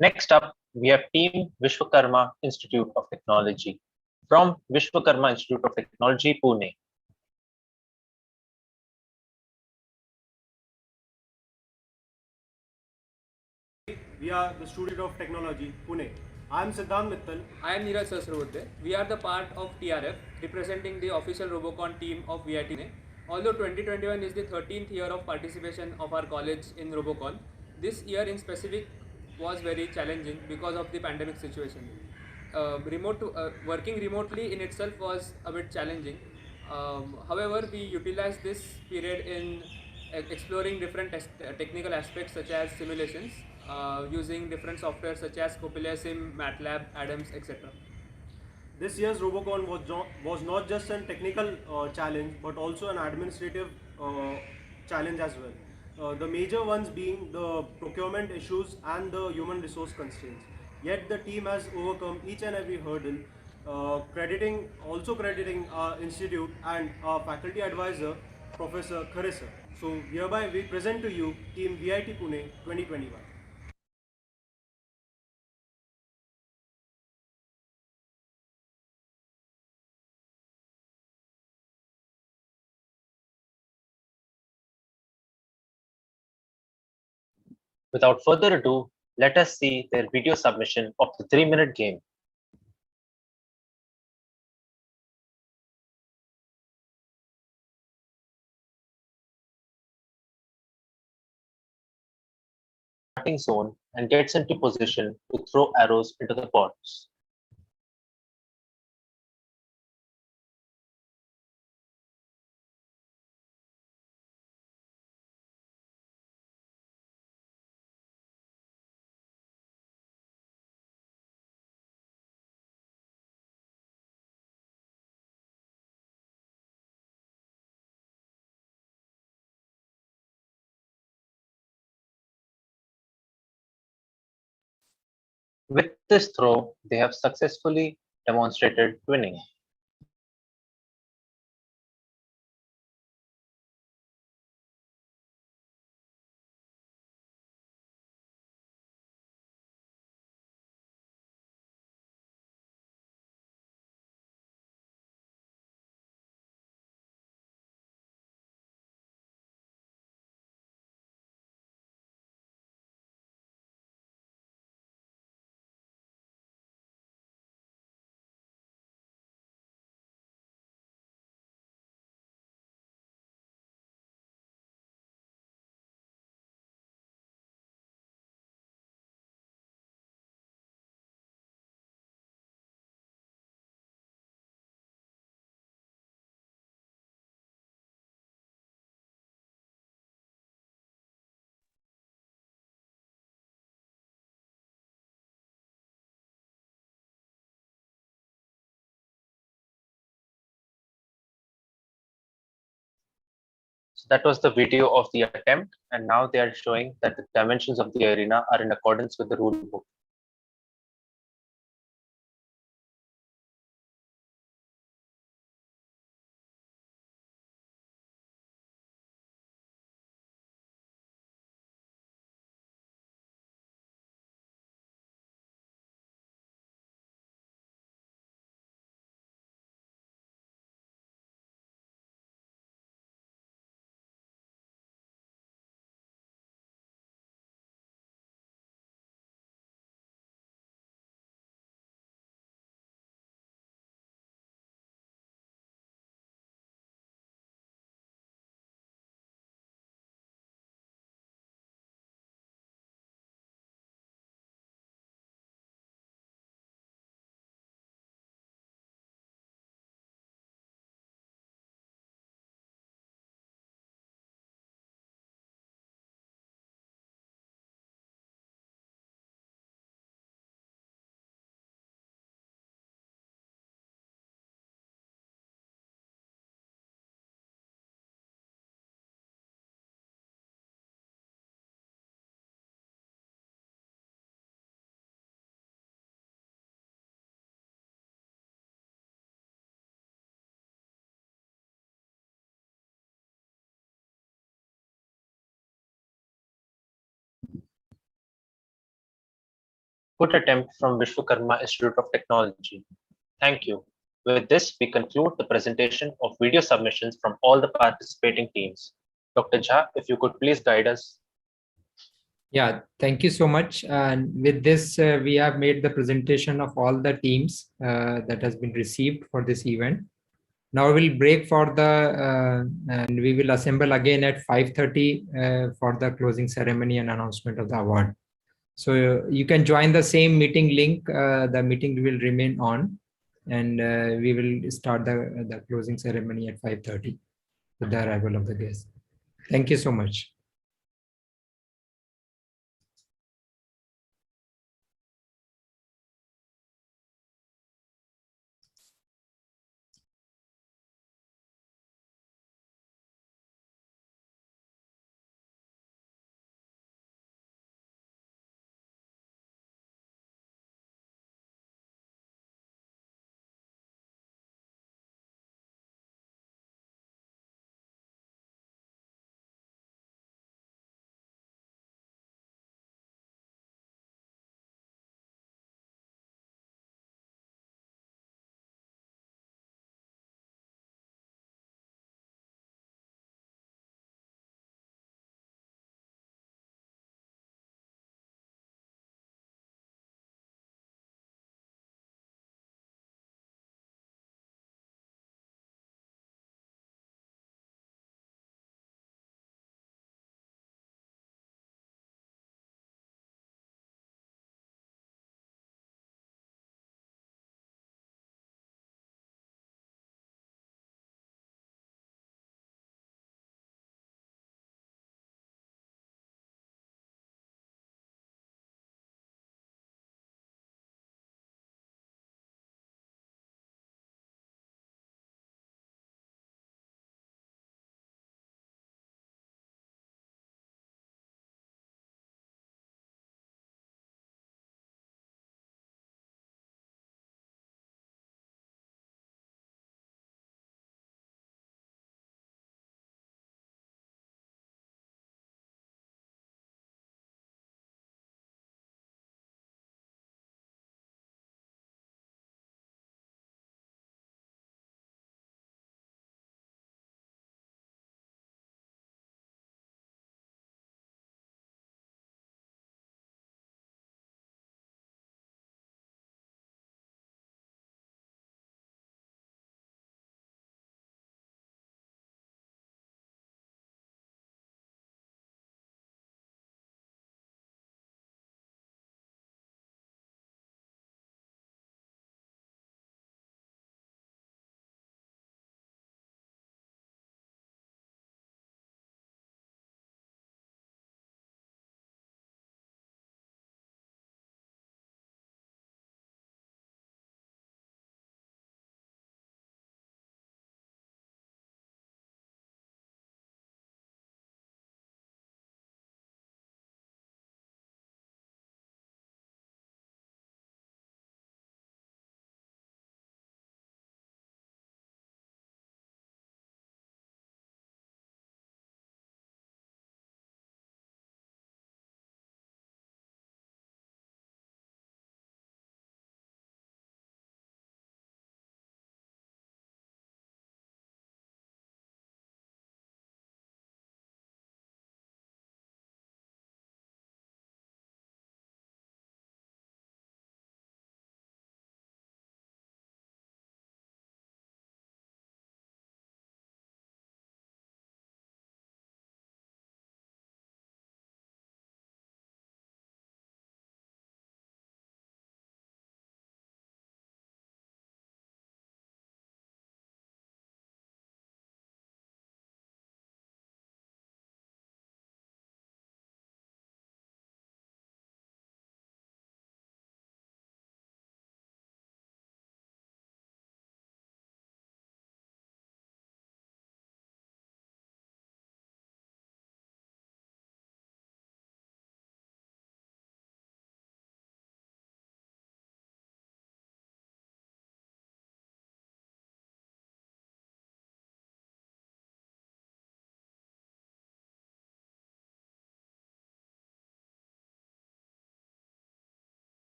Next up, we have Team Vishwakarma Institute of Technology from Vishwakarma Institute of Technology, Pune. We are the Student of Technology, Pune. I am Siddhant Mittal. I am Neeraj Sasravudde. We are the part of TRF, representing the official Robocon team of VIT Pune. Although 2021 is the 13th year of participation of our college in Robocon, this year in specific was very challenging because of the pandemic situation. Working remotely in itself was a bit challenging. However, we utilized this period in exploring different technical aspects such as simulations, using different software such as Copilot Sim, MATLAB, Adams, etc. This year's Robocon was not just a technical challenge but also an administrative challenge as well. The major ones being the procurement issues and the human resource constraints. Yet the team has overcome each and every hurdle, crediting our institute and our faculty advisor, Professor Kharisa. So hereby we present to you Team VIT Pune 2021. Without further ado, let us see their video submission of the 3-minute game. Starting zone and gets into position to throw arrows into the pots. With this throw, they have successfully demonstrated winning. So that was the video of the attempt, and now they are showing that the dimensions of the arena are in accordance with the rule book. Good attempt from Vishwakarma Institute of Technology. Thank you. With this, we conclude the presentation of video submissions from all the participating teams. Dr. Jha, if you could please guide us. Yeah, thank you so much. And with this, we have made the presentation of all the teams that has been received for this event. Now we'll break for and we will assemble again at 5:30 for the closing ceremony and announcement of the award. So you can join the same meeting link. The meeting will remain on, and we will start the closing ceremony at 5:30 with the arrival of the guests. Thank you so much.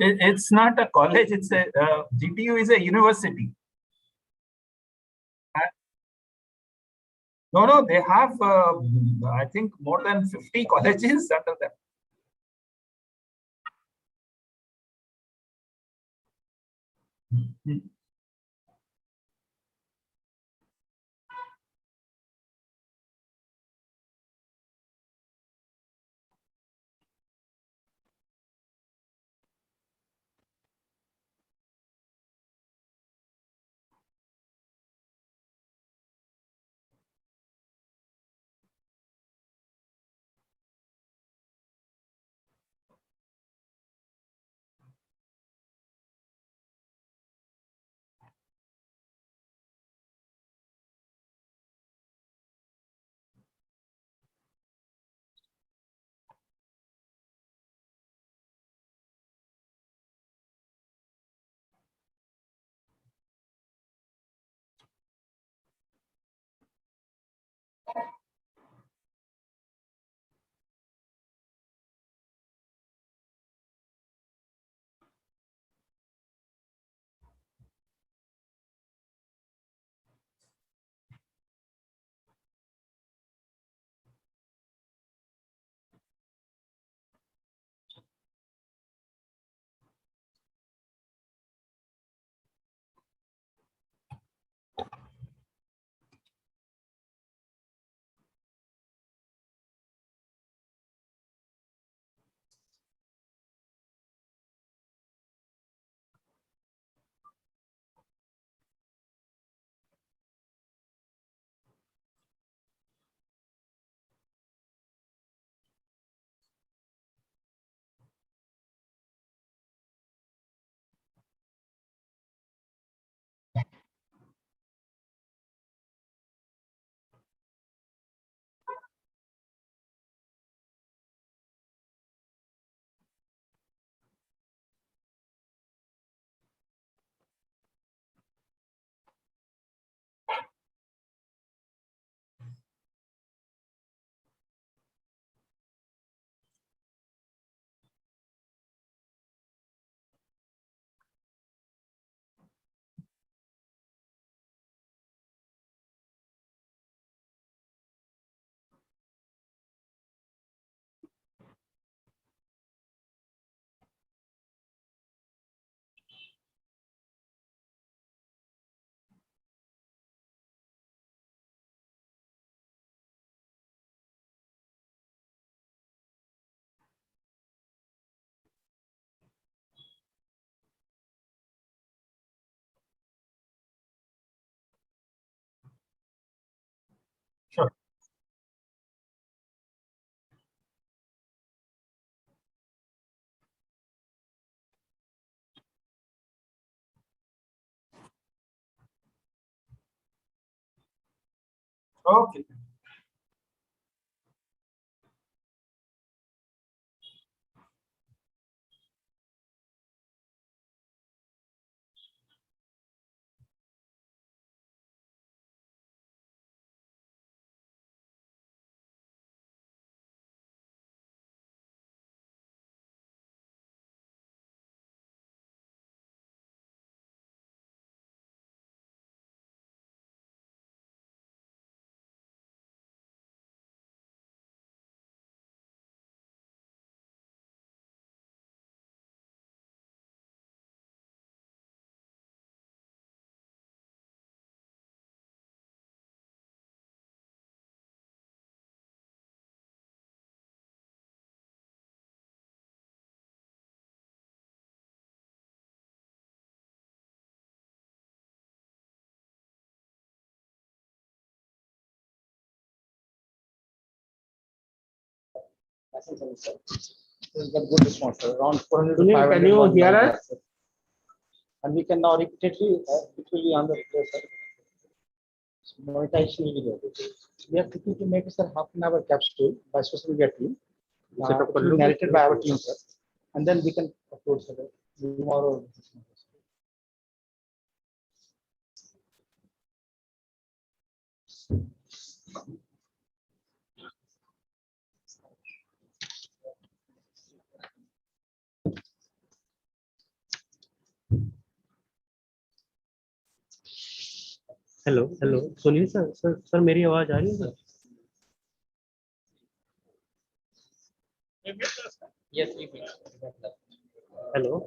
it's not a college. It's a GTU is a university. No, they have I think more than 50 colleges under them. Sure. Okay. Good response, sir. Around 400 to Sunil, 500. can you hear us? And we can now repeatedly, it will be on the replay, sir. Monetization will be there. We are thinking to make, sir, half an hour capsule by social media team. It will be narrated by our team, sir. And then we can upload, sir, tomorrow. Hello hello सुनिए sir मेरी आवाज आ रही है sir? Yes, we will. Hello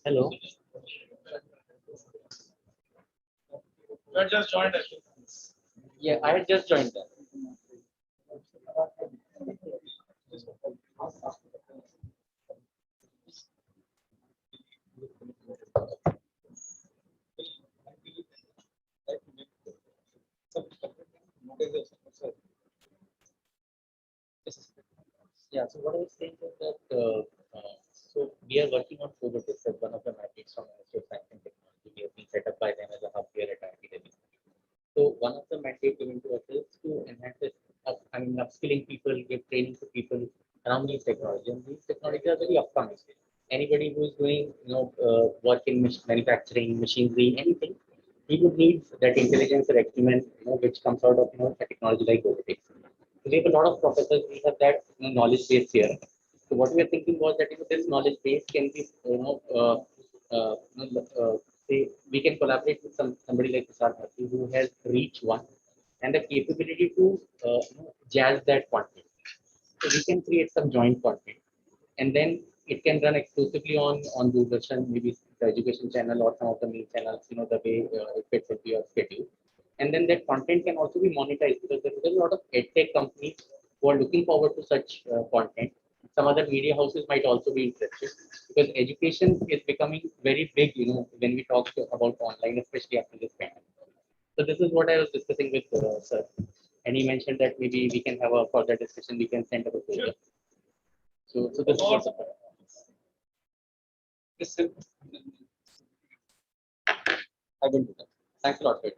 hello You had just joined us. Yeah, I had just joined them. Yeah, so what I was saying is that so we are working on robotics as one of the mandates from Ministry of Science and Technology. We have been set up by them as a hub here at IIT Delhi. So one of the mandates given to us is to enhance this, upskilling people, give training to people around these technologies. And these technologies are very upcoming. Anybody who is doing, work in manufacturing, machinery, anything, he would need that intelligence or acumen, which comes out of, a technology like robotics. So we have a lot of professors. We have that knowledge base here. So what we are thinking was that this knowledge base can be, say we can collaborate with somebody like Prasad Bharti who has reach one and the capability to jazz that content. So we can create some joint content, and then it can run exclusively on Doordarshan, maybe the education channel or some of the main channels. The way it fits into your schedule. And then that content can also be monetized because there is a lot of edtech companies who are looking forward to such content. Some other media houses might also be interested because education is becoming very big, when we talk about online, especially after this pandemic. So this is what I was discussing with sir, and he mentioned that maybe we can have a further discussion. We can send a proposal. So this is what I will do that. Thanks a lot for it.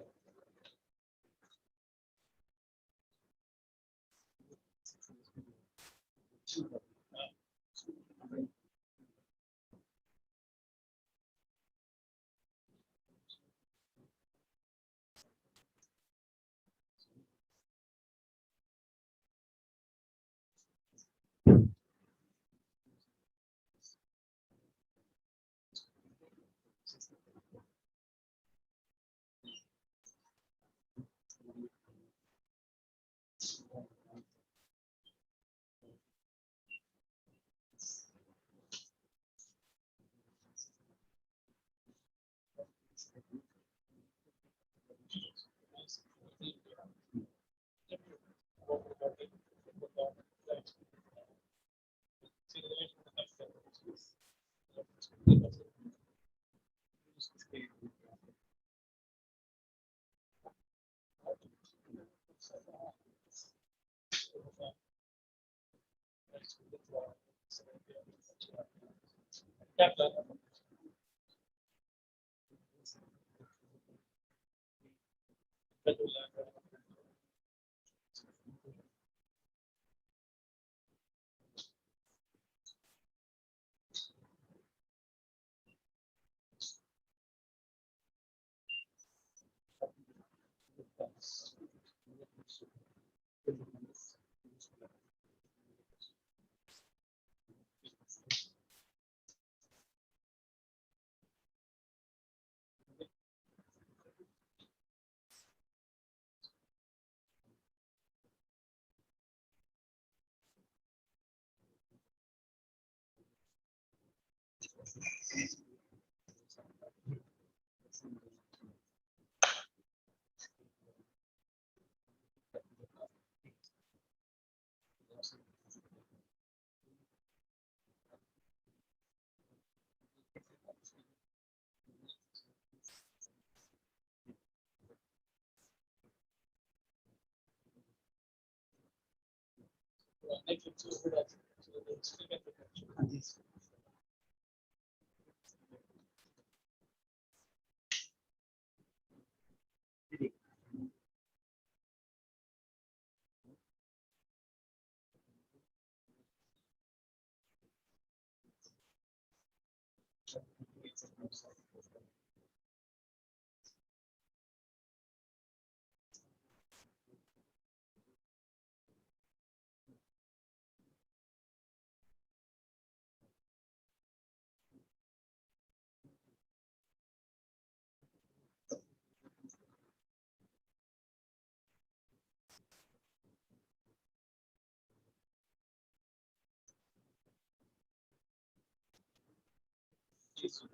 So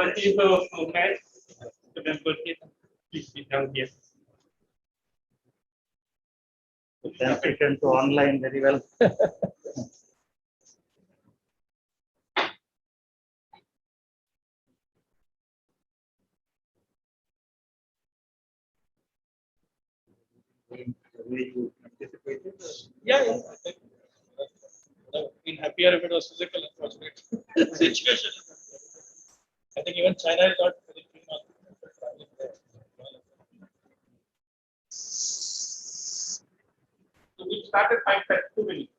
if you okay, remember it, please sit down here. Transition to online very well. Yeah, yeah. Been happier if it was physical, unfortunate situation. I think even China is not very keen on traveling there. So we started 5:30 minutes.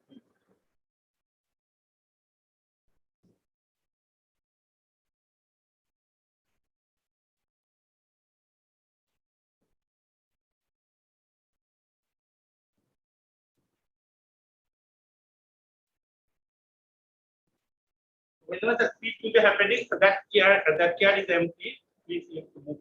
Whenever the speech will be happening, so that chair is empty. Please you have to move.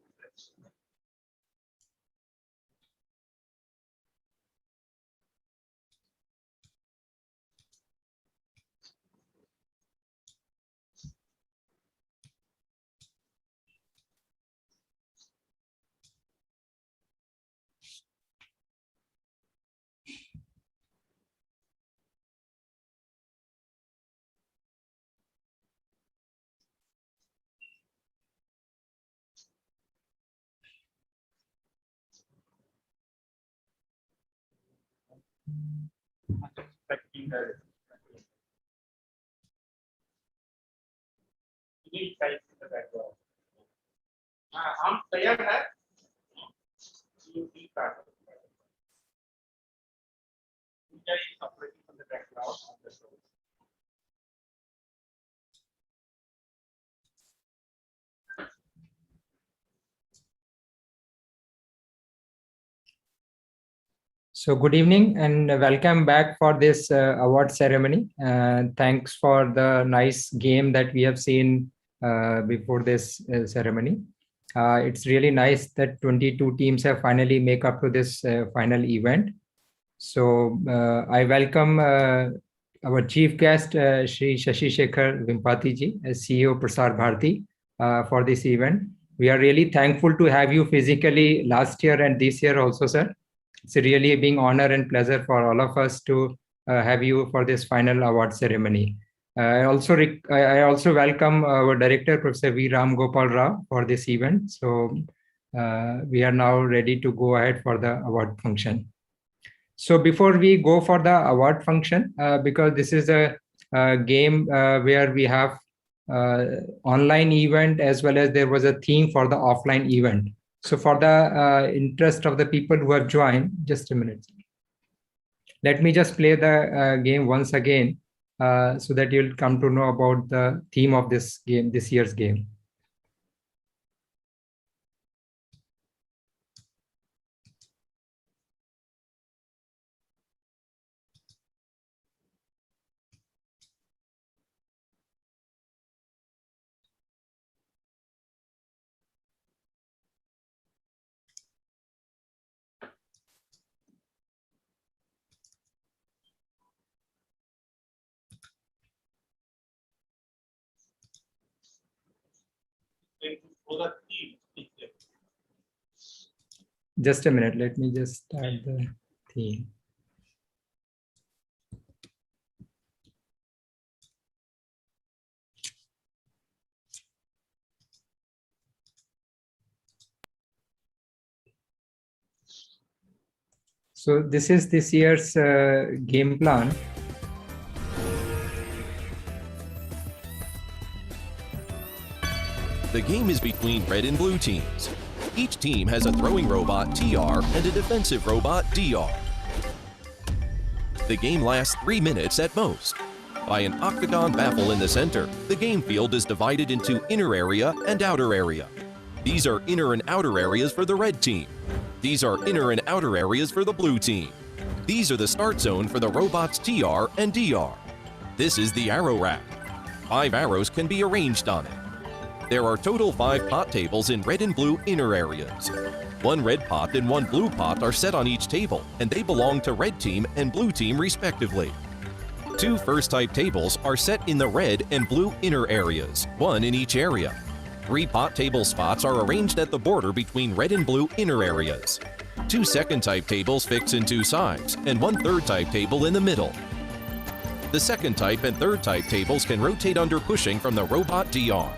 Expecting the unique size in the background. हम तैयार है unique pattern. India is operating from the background of the show. So good evening and welcome back for this award ceremony. Thanks for the nice game that we have seen before this ceremony. It's really nice that 22 teams have finally make up to this final event. So I welcome our chief guest, Shri Shashi Shekhar Vimpati ji, as CEO Prasar Bharati, for this event. We are really thankful to have you physically last year and this year also, sir. It's really being honor and pleasure for all of us to have you for this final award ceremony. I also welcome our director, Professor V. Ram Gopal Rao, for this event. So we are now ready to go ahead for the award function. So before we go for the award function, because this is a game where we have online event as well as there was a theme for the offline event. So for the interest of the people who have joined, just a minute. Let me just play the game once again so that you'll come to know about the theme of this game, this year's game. Just a minute, let me just start the theme. So this is this year's game plan. The game is between red and blue teams. Each team has a throwing robot, TR, and a defensive robot, DR. The game lasts 3 minutes at most. By an octagon baffle in the center, the game field is divided into inner area and outer area. These are inner and outer areas for the red team. These are inner and outer areas for the blue team. These are the start zone for the robots TR and DR. This is the arrow rack. 5 arrows can be arranged on it. There are total 5 pot tables in red and blue inner areas. 1 red pot and 1 blue pot are set on each table, and they belong to red team and blue team respectively. 2 first type tables are set in the red and blue inner areas, 1 in each area. 3 pot table spots are arranged at the border between red and blue inner areas. 2 second type tables fix in 2 sides, and 1 third type table in the middle. The second type and third type tables can rotate under pushing from the robot DR.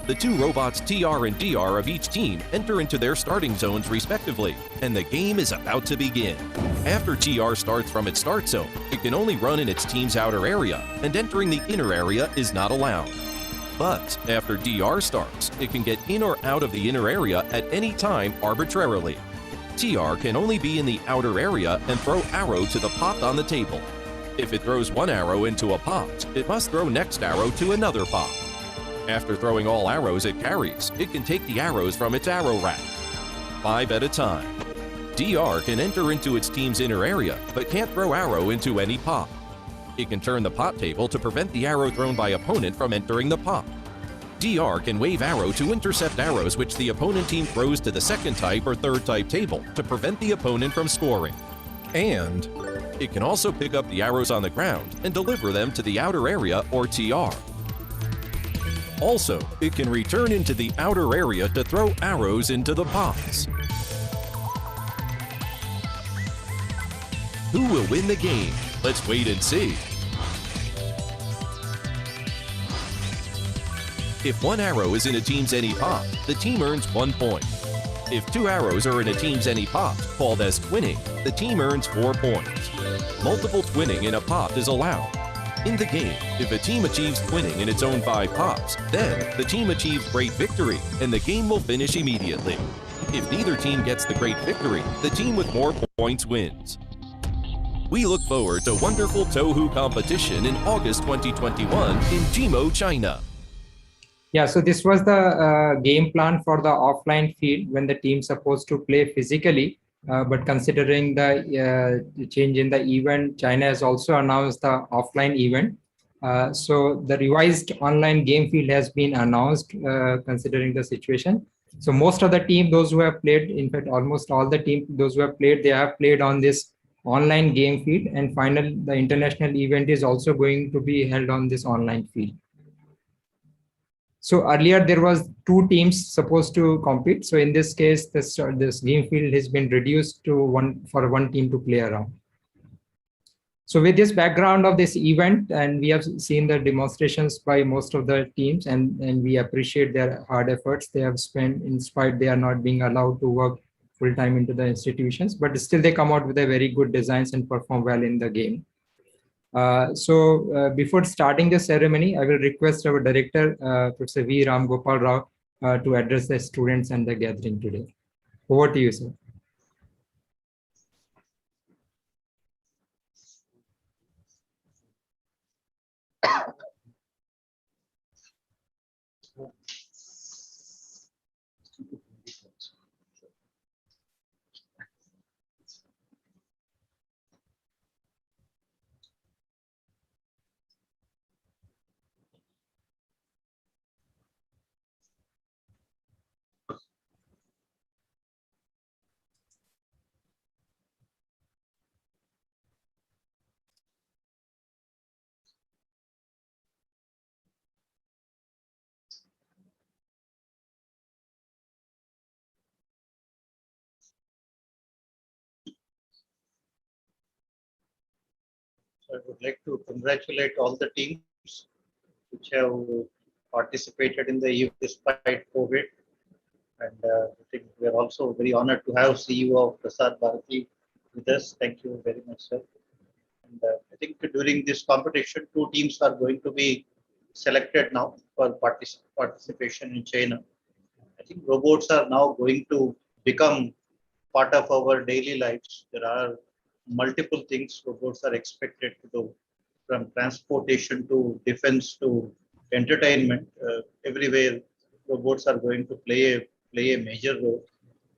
The 2 robots TR and DR of each team enter into their starting zones respectively, and the game is about to begin. After TR starts from its start zone, it can only run in its team's outer area, and entering the inner area is not allowed. But after DR starts, it can get in or out of the inner area at any time arbitrarily. TR can only be in the outer area and throw arrow to the pot on the table. If it throws 1 arrow into a pot, it must throw next arrow to another pot. After throwing all arrows it carries, it can take the arrows from its arrow rack, 5 at a time. DR can enter into its team's inner area, but can't throw arrow into any pot. It can turn the pot table to prevent the arrow thrown by opponent from entering the pot. DR can wave arrow to intercept arrows which the opponent team throws to the second type or third type table to prevent the opponent from scoring. And it can also pick up the arrows on the ground and deliver them to the outer area or TR. Also, it can return into the outer area to throw arrows into the pots. Who will win the game? Let's wait and see. If 1 arrow is in a team's any pot, the team earns 1 point. If 2 arrows are in a team's any pot, called as twinning, the team earns 4 points. Multiple twinning in a pot is allowed. In the game, if a team achieves twinning in its own 5 pots, then the team achieves great victory, and the game will finish immediately. If neither team gets the great victory, the team with more points wins. We look forward to wonderful Tohu competition in August 2021 in Jimo, China. Yeah, so this was the game plan for the offline field when the team's supposed to play physically. But considering the change in the event, China has also announced the offline event. So the revised online game field has been announced considering the situation. So most of the team, those who have played, in fact, almost all the team, those who have played, they have played on this online game field. And finally, the international event is also going to be held on this online field. So earlier there was 2 teams supposed to compete. So in this case, this game field has been reduced to one team to play around. So with this background of this event, and we have seen the demonstrations by most of the teams, and we appreciate their hard efforts they have spent, in spite they are not being allowed to work full time into the institutions, but still they come out with a very good designs and perform well in the game. Before starting the ceremony, I will request our director, Professor V. Ram Gopal Rao, to address the students and the gathering today. Over to you, sir. So I would like to congratulate all the teams which have participated in the event despite COVID. And I think we are also very honored to have CEO of Prasad Bharati with us. Thank you very much, sir. And I think during this competition, 2 teams are going to be selected now for participation in China. I think robots are now going to become part of our daily lives. There are multiple things robots are expected to do, from transportation to defense to entertainment. Everywhere, robots are going to play a major role.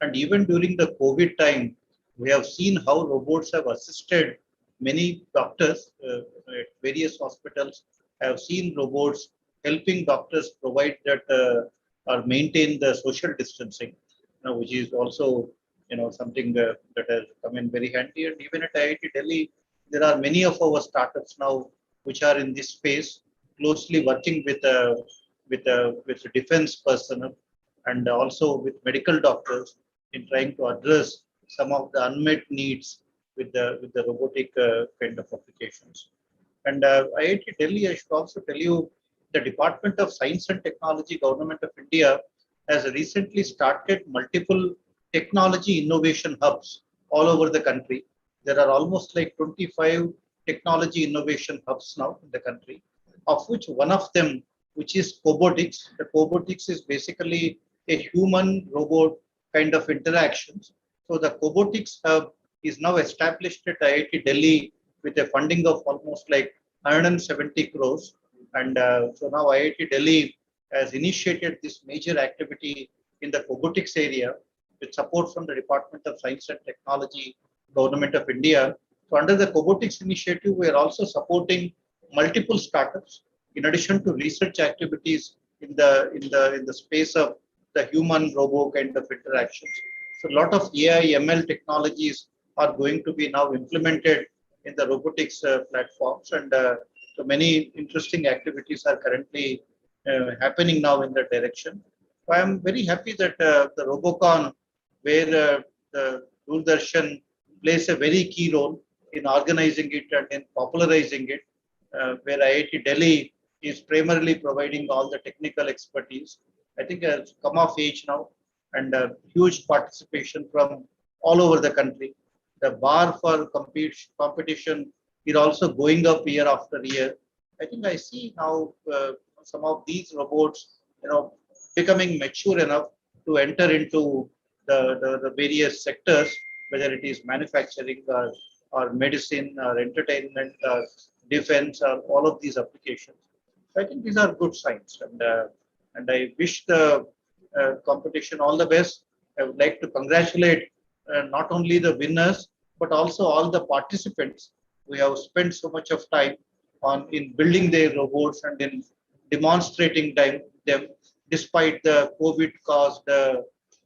And even during the COVID time, we have seen how robots have assisted many doctors at various hospitals. I have seen robots helping doctors provide that or maintain the social distancing, which is also something that has come in very handy. And even at IIT Delhi, there are many of our startups now which are in this space, closely working with defense personnel and also with medical doctors in trying to address some of the unmet needs with the robotic kind of applications. And IIT Delhi, I should also tell you, the Department of Science and Technology, Government of India, has recently started multiple technology innovation hubs all over the country. There are almost like 25 technology innovation hubs now in the country, of which one of them, which is cobotics. The cobotics is basically a human robot kind of interactions. So the cobotics hub is now established at IIT Delhi with a funding of almost like 170 crores. And so now IIT Delhi has initiated this major activity in the cobotics area with support from the Department of Science and Technology, Government of India. So under the cobotics initiative, we are also supporting multiple startups in addition to research activities in the space of the human robot kind of interactions. So a lot of AI ML technologies are going to be now implemented in the robotics platforms, and so many interesting activities are currently happening now in that direction. So I am very happy that the Robocon, where the Doordarshan plays a very key role in organizing it and in popularizing it, where IIT Delhi is primarily providing all the technical expertise. I think has come of age now, and huge participation from all over the country. The bar for competition is also going up year after year. I think I see now some of these robots, becoming mature enough to enter into the various sectors, whether it is manufacturing or medicine or entertainment or defense or all of these applications. So I think these are good signs, and I wish the competition all the best. I would like to congratulate not only the winners but also all the participants. We have spent so much of time in building their robots and in demonstrating them despite the COVID caused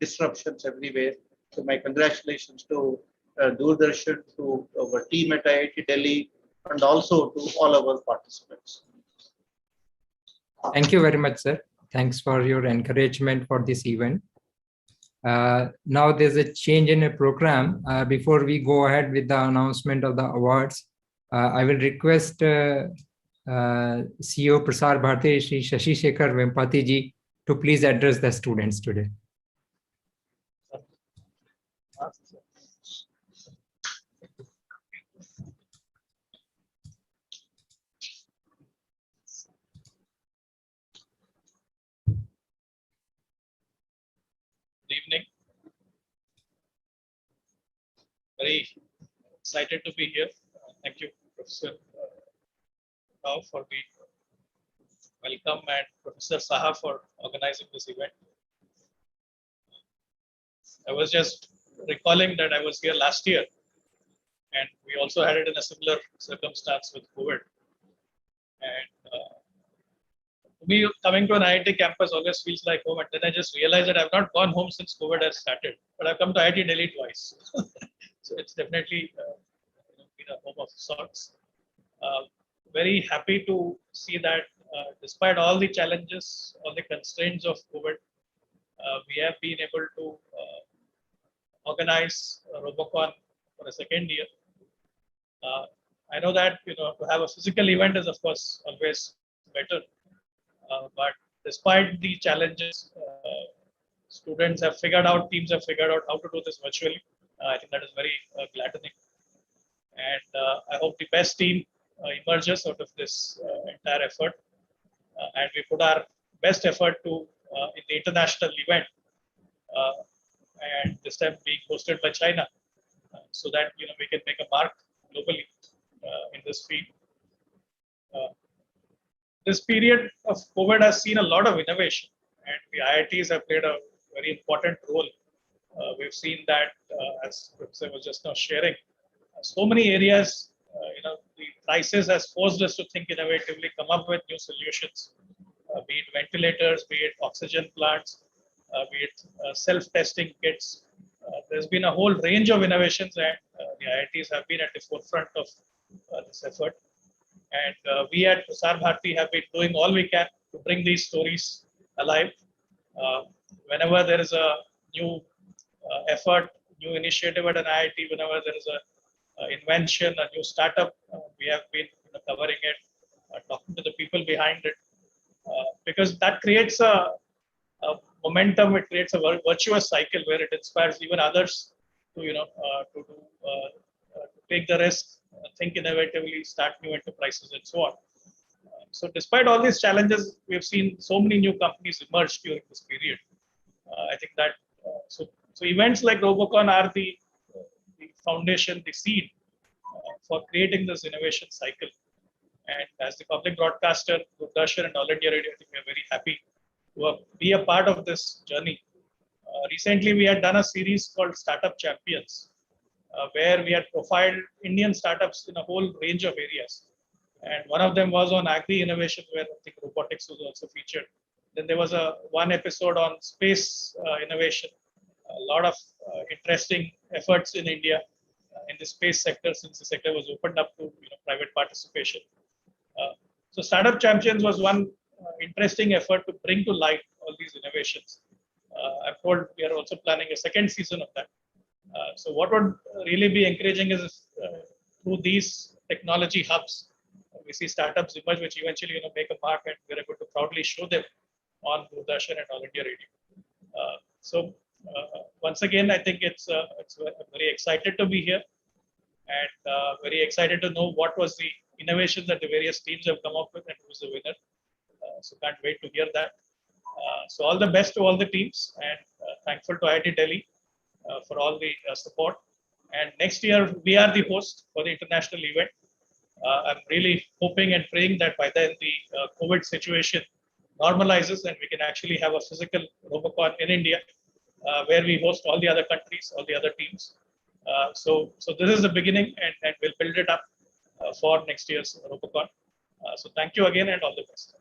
disruptions everywhere. So my congratulations to Doordarshan, to our team at IIT Delhi, and also to all our participants. Thank you very much, sir. Thanks for your encouragement for this event. Now there's a change in a program. Before we go ahead with the announcement of the awards, I will request CEO Prasar Bharati, Shri Shashi Shekhar Vempati ji, to please address the students today. Good evening. Very excited to be here. Thank you, Professor Rao, for the welcome, and Professor Saha for organizing this event. I was just recalling that I was here last year, and we also had it in a similar circumstance with COVID. And to me, coming to an IIT campus always feels like home. And then I just realized that I've not gone home since COVID has started, but I've come to IIT Delhi twice. So it's definitely been a home of sorts. Very happy to see that despite all the challenges, all the constraints of COVID, we have been able to organize Robocon for a second year. I know that to have a physical event is of course always better, but despite the challenges, students have figured out, teams have figured out how to do this virtually. I think that is very gladdening, and I hope the best team emerges out of this entire effort, and we put our best effort to in the international event, and this time being hosted by China, so that we can make a mark globally in this field. This period of COVID has seen a lot of innovation, and the IITs have played a very important role. We've seen that, as Professor was just now sharing, so many areas, the crisis has forced us to think innovatively, come up with new solutions, be it ventilators, be it oxygen plants, be it self-testing kits. There's been a whole range of innovations, and the IITs have been at the forefront of this effort. And we at Prasar Bharati have been doing all we can to bring these stories alive. Whenever there is a new effort, new initiative at an IIT, whenever there is a invention, a new startup, we have been covering it, talking to the people behind it, because that creates a momentum. It creates a virtuous cycle where it inspires even others to take the risk, think innovatively, start new enterprises, and so on. So despite all these challenges, we have seen so many new companies emerge during this period. I think that so events like Robocon are the foundation, the seed for creating this innovation cycle. And as the public broadcaster, Doordarshan and All India Radio, I think we are very happy to be a part of this journey. Recently, we had done a series called Startup Champions, where we had profiled Indian startups in a whole range of areas. And one of them was on agri innovation, where I think robotics was also featured. Then there was one episode on space innovation. A lot of interesting efforts in India in the space sector, since the sector was opened up to private participation. So Startup Champions was one interesting effort to bring to light all these innovations. I'm told we are also planning a second season of that. So what would really be encouraging is through these technology hubs, we see startups emerge, which eventually make a mark, and we're able to proudly show them on Doordarshan and All India Radio. So once again, I think I'm very excited to be here, and very excited to know what was the innovations that the various teams have come up with and who's the winner. So can't wait to hear that. So all the best to all the teams, and thankful to IIT Delhi for all the support. And next year, we are the host for the international event. I'm really hoping and praying that by then the COVID situation normalizes and we can actually have a physical Robocon in India, where we host all the other countries, all the other teams. So this is the beginning, and we'll build it up for next year's Robocon. So thank you again, and all the best.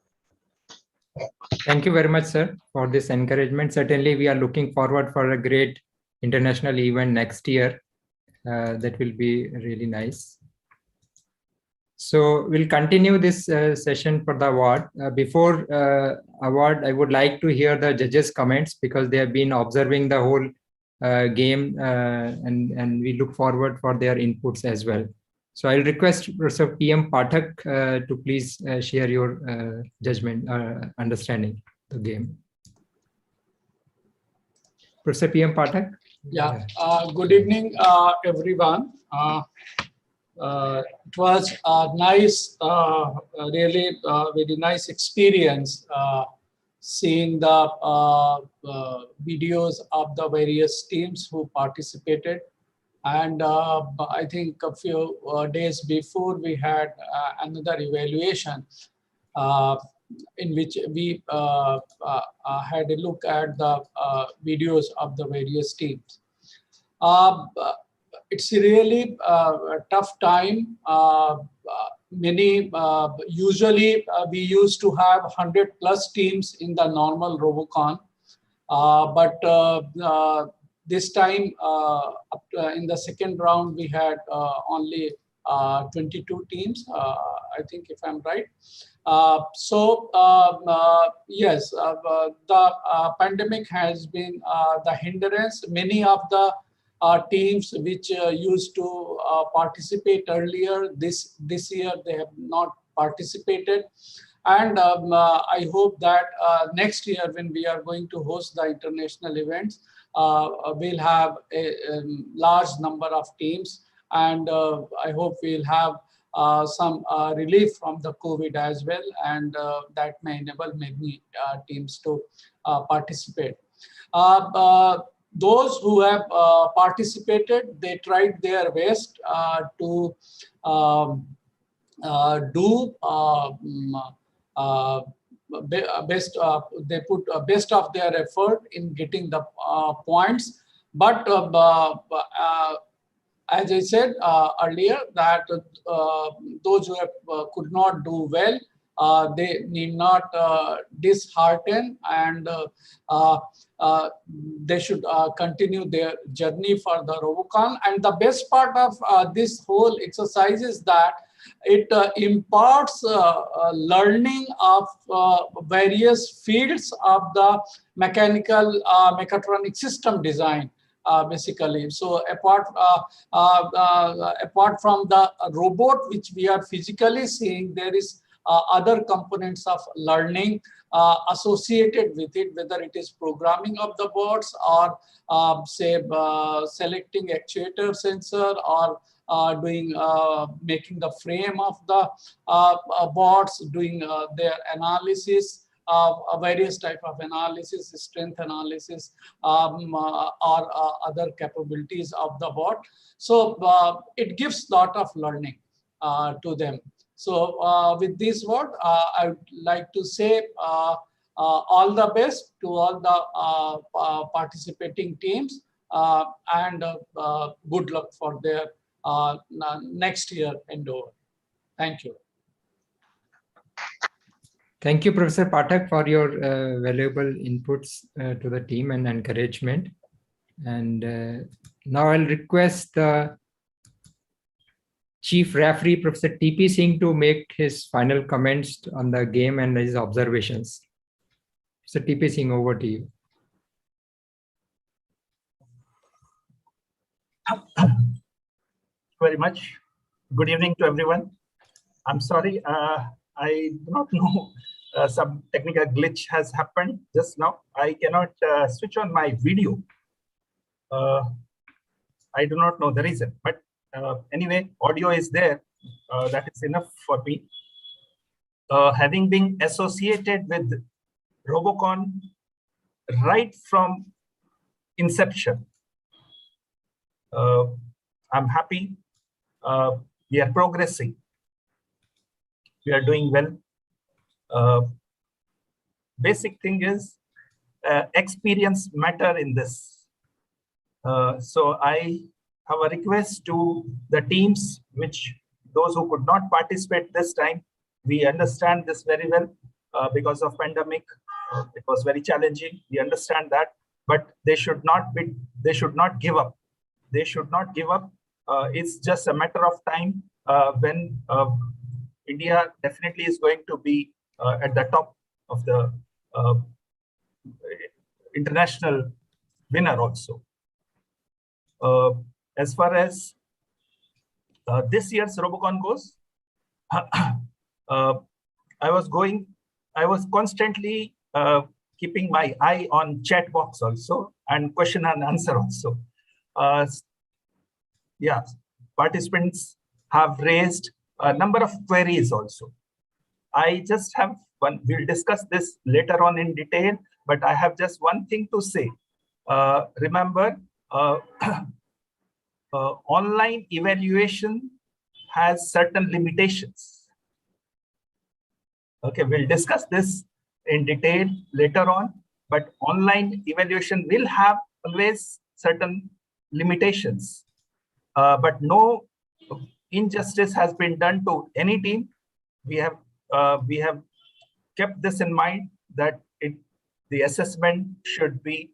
Thank you very much, sir, for this encouragement. Certainly, we are looking forward for a great international event next year. That will be really nice. So we'll continue this session for the award. Before award, I would like to hear the judges' comments because they have been observing the whole game and we look forward for their inputs as well. So I'll request Professor PM Pathak to please share your judgment, understanding the game. Professor PM Pathak? Yeah, good evening, everyone. It was a nice, really very nice experience seeing the videos of the various teams who participated. And I think a few days before we had another evaluation in which we had a look at the videos of the various teams. It's really a tough time. Usually we used to have 100+ teams in the normal Robocon, but this time in the second round we had only 22 teams, I think, if I'm right. Yes, the pandemic has been the hindrance. Many of the teams which used to participate earlier this year, they have not participated. And I hope that next year when we are going to host the international events, we'll have a large number of teams, and I hope we'll have some relief from the COVID as well, and that may enable many teams to participate. Those who have participated, they tried their best to do they put best of their effort in getting the points, but as I said earlier, that those who have, could not do well, they need not dishearten, and they should continue their journey for the Robocon. And the best part of this whole exercise is that it imparts learning of various fields of the mechanical mechatronic system design. Basically, so apart from the robot which we are physically seeing, there is other components of learning associated with it, whether it is programming of the bots or say selecting actuator sensor, or making the frame of the bots, doing their analysis, various type of analysis, strength analysis, or other capabilities of the bot. So it gives lot of learning to them. So with this word, I would like to say all the best to all the participating teams, and good luck for their next year endeavor. Thank you. Thank you, Professor Pathak, for your valuable inputs to the team and encouragement. And now I'll request the Chief Referee, Professor TP Singh, to make his final comments on the game and his observations. Professor TP Singh, over to you. Very much. Good evening to everyone. I'm sorry, I do not know, some technical glitch has happened just now. I cannot switch on my video. I do not know the reason, but anyway, audio is there. That is enough for me. Having been associated with Robocon right from inception, I'm happy. We are progressing. We are doing well. Basic thing is experience matter in this. So I have a request to the teams, those who could not participate this time. We understand this very well because of pandemic. It was very challenging. We understand that, but they should not give up. They should not give up. It's just a matter of time when India definitely is going to be at the top of the international winner also. As far as this year's Robocon goes, I was constantly keeping my eye on chat box also and question and answer also. Yeah, participants have raised a number of queries also. I just have one, we'll discuss this later on in detail, but I have just one thing to say. Remember, online evaluation has certain limitations. Okay, we'll discuss this in detail later on, but online evaluation will have always certain limitations. But no injustice has been done to any team. We have kept this in mind that the assessment should be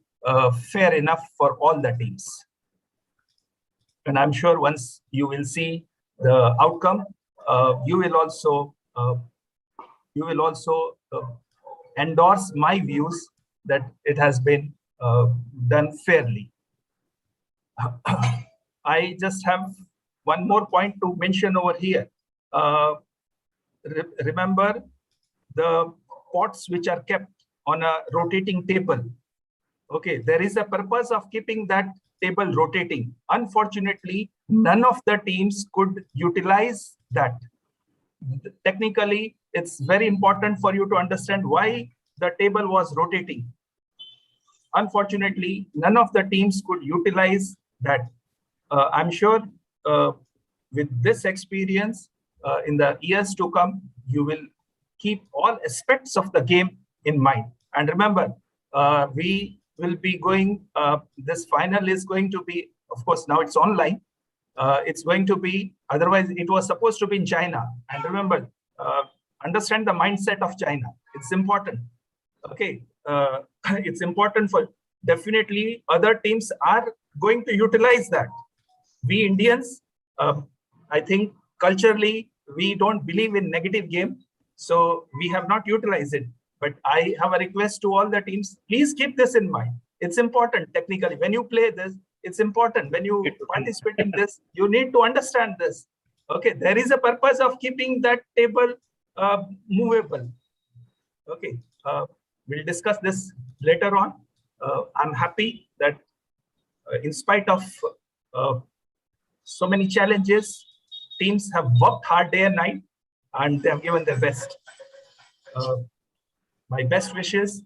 fair enough for all the teams. And I'm sure once you will see the outcome, you will also endorse my views that it has been done fairly. I just have one more point to mention over here. Remember the pots which are kept on a rotating table. Okay, there is a purpose of keeping that table rotating. Unfortunately, none of the teams could utilize that. Technically, it's very important for you to understand why the table was rotating. Unfortunately, none of the teams could utilize that. I'm sure with this experience, in the years to come, you will keep all aspects of the game in mind. And remember, we will be going, this final is going to be, of course, now it's online. It's going to be, otherwise it was supposed to be in China. And remember, understand the mindset of China. It's important. Okay, it's important for, definitely other teams are going to utilize that. We Indians, I think culturally, we don't believe in negative game. So we have not utilized it. But I have a request to all the teams, please keep this in mind. It's important technically. When you play this, it's important. When you participate in this, you need to understand this. Okay, there is a purpose of keeping that table movable. Okay, we'll discuss this later on. I'm happy that in spite of so many challenges, teams have worked hard day and night, and they have given their best. My best wishes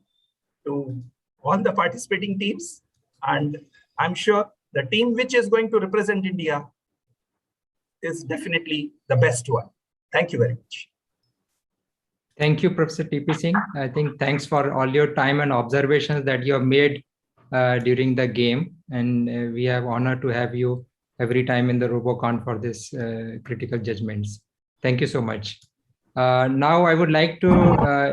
to all the participating teams, and I'm sure the team which is going to represent India is definitely the best one. Thank you very much. Thank you, Professor TP Singh. I think thanks for all your time and observations that you have made during the game. And we have honor to have you every time in the Robocon for this critical judgments. Thank you so much. Now I would like to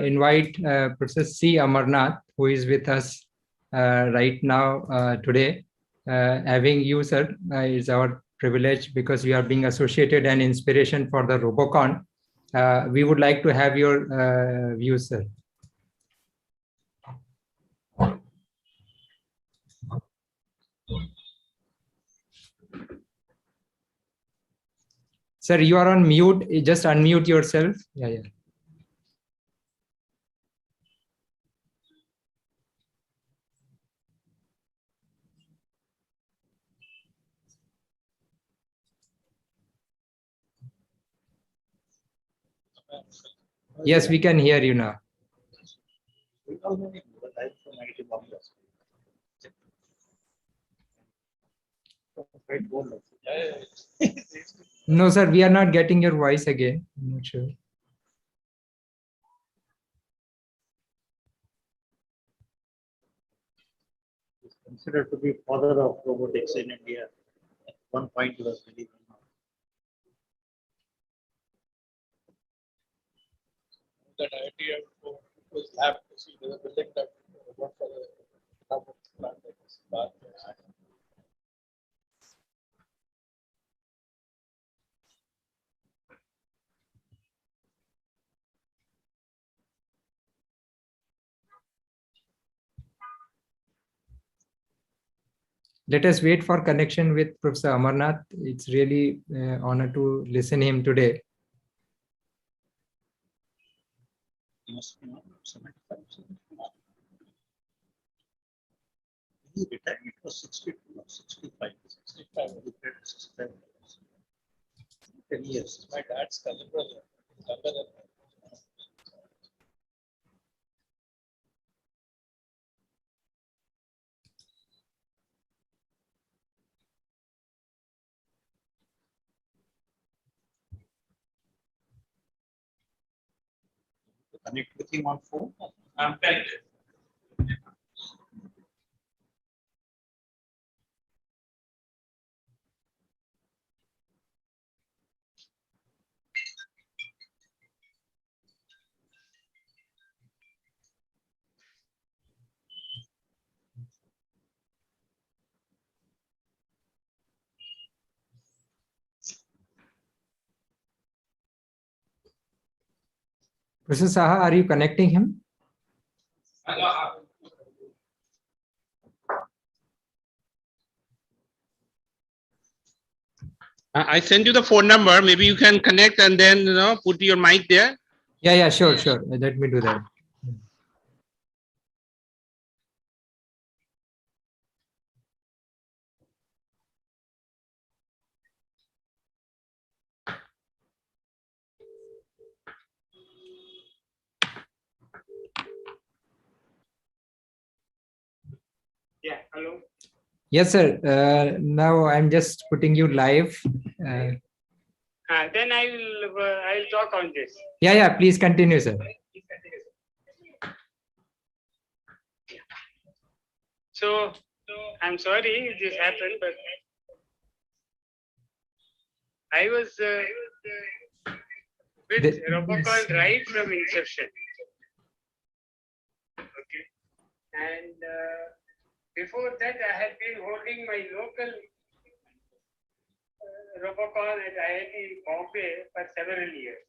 invite Professor C. Amarnath, who is with us right now today. Having you, sir, is our privilege because you are being associated and inspiration for the Robocon. We would like to have your views, sir. Sir, you are on mute. Just unmute yourself. Yeah. Yes, we can hear you now. No, sir, we are not getting your voice again. I'm not sure. He's considered to be father of robotics in India. At one point, he was believed. That IIT was lab to see the building that worked for the plant like this. Let us wait for connection with Professor Amarnath. It's really honor to listen him today. He retired, it was 62 or 65. 65. 10 years. My dad's cousin brother. Younger than me. Connect with him on phone. I'm connected. Professor Saha, are you connecting him? I sent you the phone number. Maybe you can connect and then put your mic there. Yeah, sure. Let me do that. Yeah, hello. Yes, sir. Now I'm just putting you live. Then I'll talk on this. Yeah. Please continue, sir. So I'm sorry this happened, but I was with Robocon right from inception. Okay, and before that I had been holding my local Robocon at IIT Bombay for several years.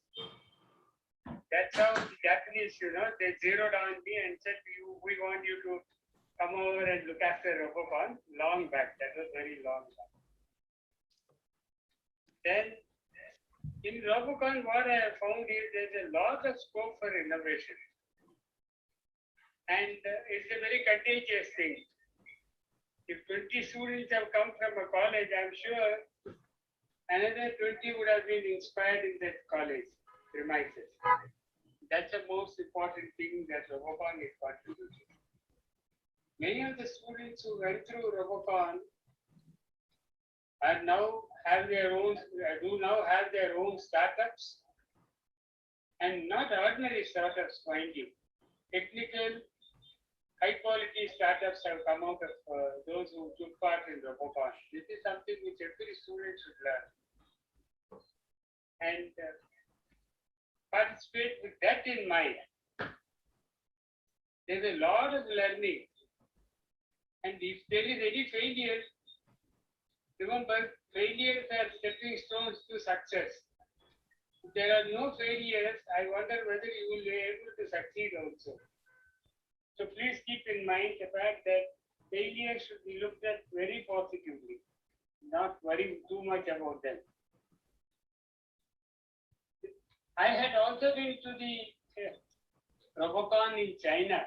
That's how the Japanese, they zeroed on me and said, we want you to come over and look after Robocon long back. That was very long back. Then in Robocon, what I have found is there's a lot of scope for innovation. And it's a very contagious thing. If 20 students have come from a college, I'm sure another 20 would have been inspired in that college premises. That's the most important thing that Robocon is contributing. Many of the students who went through Robocon do now have their own startups, and not ordinary startups, mind you. Technical, high-quality startups have come out of those who took part in Robocon. This is something which every student should learn. And participate with that in mind. There's a lot of learning. And if there is any failure, remember, failures are stepping stones to success. If there are no failures, I wonder whether you will be able to succeed also. So please keep in mind the fact that failures should be looked at very positively, not worry too much about them. I had also been to the Robocon in China.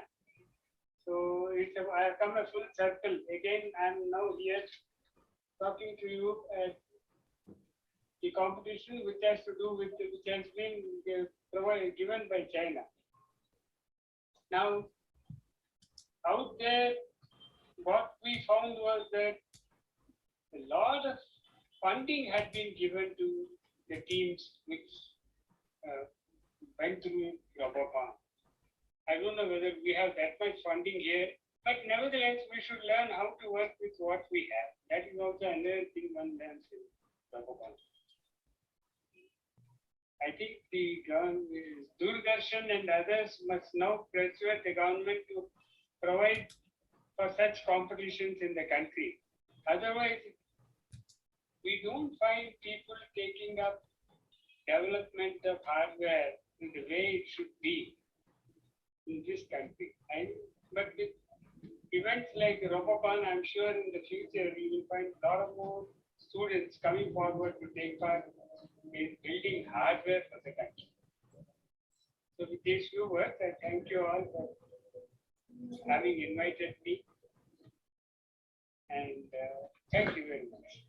So I have come a full circle. Again, I am now here talking to you at the competition which has been given by China. Now, out there, what we found was that a lot of funding had been given to the teams which went through Robocon. I don't know whether we have that much funding here, but nevertheless, we should learn how to work with what we have. That is also another thing one learns in Robocon. I think the Doordarshan and others must now persuade the government to provide for such competitions in the country. Otherwise, we don't find people taking up development of hardware in the way it should be in this country. But with events like Robocon, I'm sure in the future we will find a lot of more students coming forward to take part in building hardware for the country. So with these few words, I thank you all for having invited me, and thank you very much.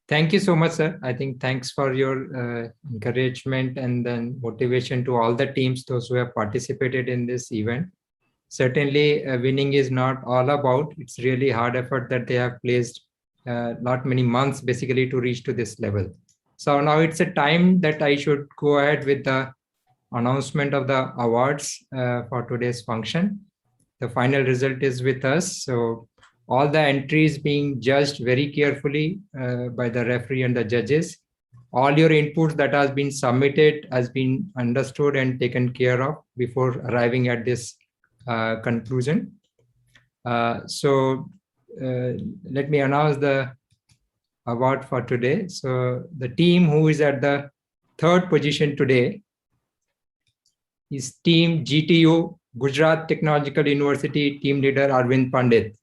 Thank you so much, sir. I think thanks for your encouragement and then motivation to all the teams, those who have participated in this event. Certainly, winning is not all about. It's really hard effort that they have placed not many months basically to reach to this level. So now it's a time that I should go ahead with the announcement of the awards for today's function. The final result is with us. So all the entries being judged very carefully by the referee and the judges. All your inputs that has been submitted has been understood and taken care of before arriving at this conclusion. So let me announce the award for today. So the team who is at the third position today is team GTU, Gujarat Technological University, team leader Arvind Pandit.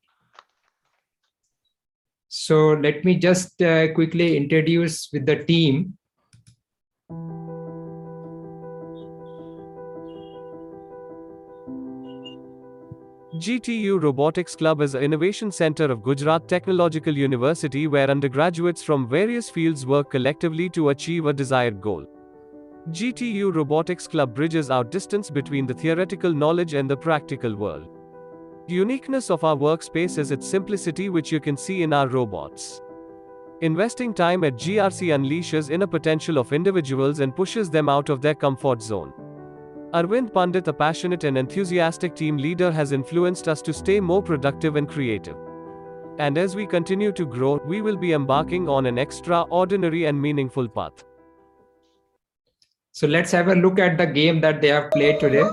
So let me just quickly introduce with the team. GTU Robotics Club is an innovation center of Gujarat Technological University where undergraduates from various fields work collectively to achieve a desired goal. GTU Robotics Club bridges our distance between the theoretical knowledge and the practical world. The uniqueness of our workspace is its simplicity, which you can see in our robots. Investing time at GRC unleashes inner potential of individuals and pushes them out of their comfort zone. Arvind Pandit, a passionate and enthusiastic team leader, has influenced us to stay more productive and creative. And as we continue to grow, we will be embarking on an extraordinary and meaningful path. So let's have a look at the game that they have played today.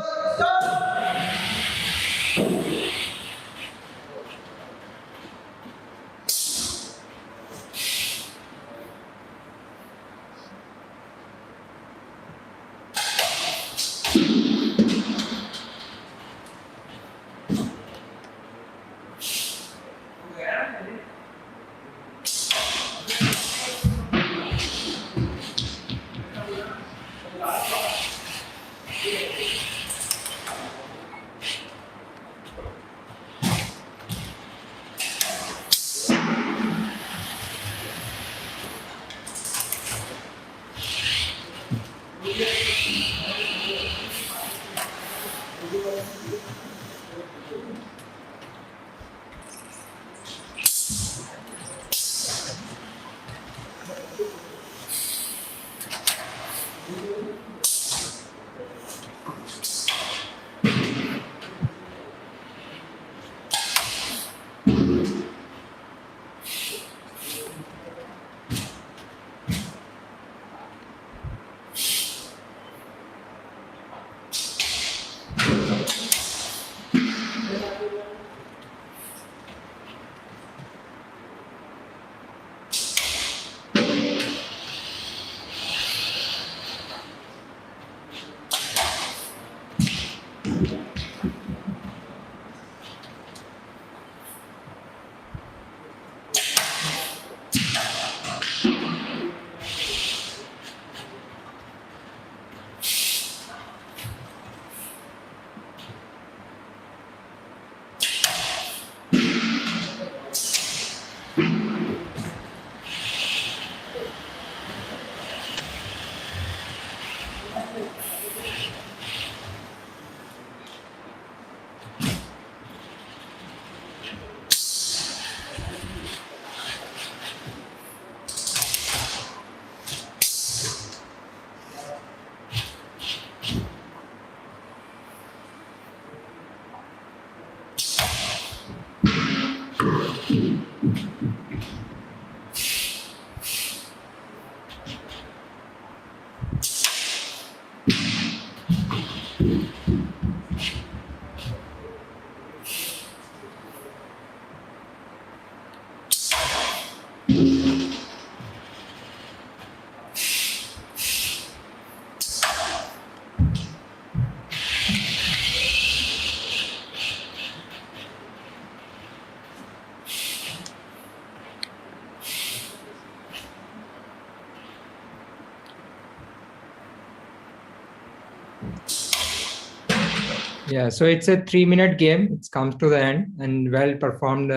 Yeah, so it's a 3-minute game. It comes to the end, and well performed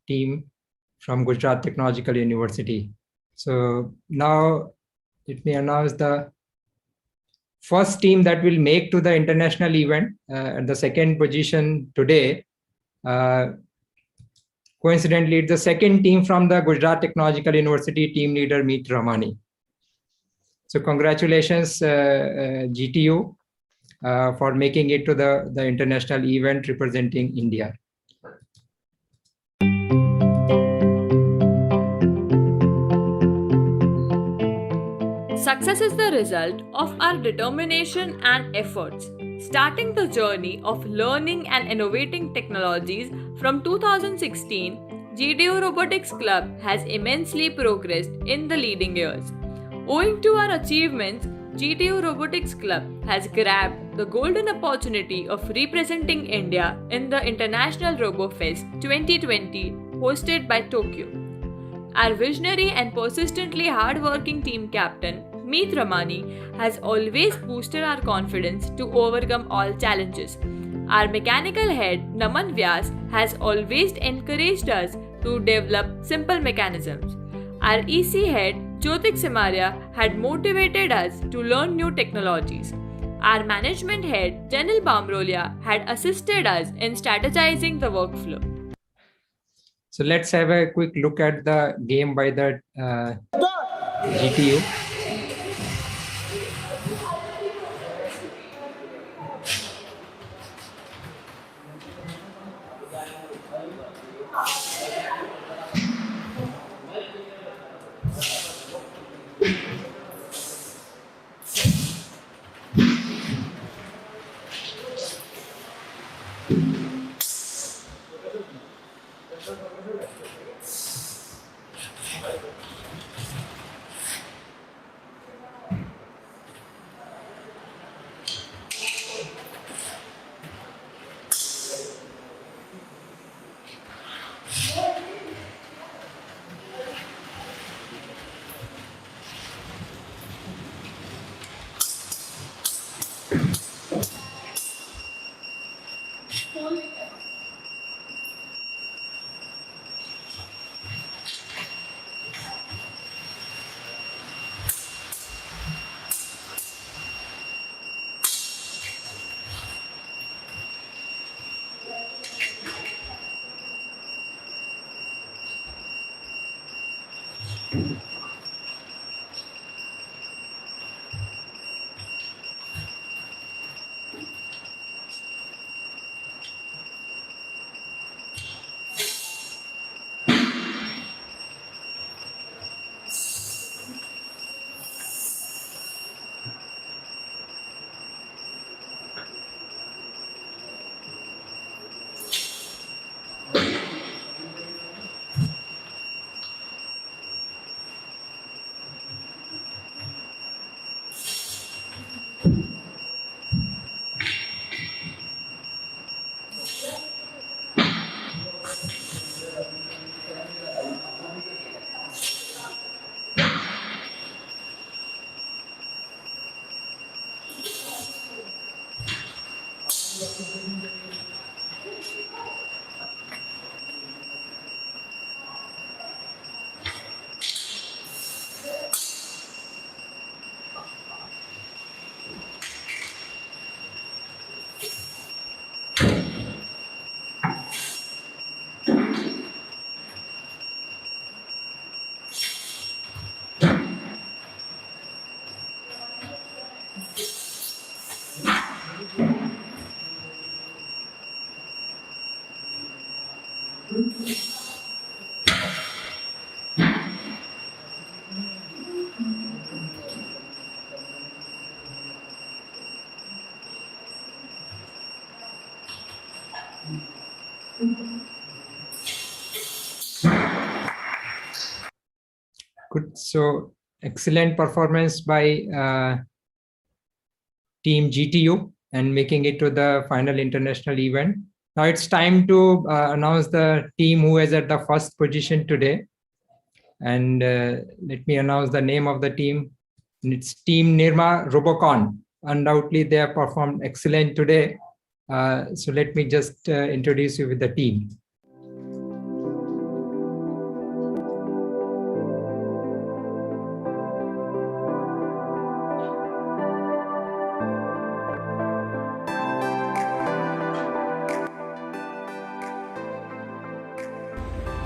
team from Gujarat Technological University. So now let me announce the first team that will make to the international event at the second position today. Coincidentally, it's the second team from the Gujarat Technological University team leader, Meet Ramani. So congratulations, GTU, for making it to the international event representing India. Success is the result of our determination and efforts. Starting the journey of learning and innovating technologies from 2016, GTU Robotics Club has immensely progressed in the leading years. Owing to our achievements, GTU Robotics Club has grabbed the golden opportunity of representing India in the International RoboFest 2020 hosted by Tokyo. Our visionary and persistently hard-working team captain, Meet Ramani, has always boosted our confidence to overcome all challenges. Our mechanical head, Naman Vyas, has always encouraged us to develop simple mechanisms. Our EC head, Jyotik Simaria, had motivated us to learn new technologies. Our management head, Janil Bamrolia, had assisted us in strategizing the workflow. So let's have a quick look at the game by the GTU. Good. So excellent performance by team GTU and making it to the final international event. Now it's time to announce the team who is at the first position today. And let me announce the name of the team. It's Team Nirma Robocon. Undoubtedly, they have performed excellent today. So let me just introduce you with the team.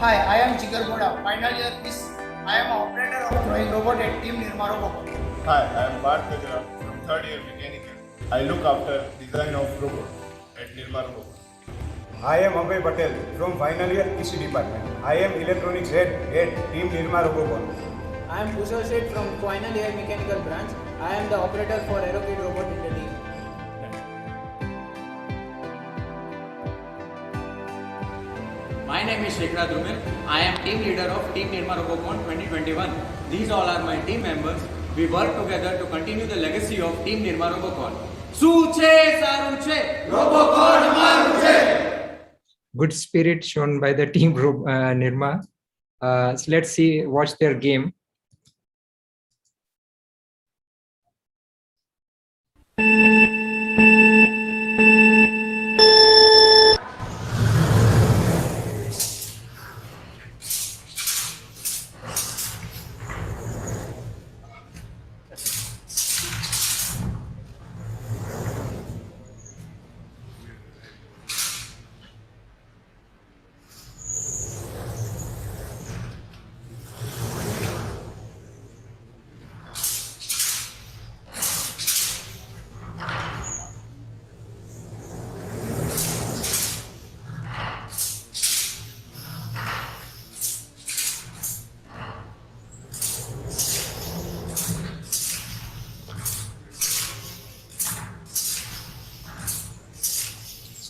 Hi, I am Jigar Goda, final year is I am an operator of throwing robot at Team Doordarshan-Robocon. Hi, I am Parth Gajra from third year mechanical. I look after design of robot at Doordarshan-Robocon. I am Abhay Patel from final year PC department. I am electronics head at Team Doordarshan-Robocon. I am Kushal Seth from final year mechanical branch. I am the operator for Aerokit robot in the team. My name is Shekhra Drumil. I am team leader of Team Doordarshan-Robocon 2021. These all are my team members. We work together to continue the legacy of Team Doordarshan-Robocon. Suche Saruche, Robocon Maruche. Good spirit shown by the team Nirma. So let's watch their game.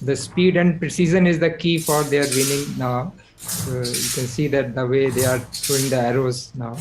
The speed and precision is the key for their winning now. So you can see that the way they are throwing the arrows now.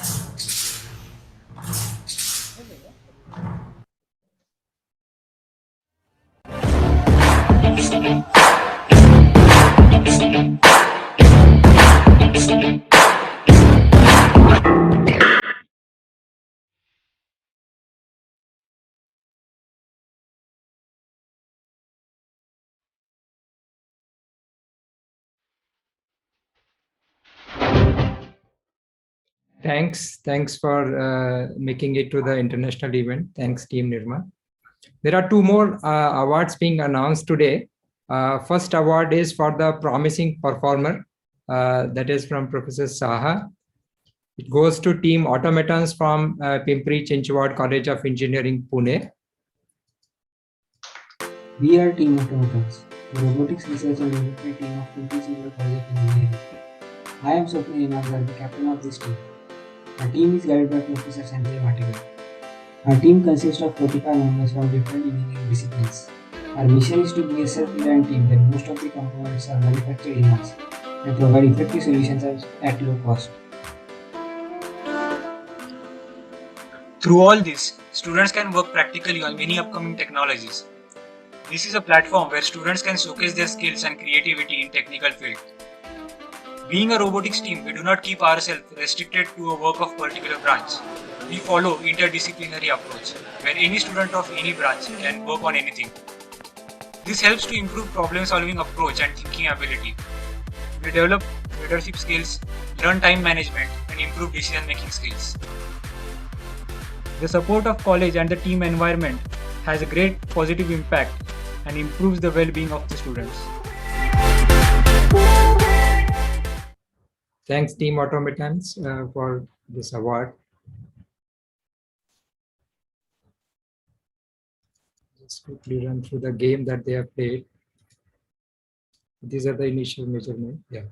Thanks for making it to the international event. Thanks, Team Nirma. There are two more awards being announced today. First award is for the promising performer. That is from Professor Saha. It goes to Team Automatons from Pimpri Chinchwad College of Engineering, Pune. We are Team Automatons, the robotics research and development team of Pimpri Chinchwad College of Engineering. I am Swapnil Imankar, the captain of this team. Our team is guided by Professor Sanjay Matikar. Our team consists of 45 members from different engineering disciplines. Our mission is to be a self-reliant team where most of the components are manufactured in-house and provide effective solutions at low cost. Through all this, students can work practically on many upcoming technologies. This is a platform where students can showcase their skills and creativity in technical field. Being a robotics team, we do not keep ourselves restricted to a work of particular branch. We follow interdisciplinary approach, where any student of any branch can work on anything. This helps to improve problem-solving approach and thinking ability. We develop leadership skills, learn time management, and improve decision-making skills. The support of college and the team environment has a great positive impact and improves the well-being of the students. Thanks, Team Automatons, for this award. Just quickly run through the game that they have played. These are the initial measurements. Yeah.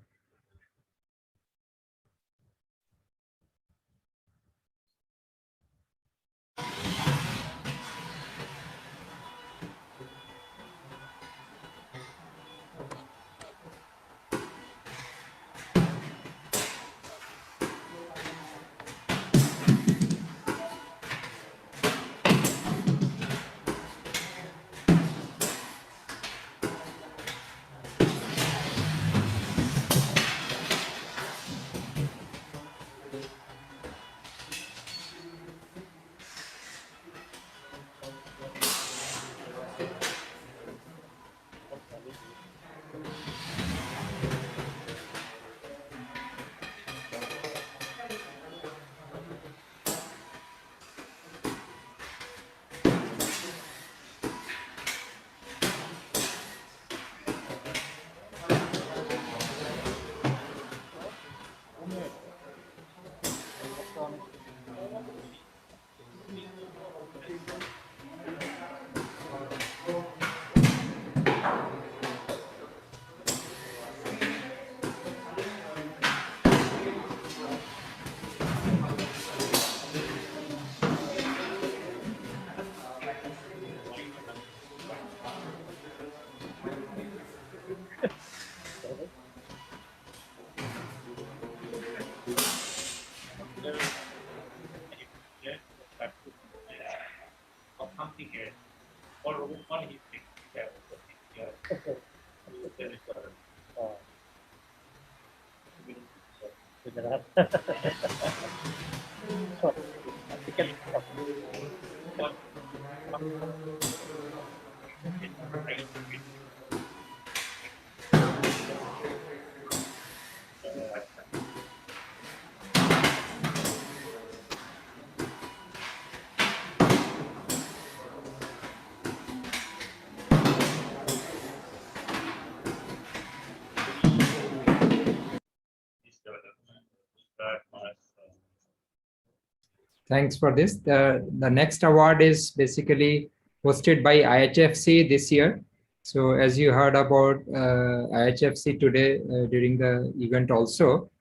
Thanks for this. The next award is basically hosted by IHFC this year. So as you heard about IHFC today during the event also.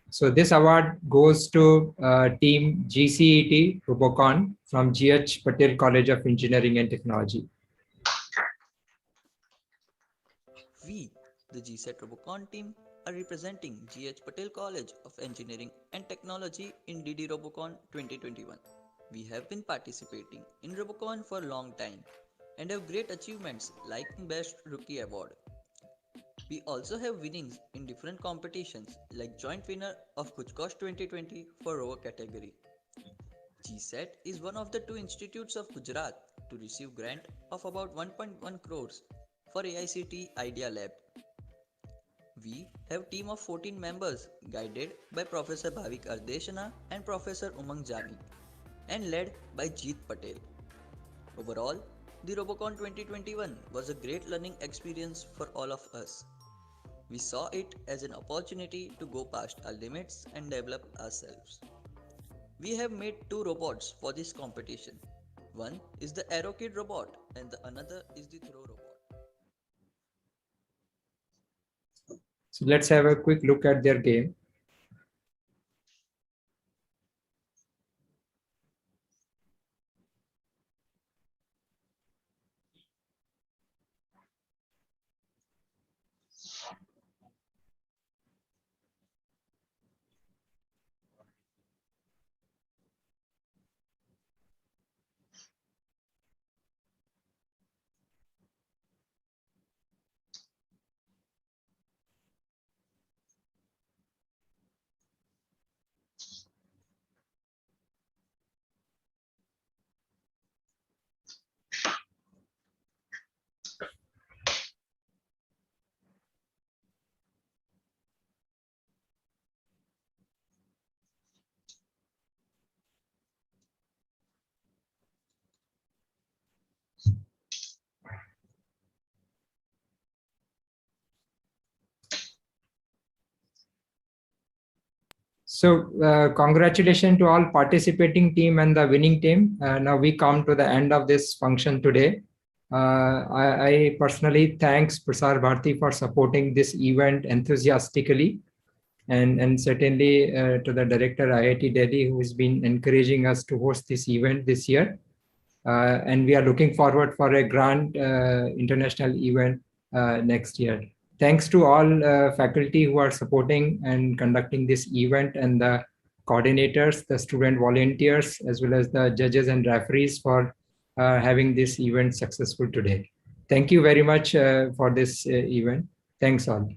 So this award goes to team GCET Robocon from GH Patel College of Engineering and Technology. We, the GSET Robocon team, are representing GH Patel College of Engineering and Technology in DD Robocon 2021. We have been participating in Robocon for a long time and have great achievements like Best Rookie Award. We also have winnings in different competitions like joint winner of Kuchkosh 2020 for Rover category. GSET is one of the two institutes of Gujarat to receive grant of about 1.1 crores for AICT Idea Lab. We have team of 14 members guided by Professor Bhavik Ardeshana and Professor Umang Jani and led by Jeet Patel. Overall, the Robocon 2021 was a great learning experience for all of us. We saw it as an opportunity to go past our limits and develop ourselves. We have made two robots for this competition. One is the Aero Kid robot and the another is the Throw robot. So let's have a quick look at their game. So congratulations to all participating team and the winning team. Now we come to the end of this function today. I personally thanks Prasar Bharati for supporting this event enthusiastically, and certainly to the director IIT Delhi who has been encouraging us to host this event this year. And we are looking forward for a grand international event next year. Thanks to all faculty who are supporting and conducting this event, and the coordinators, the student volunteers, as well as the judges and referees for having this event successful today. Thank you very much for this event. Thanks all.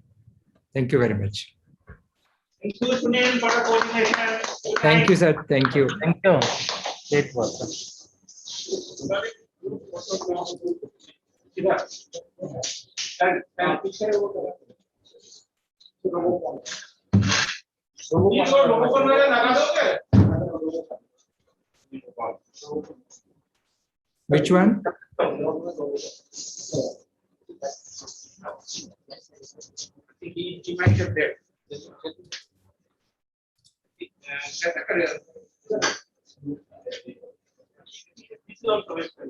Thank you very much. Thank you, Sunil, for the coordination. Thank you, sir. Thank you. Thank you. Great work. Which one? He might have there. This is also